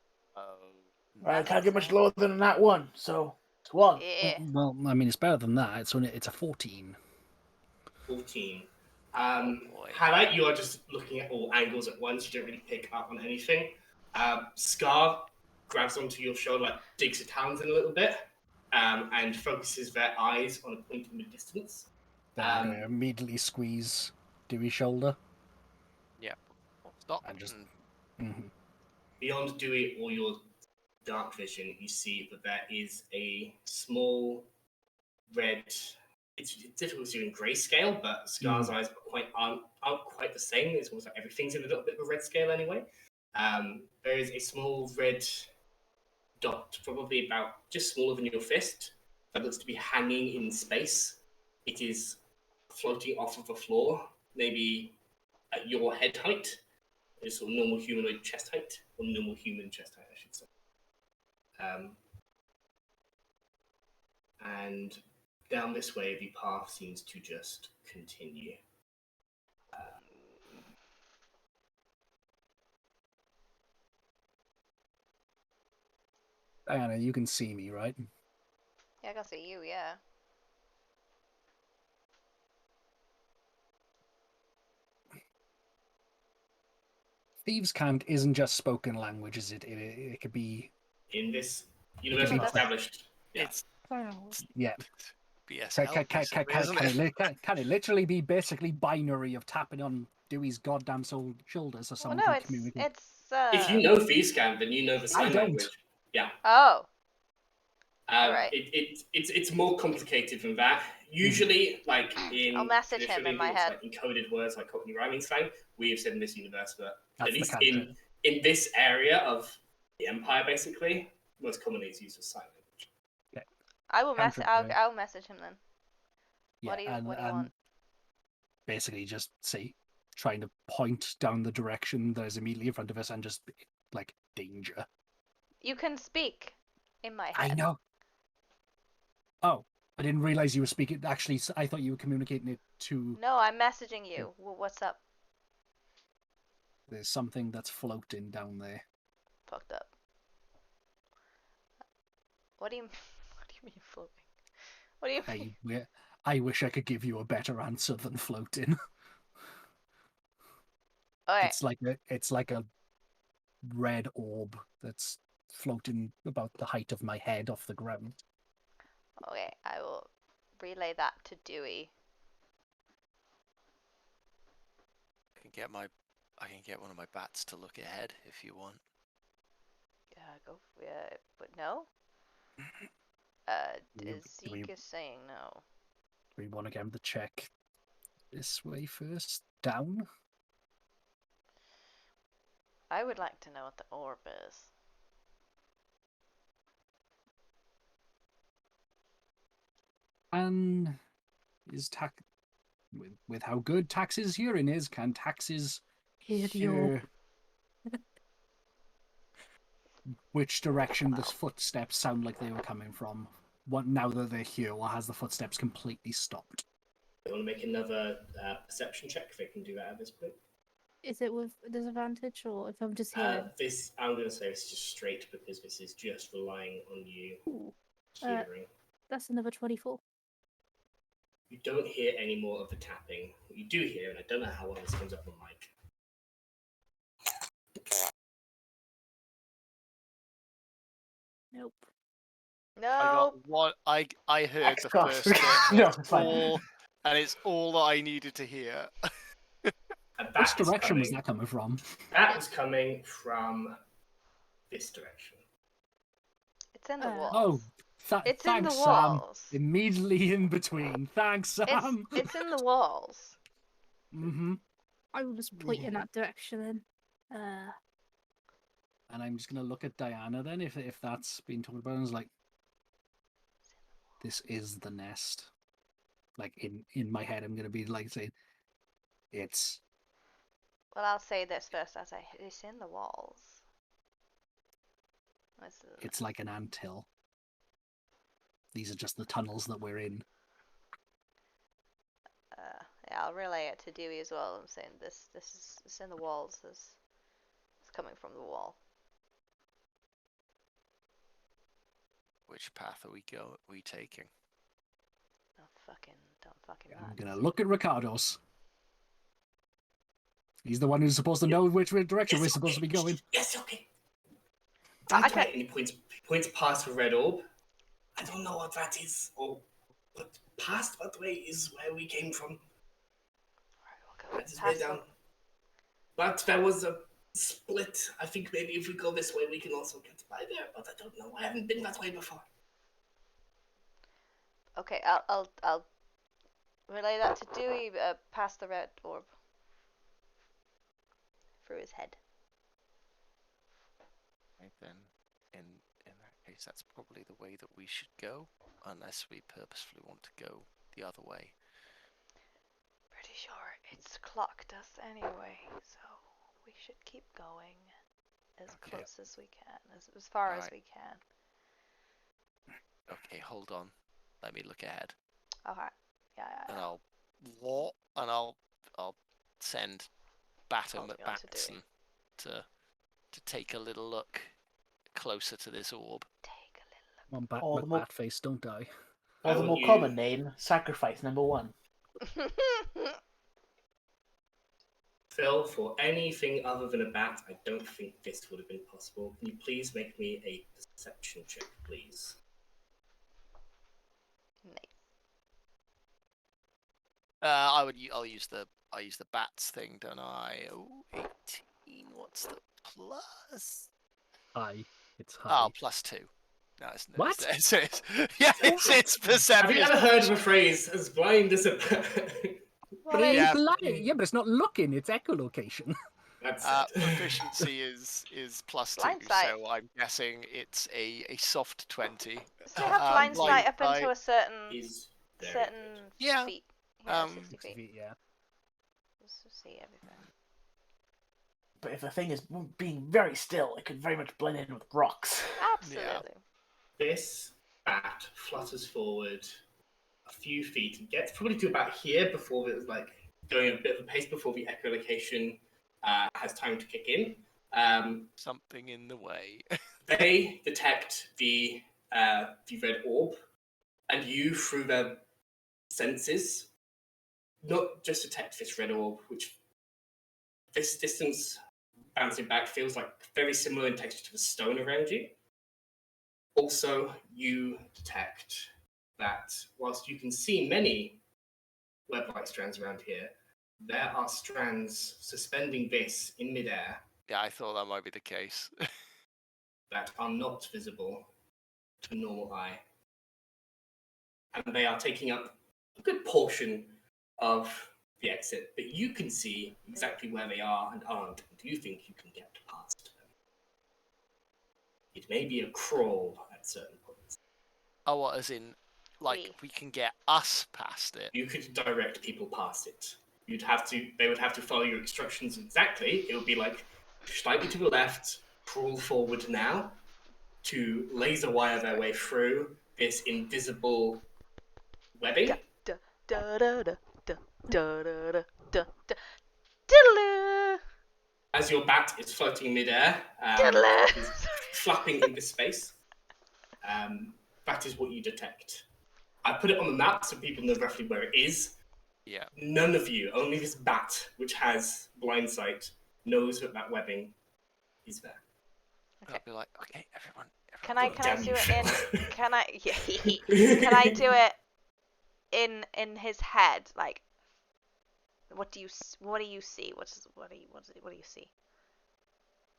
I can't get much lower than that one, so it's 1. Yeah. Well, I mean, it's better than that. It's a 14. 14. Boy. Howlite, you are just looking at all angles at once. You don't really pick up on anything. Scar grabs onto your shoulder, like digs her talons in a little bit, and focuses their eyes on a point in the distance. Then I'm going to immediately squeeze Dewey's shoulder. Yeah. Stop. And just... Beyond Dewey or your dark vision, you see that there is a small red. It's difficult to do in grayscale, but Scar's eyes aren't quite the same. It's almost like everything's in a little bit of a red scale anyway. There is a small red dot, probably about just smaller than your fist, that looks to be hanging in space. It is floating off of the floor, maybe at your head height. It's sort of normal humanoid chest height, or normal human chest height, I should say. And down this way, the path seems to just continue. Diana, you can see me, right? Yeah, I can see you, yeah. Thieves' Cant isn't just spoken language, is it? It could be... In this universe established. Yeah. It's Yeah. BSL, basically, isn't it? Can it literally be basically binary of tapping on Dewey's goddamn shoulders so Well, someone no, can it's communicate? If you know Thieves-Cant, then you know the sign language. Yeah. Oh. Right. It's more complicated than that. Usually, like in I'll message him in my head. Like encoded words like Cockney rhyming slang, we have said in this universe, but That's at least the in this area of the Empire, basically, most commonly it's used as sign language. I will message. I'll message him then. Yeah, What do you want? Basically, just trying to point down the direction that is immediately in front of us and just like danger. You can speak in my head. I know. Oh, I didn't realize you were speaking. Actually, I thought you were communicating it to. No, I'm messaging you. What's up? There's something that's floating down there. Fucked up. What do you mean floating? What do you mean? I wish I could give you a better answer than floating. Okay. It's like a red orb that's floating about the height of my head off the ground. Okay, I will relay that to Dewey. I can get one of my bats to look ahead if you want. Yeah, go. Yeah, but no. Zeke is saying no. Do we want to get him to check this way first? Down? I would like to know what the orb is. And is with how good Tax's hearing is, can Tax's hear which direction the footsteps sound like they were coming from? now that they're here, or has the footsteps completely stopped? You want to make another perception check if they can do that at this point? Is it with a disadvantage, or if I'm just hearing? This, I'm going to say it's just straight because this is just relying on you Ooh, hearing. that's another 24. You don't hear any more of the tapping. What you do hear, and I don't know how well this comes up on mic. Nope. I No. got one. I heard the Xcos. first bit. No, It's it's fine. and it's all that I needed to hear. And Which that is direction was coming- that coming from? That was coming from this direction. It's in the walls. Oh, It's in the thanks, Sam. walls. Immediately in between. Thanks, Sam. It's in the walls. Mm-hmm. I will just point in that direction then. And I'm just gonna look at Diana then, if that's been talked about. And it's like, this is the nest. Like in my head, I'm gonna be like saying, it's. Well, I'll say this first. I'll say it's in the walls. It's like an anthill. These are just the tunnels that we're in. Yeah, I'll relay it to Dewey as well. I'm saying this is it's in the walls. It's coming from the wall. Which path are we taking? Don't fucking I'm mind. gonna look at Ricardo's. He's the one who's supposed to know which direction we're supposed to be going. Yes, okay. I That can- way, and he points past the red orb. I don't know what that is, but past that way is where we came from. Alright, we'll go That is way past down. But there was a split. I think maybe if we go this way, we can also get by there. But I don't know. I haven't been that way before. Okay, I'll relay that to Dewey past the red orb. Through his head. Right then, in that case, that's probably the way that we should go, unless we purposefully want to go the other way. Pretty sure it's clocked us anyway, so we should keep going as Okay. close as we can, as far as Alright. we can. Okay, hold on. Let me look ahead, Alright. Yeah. and I'll send Batum Holding at on to Batson to take a little look closer to this orb. Take a little Come on, Bat, Oh, the more- Batface, don't die. Or the How more would you- common name, Sacrifice number 1. look. Phil, for anything other than a bat, I don't think this would have been possible. Can you please make me a perception check, please? I'll use the bats thing, don't I? Oh, 18. What's the plus? High. It's high. Oh, +2. No, it's What? Yeah, it's Have perception. you ever heard of a phrase as blind as a bat? Well, It's Yeah. blind. Yeah, but it's not looking. It's echolocation. That's it. Proficiency is +2, Blind sight. so I'm guessing it's a soft 20. So you have blind sight up blind into a certain He's very certain good. Yeah, feet. Yeah, 60 6 feet. feet, yeah. Just to see everything. But if the thing is being very still, it could very much blend in with rocks. Absolutely. This bat flutters forward a few feet and gets probably to about here before it's like going a bit of a pace before the echolocation has time to kick in. something in the way. They detect the red orb, and you, through their senses, not just detect this red orb, which this distance bouncing back feels like very similar in texture to the stone around you. Also, you detect that whilst you can see many web-like strands around here, there are strands suspending this in midair Yeah, I thought that might be the case. that are not visible to a normal eye. And they are taking up a good portion of the exit, but you can see exactly where they are and aren't. Do you think you can get past them? It may be a crawl at certain points. Oh, what, as in, like, we can get us past it? You could direct people past it. They would have to follow your instructions exactly. It would be like, slightly to the left, crawl forward now, to laser wire their way through this invisible webbing. Da, da, da, da, da, da, da, da, da, da. Diddle-oo. As your bat is floating in midair, Diddle-oo. it is flapping into space. That is what you detect. I put it on the map so people know roughly where it is. Yeah. None of you, only this bat, which has blind sight, knows that webbing is there. I'll be like, okay, everyone. Can I Damn do you, it Phil. in? Can I? Can I do it in his head? Like, what do you see? What do you see? What do you see?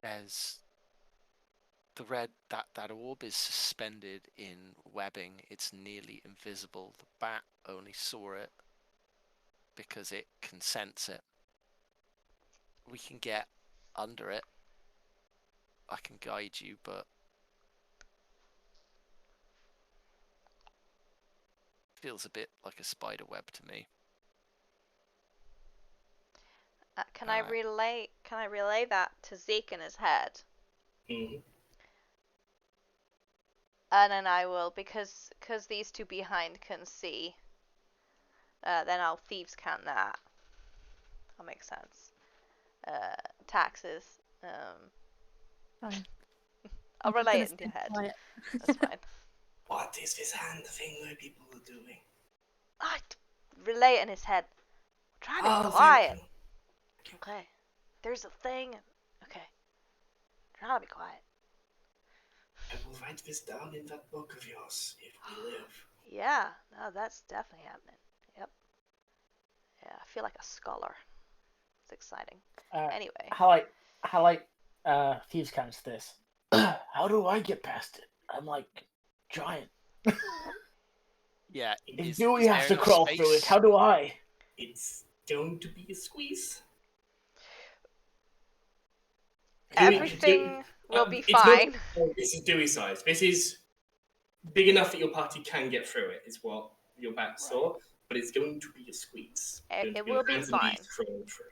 There's the red that orb is suspended in webbing. It's nearly invisible. The bat only saw it because it can sense it. We can get under it. I can guide you, but feels a bit like a spider web to me. Can I relay? Can I relay that to Zeke in his head? Mm-hmm. And then I will, because these two behind can see. Then I'll thieves count that. That makes sense. Taxes. Fine. I'll I'm just relay gonna it into your stay head. quiet. That's fine. What is this hand thing that people are doing? Relay it in his head. Try to be Oh, quiet. thank you. Okay. There's a thing. Okay. Try to be quiet. I will write this down in that book of yours if we live. Yeah. No, that's definitely happening. Yep. Yeah, I feel like a scholar. It's exciting. Anyway. How like thieves counts this. How do I get past it? I'm like giant. Yeah. If Dewey has to crawl through it, how do I? It's going to be a squeeze. Everything will be it's fine. This is Dewey size. This is big enough that your party can get through it, is what your bat saw, but it's going to be a squeeze. It will be hands and knees fine. crawling through.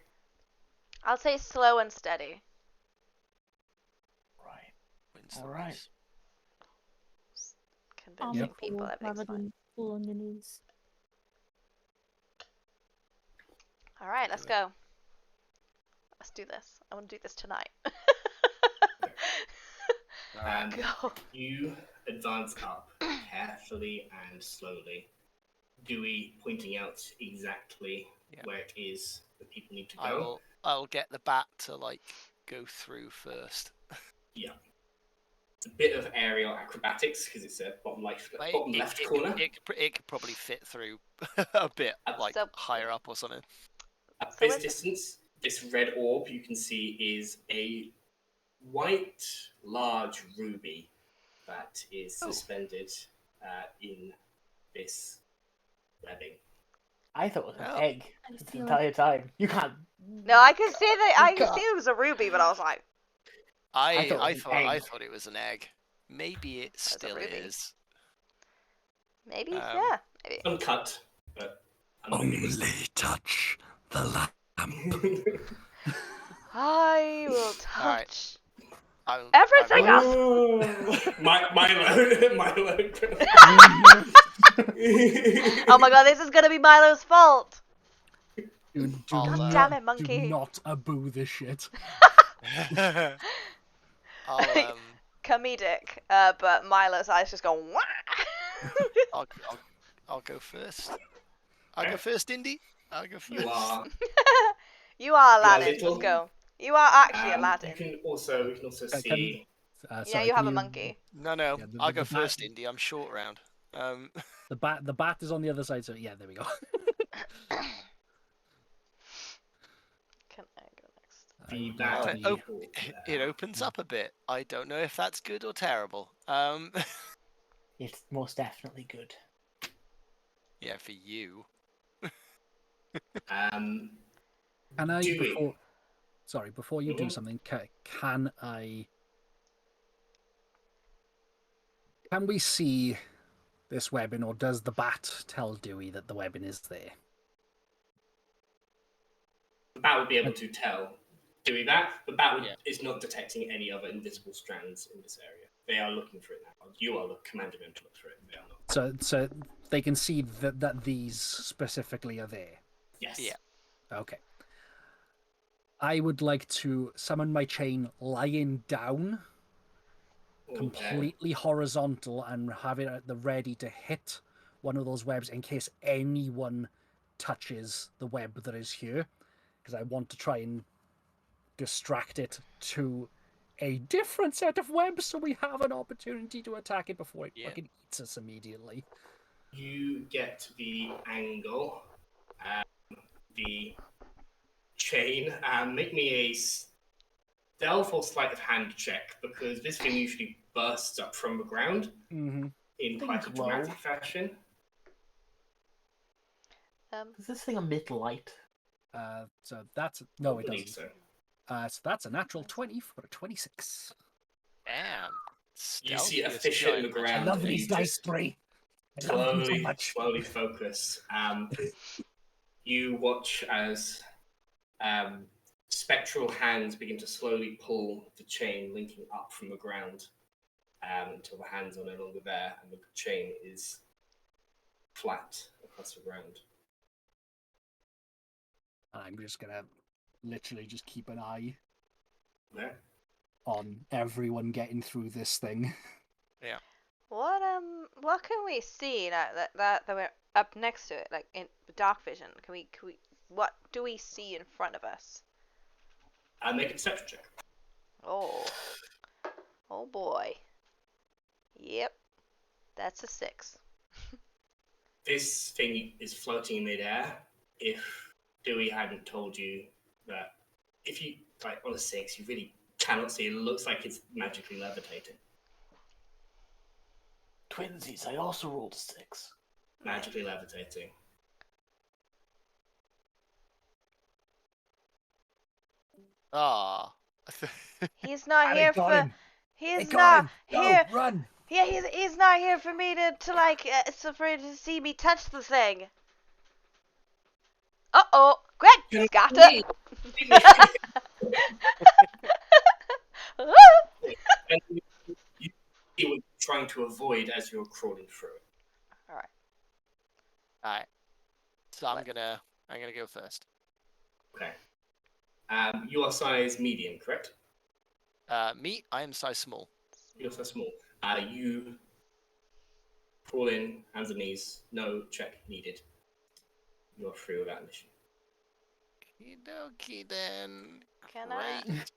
I'll say slow and steady. Right. All right. Convincing people Fall everything's rather fine. than fall on your knees. Alright, let's go. Let's do this. I want to do this tonight. Go. You advance up carefully and slowly. Dewey pointing out exactly where it is that people need to go. I'll get the bat to like go through first. Yeah. It's a bit of aerial acrobatics because it's a bottom left corner. It could probably fit through a bit like higher up or something. At this distance, this red orb you can see is a white, large ruby that is suspended in this webbing. I thought it was an egg the entire time. You can't. No, I can see that. I can see it was a ruby, but I was like, I thought it was an egg. Maybe it still is. Maybe, yeah. Maybe. Uncut, but only touch the lamp. I will touch right. everything else. Milo. Oh my god, this is gonna be Milo's fault. God damn it, monkey. Do not aboo this shit. Comedic, but Milo's eyes just go wah. I'll go first. I'll go first, Indy. I'll go first. You are Aladdin. Let's go. You are actually Aladdin. We can also see. Yeah, you have a monkey. No. Yeah, I'll go first, Indy. I'm short round. The bat is on the other side, so yeah, there we go. Can I go next? It opens up a bit. I don't know if that's good or terrible. It's most definitely good. Yeah, for you. Can I before you do something, can we see this webbing, or does the bat tell Dewey that the webbing is there? The bat would be able to tell Dewey that. The bat is not detecting any other invisible strands in this area. They are looking for it now. You are commanding them to look for it. They are not. So they can see that these specifically are there. Yes. Yeah. Okay. I would like to summon my chain lying down, completely horizontal, and have it at the ready to hit one of those webs in case anyone touches the web that is here, because I want to try and distract it to a different set of webs so we have an opportunity to attack it before it fucking eats us immediately. You get the angle, the chain, and make me a stealth or sleight of hand check, because this thing usually bursts up from the ground in quite a dramatic fashion. Does this thing emit light? So that's no, I it believe doesn't. so. So that's a natural 20 for a 26. Damn. You see a Stealthiest fish in the giant. ground. I love and these you dice, just Bree. I love them so much. slowly focus. You watch as spectral hands begin to slowly pull the chain linking up from the ground until the hands are no longer there and the chain is flat across the ground. I'm just gonna literally just keep an eye Okay. on everyone getting through this thing. What can we see now that we're up next to it, like in dark vision? Can we what do we see in front of us? Make a perception check. Oh boy. Yep, that's a 6. This thing is floating in midair. If Dewey hadn't told you that, if you like on a 6, you really cannot see. It looks like it's magically levitating. Twinsies, I also rolled a 6. Magically levitating. Ah. He's not They here got for. him. He's They got not him. Go, here. run. Yeah, he's not here for me to like, so for to see me touch the thing. Uh-oh, Greg, got it. And you see what you're trying to avoid as you're crawling through it. Alright. So I'm gonna go first. Okay. You are size medium, correct? Me, I am size small. You're size small. You crawl in, hands and knees, no check needed. You're through without an issue. Okie then. Can Great.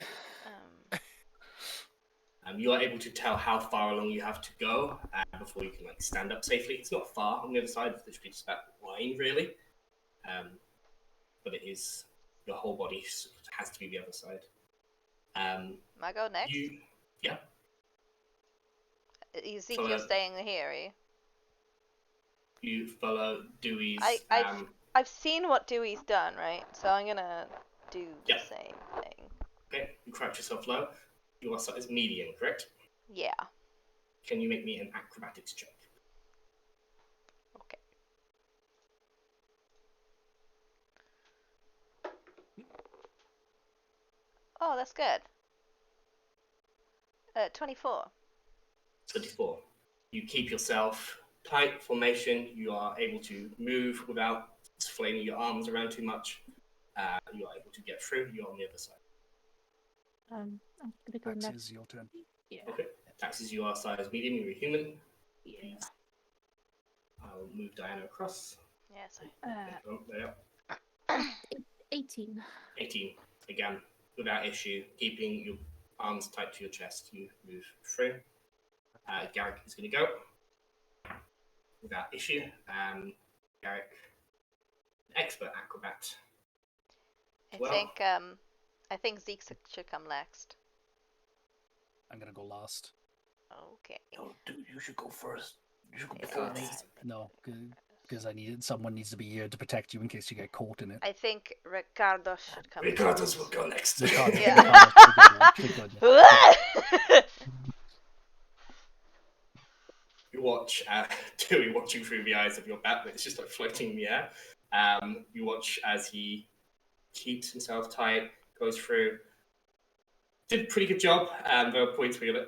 You are able to tell how far along you have to go before you can like stand up safely. It's not far on the other side. It's literally just about line, really. But it is your whole body has to be the other side. I go next? Yeah. Ezekiel staying here, are you? You follow Dewey's. I've seen what Dewey's done, right? So I'm gonna do the same thing. Okay, you crouch yourself low. Your size is medium, correct? Yeah. Can you make me an acrobatics check? Okay. Oh, that's good. 24. 24. You keep yourself tight formation. You are able to move without flailing your arms around too much. You are able to get through. You're on the other side. I'm gonna go Tax next. is your turn. Yeah. Okay. Taxes, you are size medium. You're a human. Yeah. I'll move Diana across. Yeah, sorry. Oh, there you are. 18. 18. Again, without issue. Keeping your arms tight to your chest. You move through. Garrick is going to go. Without issue. Garrick, expert acrobat. I think Zeke should come next. I'm gonna go last. Okay. No, dude, you should go first. You should go before me. No, because someone needs to be here to protect you in case you get caught in it. I think Ricardo should come Ricardo's will go next. Ricardo, Yeah. You watch Dewey watching through the eyes of your bat, but it's just like floating in the air. You watch as he keeps himself tight, goes through. Did a pretty good job. There are points where you're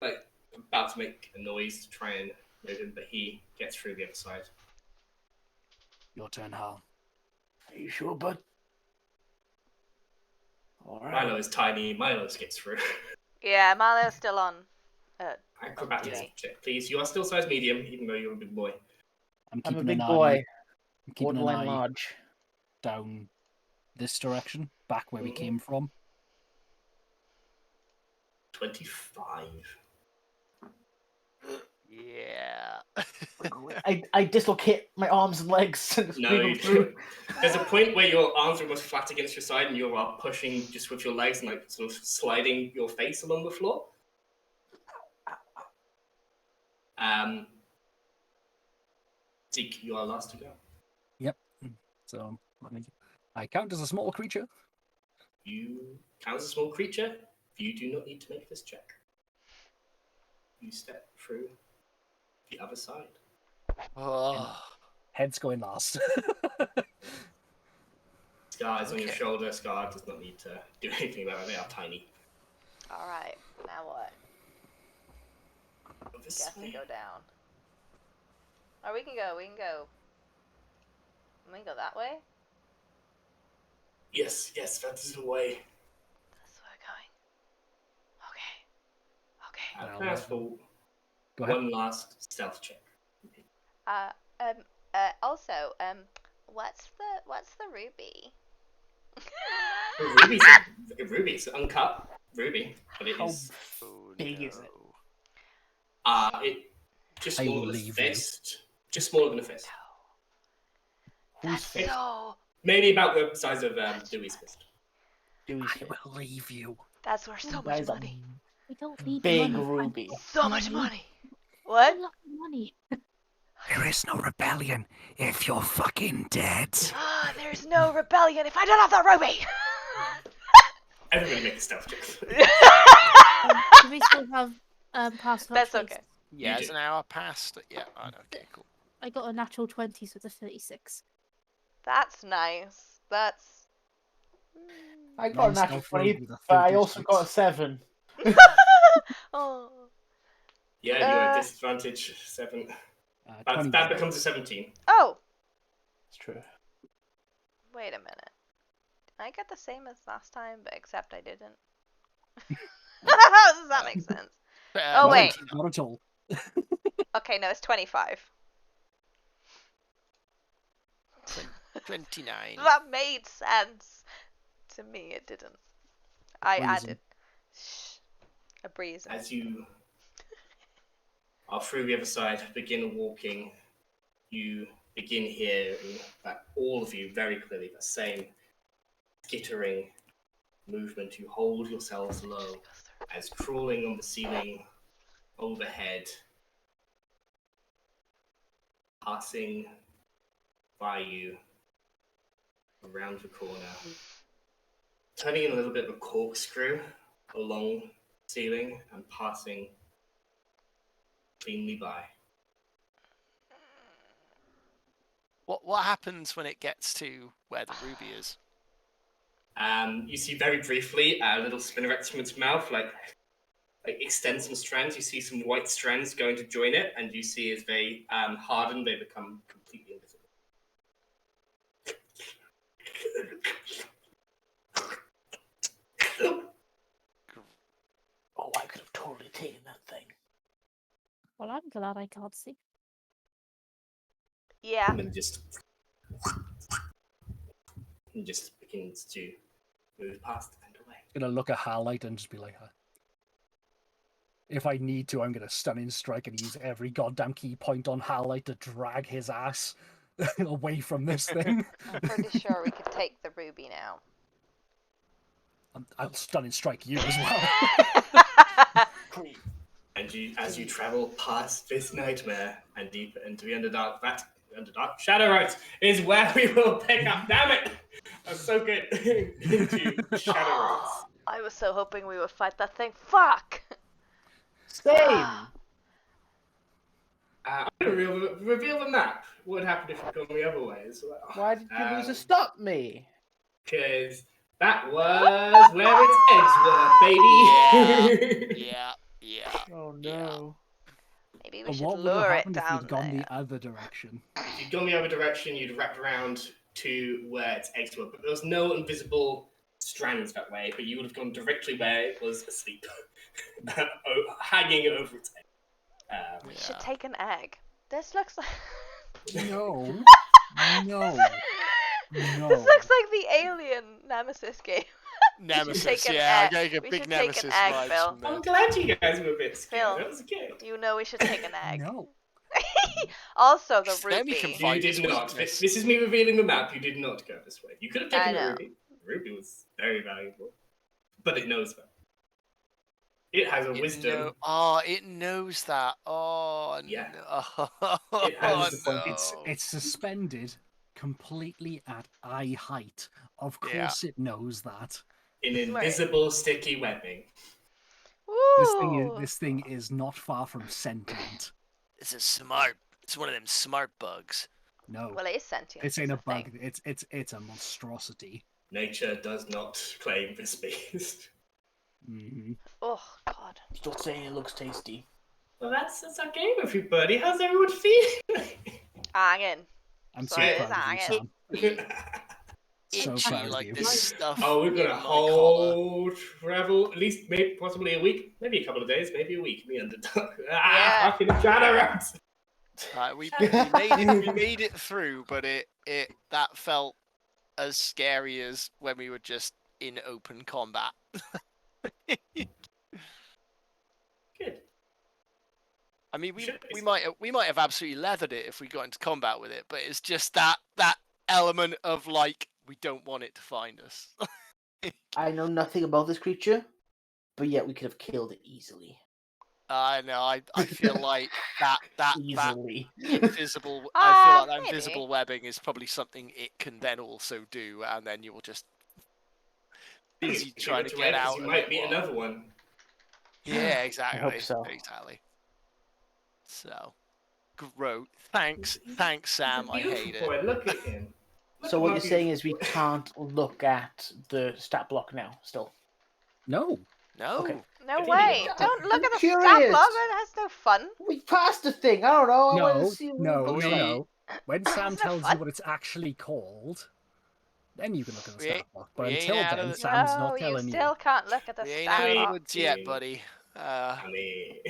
like about to make a noise to try and move him, but he gets through the other side. Your turn, Hal. Are you sure, bud? All right. Milo is tiny. Milo gets through. Yeah, Milo's still on. Acrobatics duty. check, please. You are still size medium, even though you're a big boy. I'm keeping a big an boy. eye. I'm keeping an Borderline eye large. down this direction, back where we came from. 25. Yeah. I dislocate my arms and legs and No, wriggle you through. don't. There's a point where your arms are almost flat against your side and you are pushing just with your legs and like sort of sliding your face along the floor. Zeke, you are last to go. Yep. So I count as a small creature. You count as a small creature. You do not need to make this check. You step through the other side. Oh. Head's going last. Scar is on your Okay. shoulder. Scar does not need to do anything about it. They are tiny. Alright, now what? This Guess we way. go down. Or we can go. We can go that way? Yes, that is the way. That's where we're going. Okay. Can I ask for Go ahead. one last stealth check? Also, what's the ruby? Ruby's uncut ruby, but it How is big is it? it just I smaller will than a leave you. fist. Just smaller than a fist. That's fist? so. Maybe about the size of Dewey's fist. Dewey's I fist. will leave you. That's worth so That much is a money. We don't need big money. ruby. So much money. A What? lot of money. There is no rebellion if you're fucking dead. There's no rebellion if I don't have the ruby. Everybody make a stealth check. Do we still have past That's trace? okay. Yeah, You it's do. an hour past. Yeah, I know. Okay, cool. I got a natural 20, so it's a 36. That's nice. That's. I got a Nice natural stealth roll 20, with a but I also 36. got a 7. Oh. Yeah, you're at disadvantage 7. That 20. becomes a 17. Oh. It's true. Wait a minute. I got the same as last time, but except I didn't. Does that make sense? Oh, wait. Not at all. Okay, no, it's 25. 29. That made sense. To me, it didn't. I Reason. added a breeze. As you are through the other side, begin walking, you begin hearing that all of you very clearly the same skittering movement. You hold yourselves low as crawling on the ceiling overhead, passing by you around the corner, turning in a little bit of a corkscrew along the ceiling and passing cleanly by. What happens when it gets to where the ruby is? You see very briefly a little spinneret from its mouth, like extend some strands. You see some white strands going to join it, and you see as they harden, they become completely invisible. Oh, I could have totally taken that thing. Well, I'm glad I can't see. Yeah. And then just begins to move past and away. Gonna look at Highlight and just be like, if I need to, I'm gonna stunning strike and use every goddamn key point on Highlight to drag his ass away from this thing. I'm pretty sure we could take the ruby now. I'll stunning strike you as well. And as you travel past this nightmare and deeper into the Underdark, Shadowrite is where we will pick up. Damn it! That's so good. Into Shadowrite. I was so hoping we would fight that thing. Fuck! Same! I'm gonna reveal the map. What would happen if you gone the other way as well? Why did you lose to stop me? Because that was where its eggs were, baby. Yeah. Oh no. Maybe we And should what would have lure it happened if down you'd gone there. the other direction? If you'd gone the other direction, you'd wrapped around to where its eggs were, but there was no invisible strands that way, but you would have gone directly where it was asleep, hanging over its egg. We should take an egg. This looks like... No. No. This looks like the Alien Nemesis game. Nemesis, take an yeah, egg. I gotta get We big should take an Nemesis egg, vibes Phil. from I'm there. glad you guys were a bit scared. Phil. That was good. You know we should take an egg. No. Also, the Then we ruby. can You find did its not. weakness. This is me revealing the map. You did not go this way. You could have I taken the know. ruby. The ruby was very valuable, but it knows that. It has a wisdom. It knows that. Oh, Yeah. no. It has- no. It's suspended completely at eye height. Of course it knows that. In Smart. invisible sticky webbing. Ooh. This thing is not far from sentient. It's one of them smart bugs. No. Well, it is sentient. This ain't is a the bug. thing. It's a monstrosity. Nature does not claim this beast. Mm-hmm. Oh, God. Stop saying it looks tasty. Well, that's our game, everybody. How's everyone feeling? Hanging. I'm so Sorry, proud of you, hanging. Sam. So Itchy proud of like you. this stuff. Oh, we've got in a my whole travel, at least maybe possibly a week, maybe a couple of days, maybe a week in the underdog. Yeah. Fucking shadow rounds. collar. We made it through, but that felt as scary as when we were just in open combat. Good. I mean, Sure. we might have absolutely leathered it if we got into combat with it, but it's just that element of like we don't want it to find us. I know nothing about this creature, but yet we could have killed it easily. I know. I feel like that Easily. invisible. I feel like that Maybe. invisible webbing is probably something it can then also do, and then you will just busy Give trying it to away, get 'cause out. You of might it meet while- another one. Yeah, exactly. hope so. Exactly. So, groat. Thanks, Sam. I hate Beautiful it. boy, look at him. Look So at what how you're saying beautiful- is we can't look at the stat block now, still. No. No. Okay. No I way. didn't- Don't look at the stat Curious. block. That has no fun. We passed the thing. I don't know. I wanted No, to see what no, it no, looks like. no. When Sam Isn't that tells fun? you what it's actually called, then you can look at the We ain't- stat block. But we ain't until out of then, the- Sam's No, not you telling still can't look at the We ain't stat out of the block. woods yet, buddy. Honey.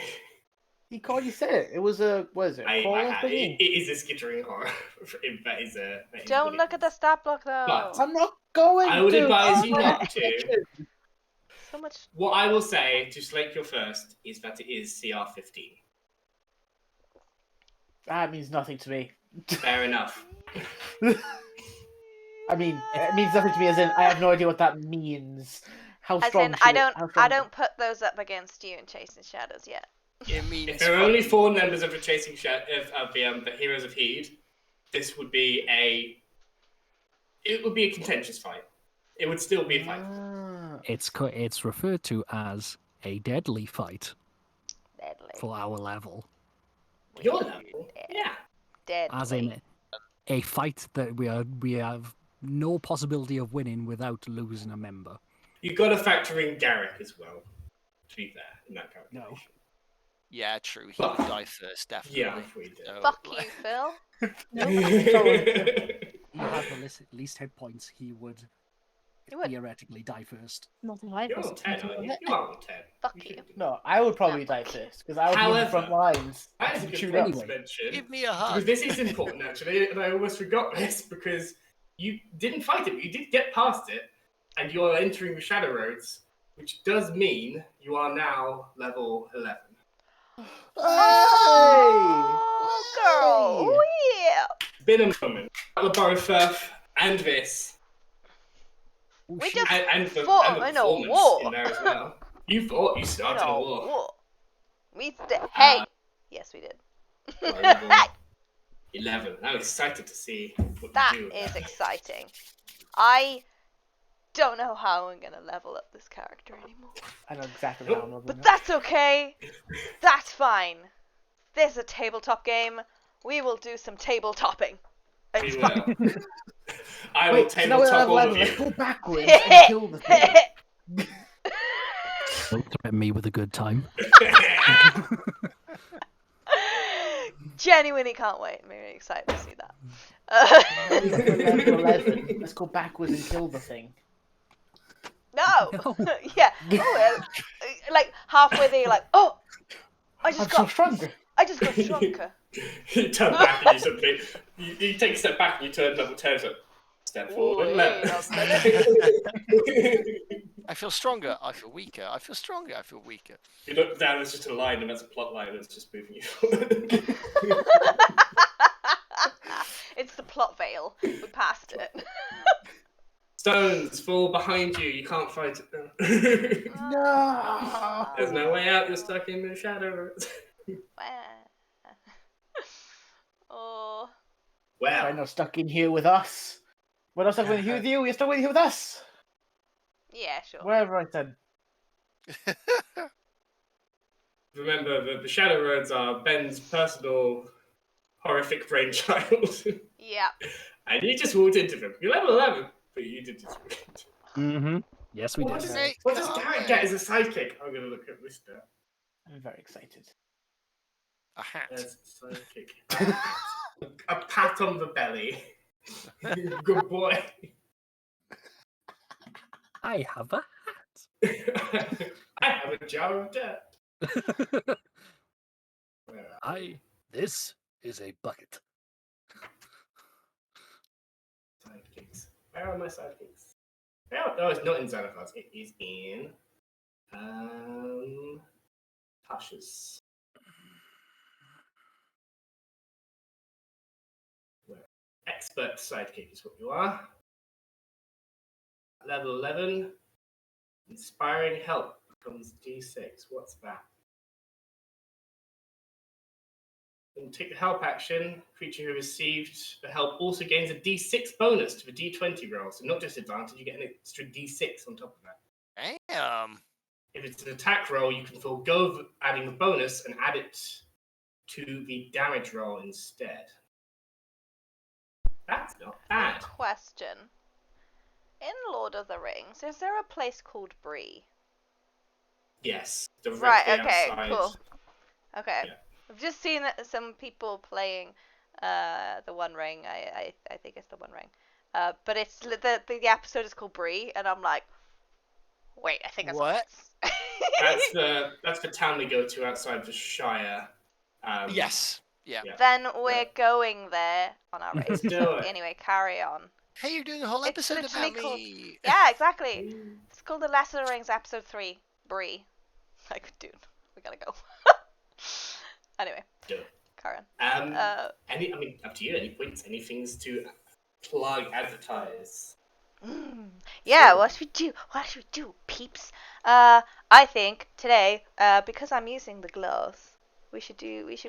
He called you said it. It was a what is it? I Crawler had thingy? it is a skittering horror. That is Don't what it look at the is. stat block though. But- I'm not going I would to. advise you Oh, not to. So much. What I will say, to slake your first, is that it is CR15. That means nothing to me. Fair enough. I mean, it means nothing to me as in I have no idea what that means. How As strong in, should I it- don't, how strong- I don't put those up against you in Chasing Shadows yet. It means If there are only 4 members of the chasing of the Heroes of Heed, this would be a contentious fight. It would still be a fight. Ah. It's referred to as a deadly fight Deadly. for our level, Your level, yeah. Deadly. as in a fight that we have no possibility of winning without losing a member. You've got to factor in Garrick as well. To be fair, in that calculation. No. Yeah, true. He Fuck. would die first, definitely. Yeah, we did. So, Fuck like- you, Phil. He has the least hit points. He would You would. theoretically die first. Not if I You're was on 10, to aren't do you? it. You are on 10. Fuck should you. be. No, I would probably die first because I would be in the front However, lines. That is a good Shoot point up. to Anyway. mention. Give me a hug. Because this is important, actually, and I almost forgot this because you didn't fight it, but you did get past it, and you are entering the Shadow Roads, which does mean you are now level 11. Oh, girl. Hey! Oh, yeah. Been a moment. Battle Firth and this, Oh, We shit. just and the fought in a performance war. in there as well. You thought you started a No, war. war. We hey. Yes, we did. Level 11. I'm excited to see what That you do. with is that. exciting. I don't know how I'm gonna level up this character anymore. I know exactly how I'm leveling But up. that's okay. That's fine. This is a tabletop game. We will do some tabletopping. We It's will. fine. I will Wait, so now we're tabletop at all of 11. Let's you. go backwards and kill the thing. Don't threaten me with a good time. Genuinely can't wait. I'm very excited to see that. Level 11. Let's go backwards and kill the thing. No. No. Yeah. Oh well. Like halfway there, you're like, oh, I I'm just so got stronger. stronger. You turn back and you simply you take a step back and you turn level 10. So step forward, Wait left. a minute. I feel stronger. I feel weaker. I feel stronger. I feel weaker. You look down, it's just a line, and that's a plot line that's just moving you forward. It's the plot veil. We passed it. Stones fall behind you. You can't fight it now. No. There's no way out. You're stuck in the shadow. Oh. You're Well, not stuck in here with us. We're not stuck with you. You're stuck with you with us. Yeah, sure. Wherever I said. remember the Shadow Roads are Ben's personal horrific brainchild. Yeah. And you just walked into them. You're level 11, but you did just walk into them. Mm-hmm. Yes, we What did. does, what does Garrett get as a sidekick? I'm going to look at this now. I'm very excited. A hat. As a sidekick. A pat on the belly. Good boy. I have a I have a jar of dirt. This is a bucket. Sidekicks. Where are my sidekicks? No, it's not in Xanathars. It is in Tasha's. Expert sidekick is what you are. Level 11. Inspiring help becomes D6. What's that? When you take the help action, creature who received the help also gains a D6 bonus to the D20 roll. So not just advantage, you get an extra D6 on top of that. Damn. If it's an attack roll, you can forego adding the bonus and add it to the damage roll instead. That's not bad. Question. In Lord of the Rings, is there a place called Bree? Yes. Directly Right, okay, outside. cool. Okay. Yeah. I've just seen some people playing the One Ring. I think it's the One Ring. But it's the episode is called Bree, and I'm like, wait, I think it's What? That's the town we go to outside the Shire. Yes. Yeah. Then we're going there on our race. Do it. Anyway, carry on. Hey, you're doing a whole It's episode literally about called- me. Yeah, exactly. It's called The Last of the Rings, Episode 3, Bree. Like, dude, we gotta go. Anyway, Do it. carry on. Up to you. Any points? Any things to plug, advertise? Yeah, what should we do? What should we do, peeps? I think today, because I'm using the gloss, we should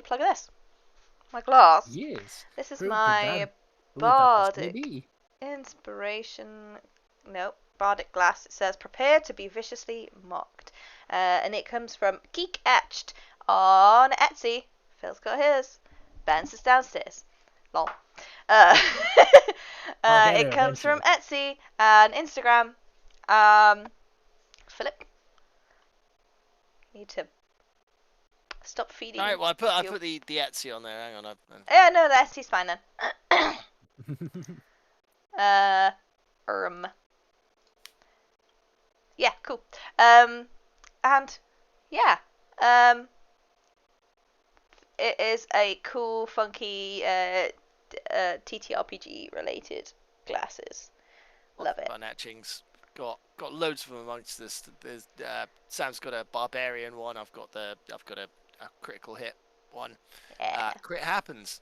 plug this. My gloss. Yes. This is Who could my that possibly bardic be? inspiration. Nope, bardic glass. It says prepare to be viciously mocked, and it comes from Geek Etched on Etsy. Phil's got his. Ben's is downstairs. Lol. It comes from Etsy and Instagram. Philip, need to stop feeding. All right. Well, I you. put the Etsy on there. Hang on. Yeah, no, the Etsy's fine then. Yeah, cool. And yeah, it is a cool, funky TTRPG related glasses. Love it. Fun etchings. Got loads of them amongst this. There's Sam's got a barbarian one. I've got a critical hit one. Yeah. Crit happens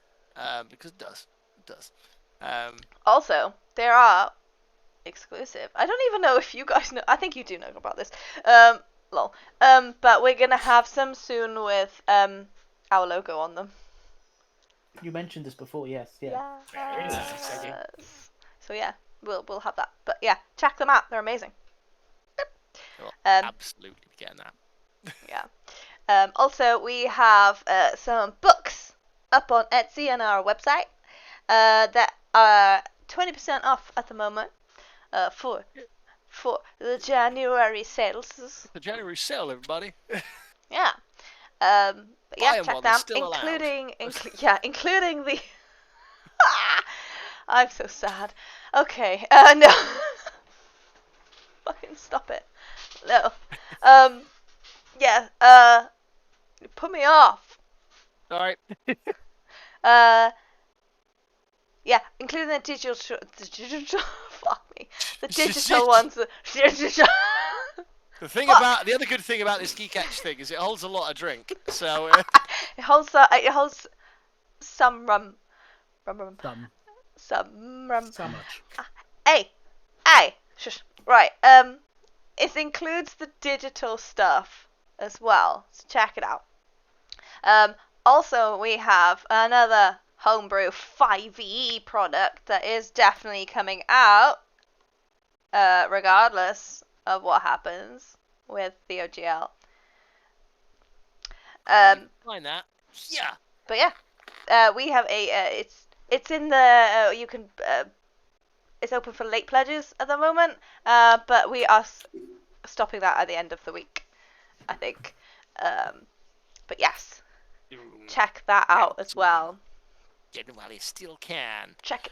because it does. It does. Also, there are exclusive. I don't even know if you guys know. I think you do know about this. Lol. But we're gonna have some soon with our logo on them. You mentioned this before, yes. Yeah. Very nice. Yes. So yeah, we'll have that. But yeah, check them out. They're amazing. You'll absolutely be getting that. Yeah. Also, we have some books up on Etsy and our website that are 20% off at the moment for the January sales. The January sale, everybody. Yeah. But yeah, Buy 'em check while they're them, still allowed. including the. I'm so sad. Okay, no. Fucking stop it. No. Yeah. Put me off. All right. Yeah, including the digital. Fuck me. The digital ones. The other good thing about this Geekatch thing is it holds a lot of drink. So It holds some rum. Some rum. So much. Hey, shush. Right. It includes the digital stuff as well. So check it out. Also we have another homebrew 5e product that is definitely coming out. Regardless of what happens with the OGL. find that. Yeah. But yeah, we have a. It's in the. You can. It's open for late pledges at the moment. But we are stopping that at the end of the week, I think. But yes, check that out as well. While you still can. Check it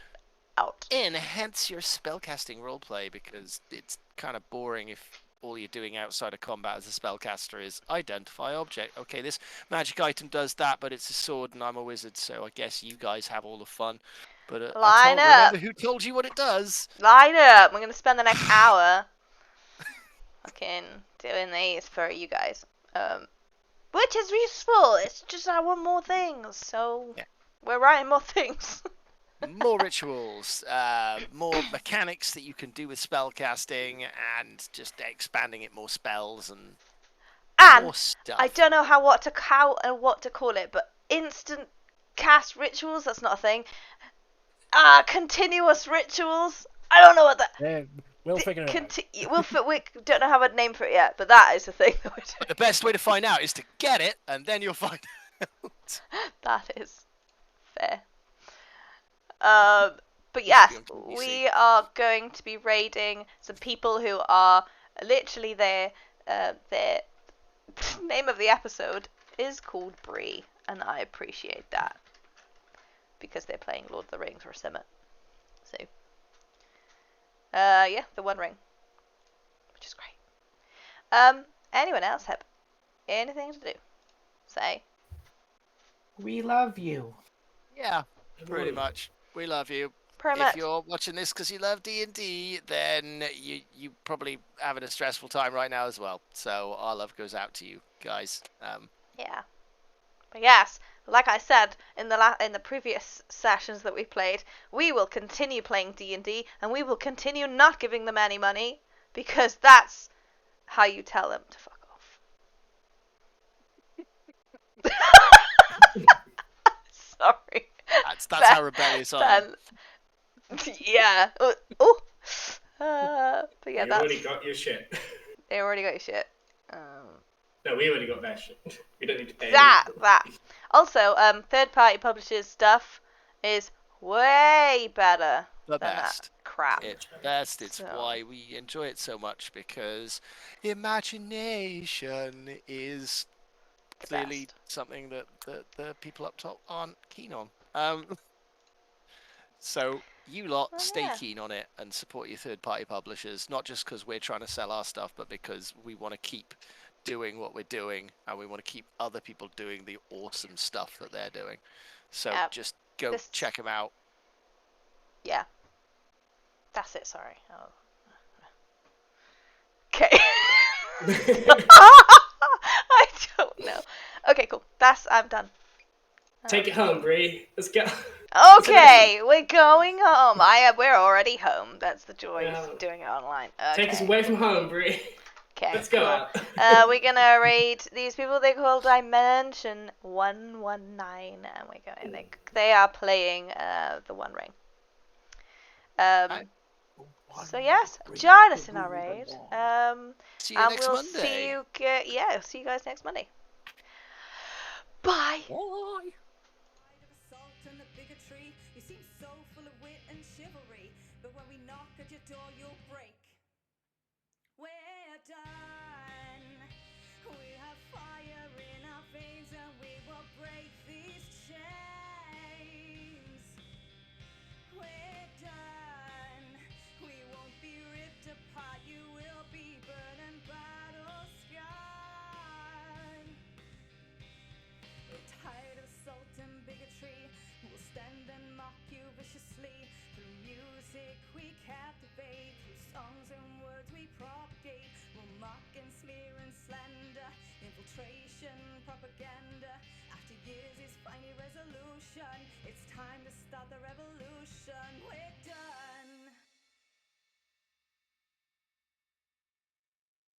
out. Enhance your spellcasting roleplay, because it's kind of boring if all you're doing outside of combat as a spellcaster is identify object. Okay, this magic item does that, but it's a sword and I'm a wizard, so I guess you guys have all the fun. But remember who told you what it does. Line up. We're going to spend the next hour fucking doing these for you guys. Which is useful. It's just I want more things, so we're writing more things. More rituals, more mechanics that you can do with spellcasting, and just expanding it, more spells and more stuff. I don't know what to call it, but instant cast rituals, that's not a thing. Continuous rituals. I don't know what that. Yeah, we'll figure it out. We don't know how a name for it yet, but that is the thing that we're doing. But the best way to find out is to get it, and then you'll find out. That is fair. But yes, we are going to be raiding some people who are literally their name of the episode is called Bree, and I appreciate that because they're playing Lord of the Rings or something. So, yeah, the One Ring, which is great. Anyone else have anything to do? Say. We love you. Yeah, pretty much. We love you. If you're watching this because you love D&D, then you probably having a stressful time right now as well. So our love goes out to you guys. Yeah. But yes, like I said in the previous sessions that we played, we will continue playing D&D, and we will continue not giving them any money, because that's how you tell them to fuck off. Sorry. That's how rebellious I am. Yeah. But yeah, you already got your shit. They already got your shit. No, we already got their shit. We don't need to pay. That. Also, third-party publishers' stuff is way better The than best. that crap. It's best. It's why we enjoy it so much, because imagination is clearly something that the people up top aren't keen on. So you lot stay keen on it and support your third-party publishers, not just because we're trying to sell our stuff, but because we want to keep doing what we're doing, and we want to keep other people doing the awesome stuff that they're doing. So just go check them out. Yeah. That's it, sorry. Oh. Okay. I don't know. Okay, cool. I'm done. Take it home, Bree. Let's go. Okay, we're going home. We're already home. That's the joy of doing it online. Okay. Take us away from home, Bree. Okay, let's go. Cool. We're gonna raid these people. They call Dimension 119, and we're going. They are playing the One Ring. So yes, join us in our raid. See you next Monday. See you guys next Monday. Bye. Bye. And the bigotry, you seem so full of wit and chivalry, but when we knock at your door you'll break. We're done. We have fire in our veins. infiltration, propaganda. After years is finally resolution. It's time to start the revolution.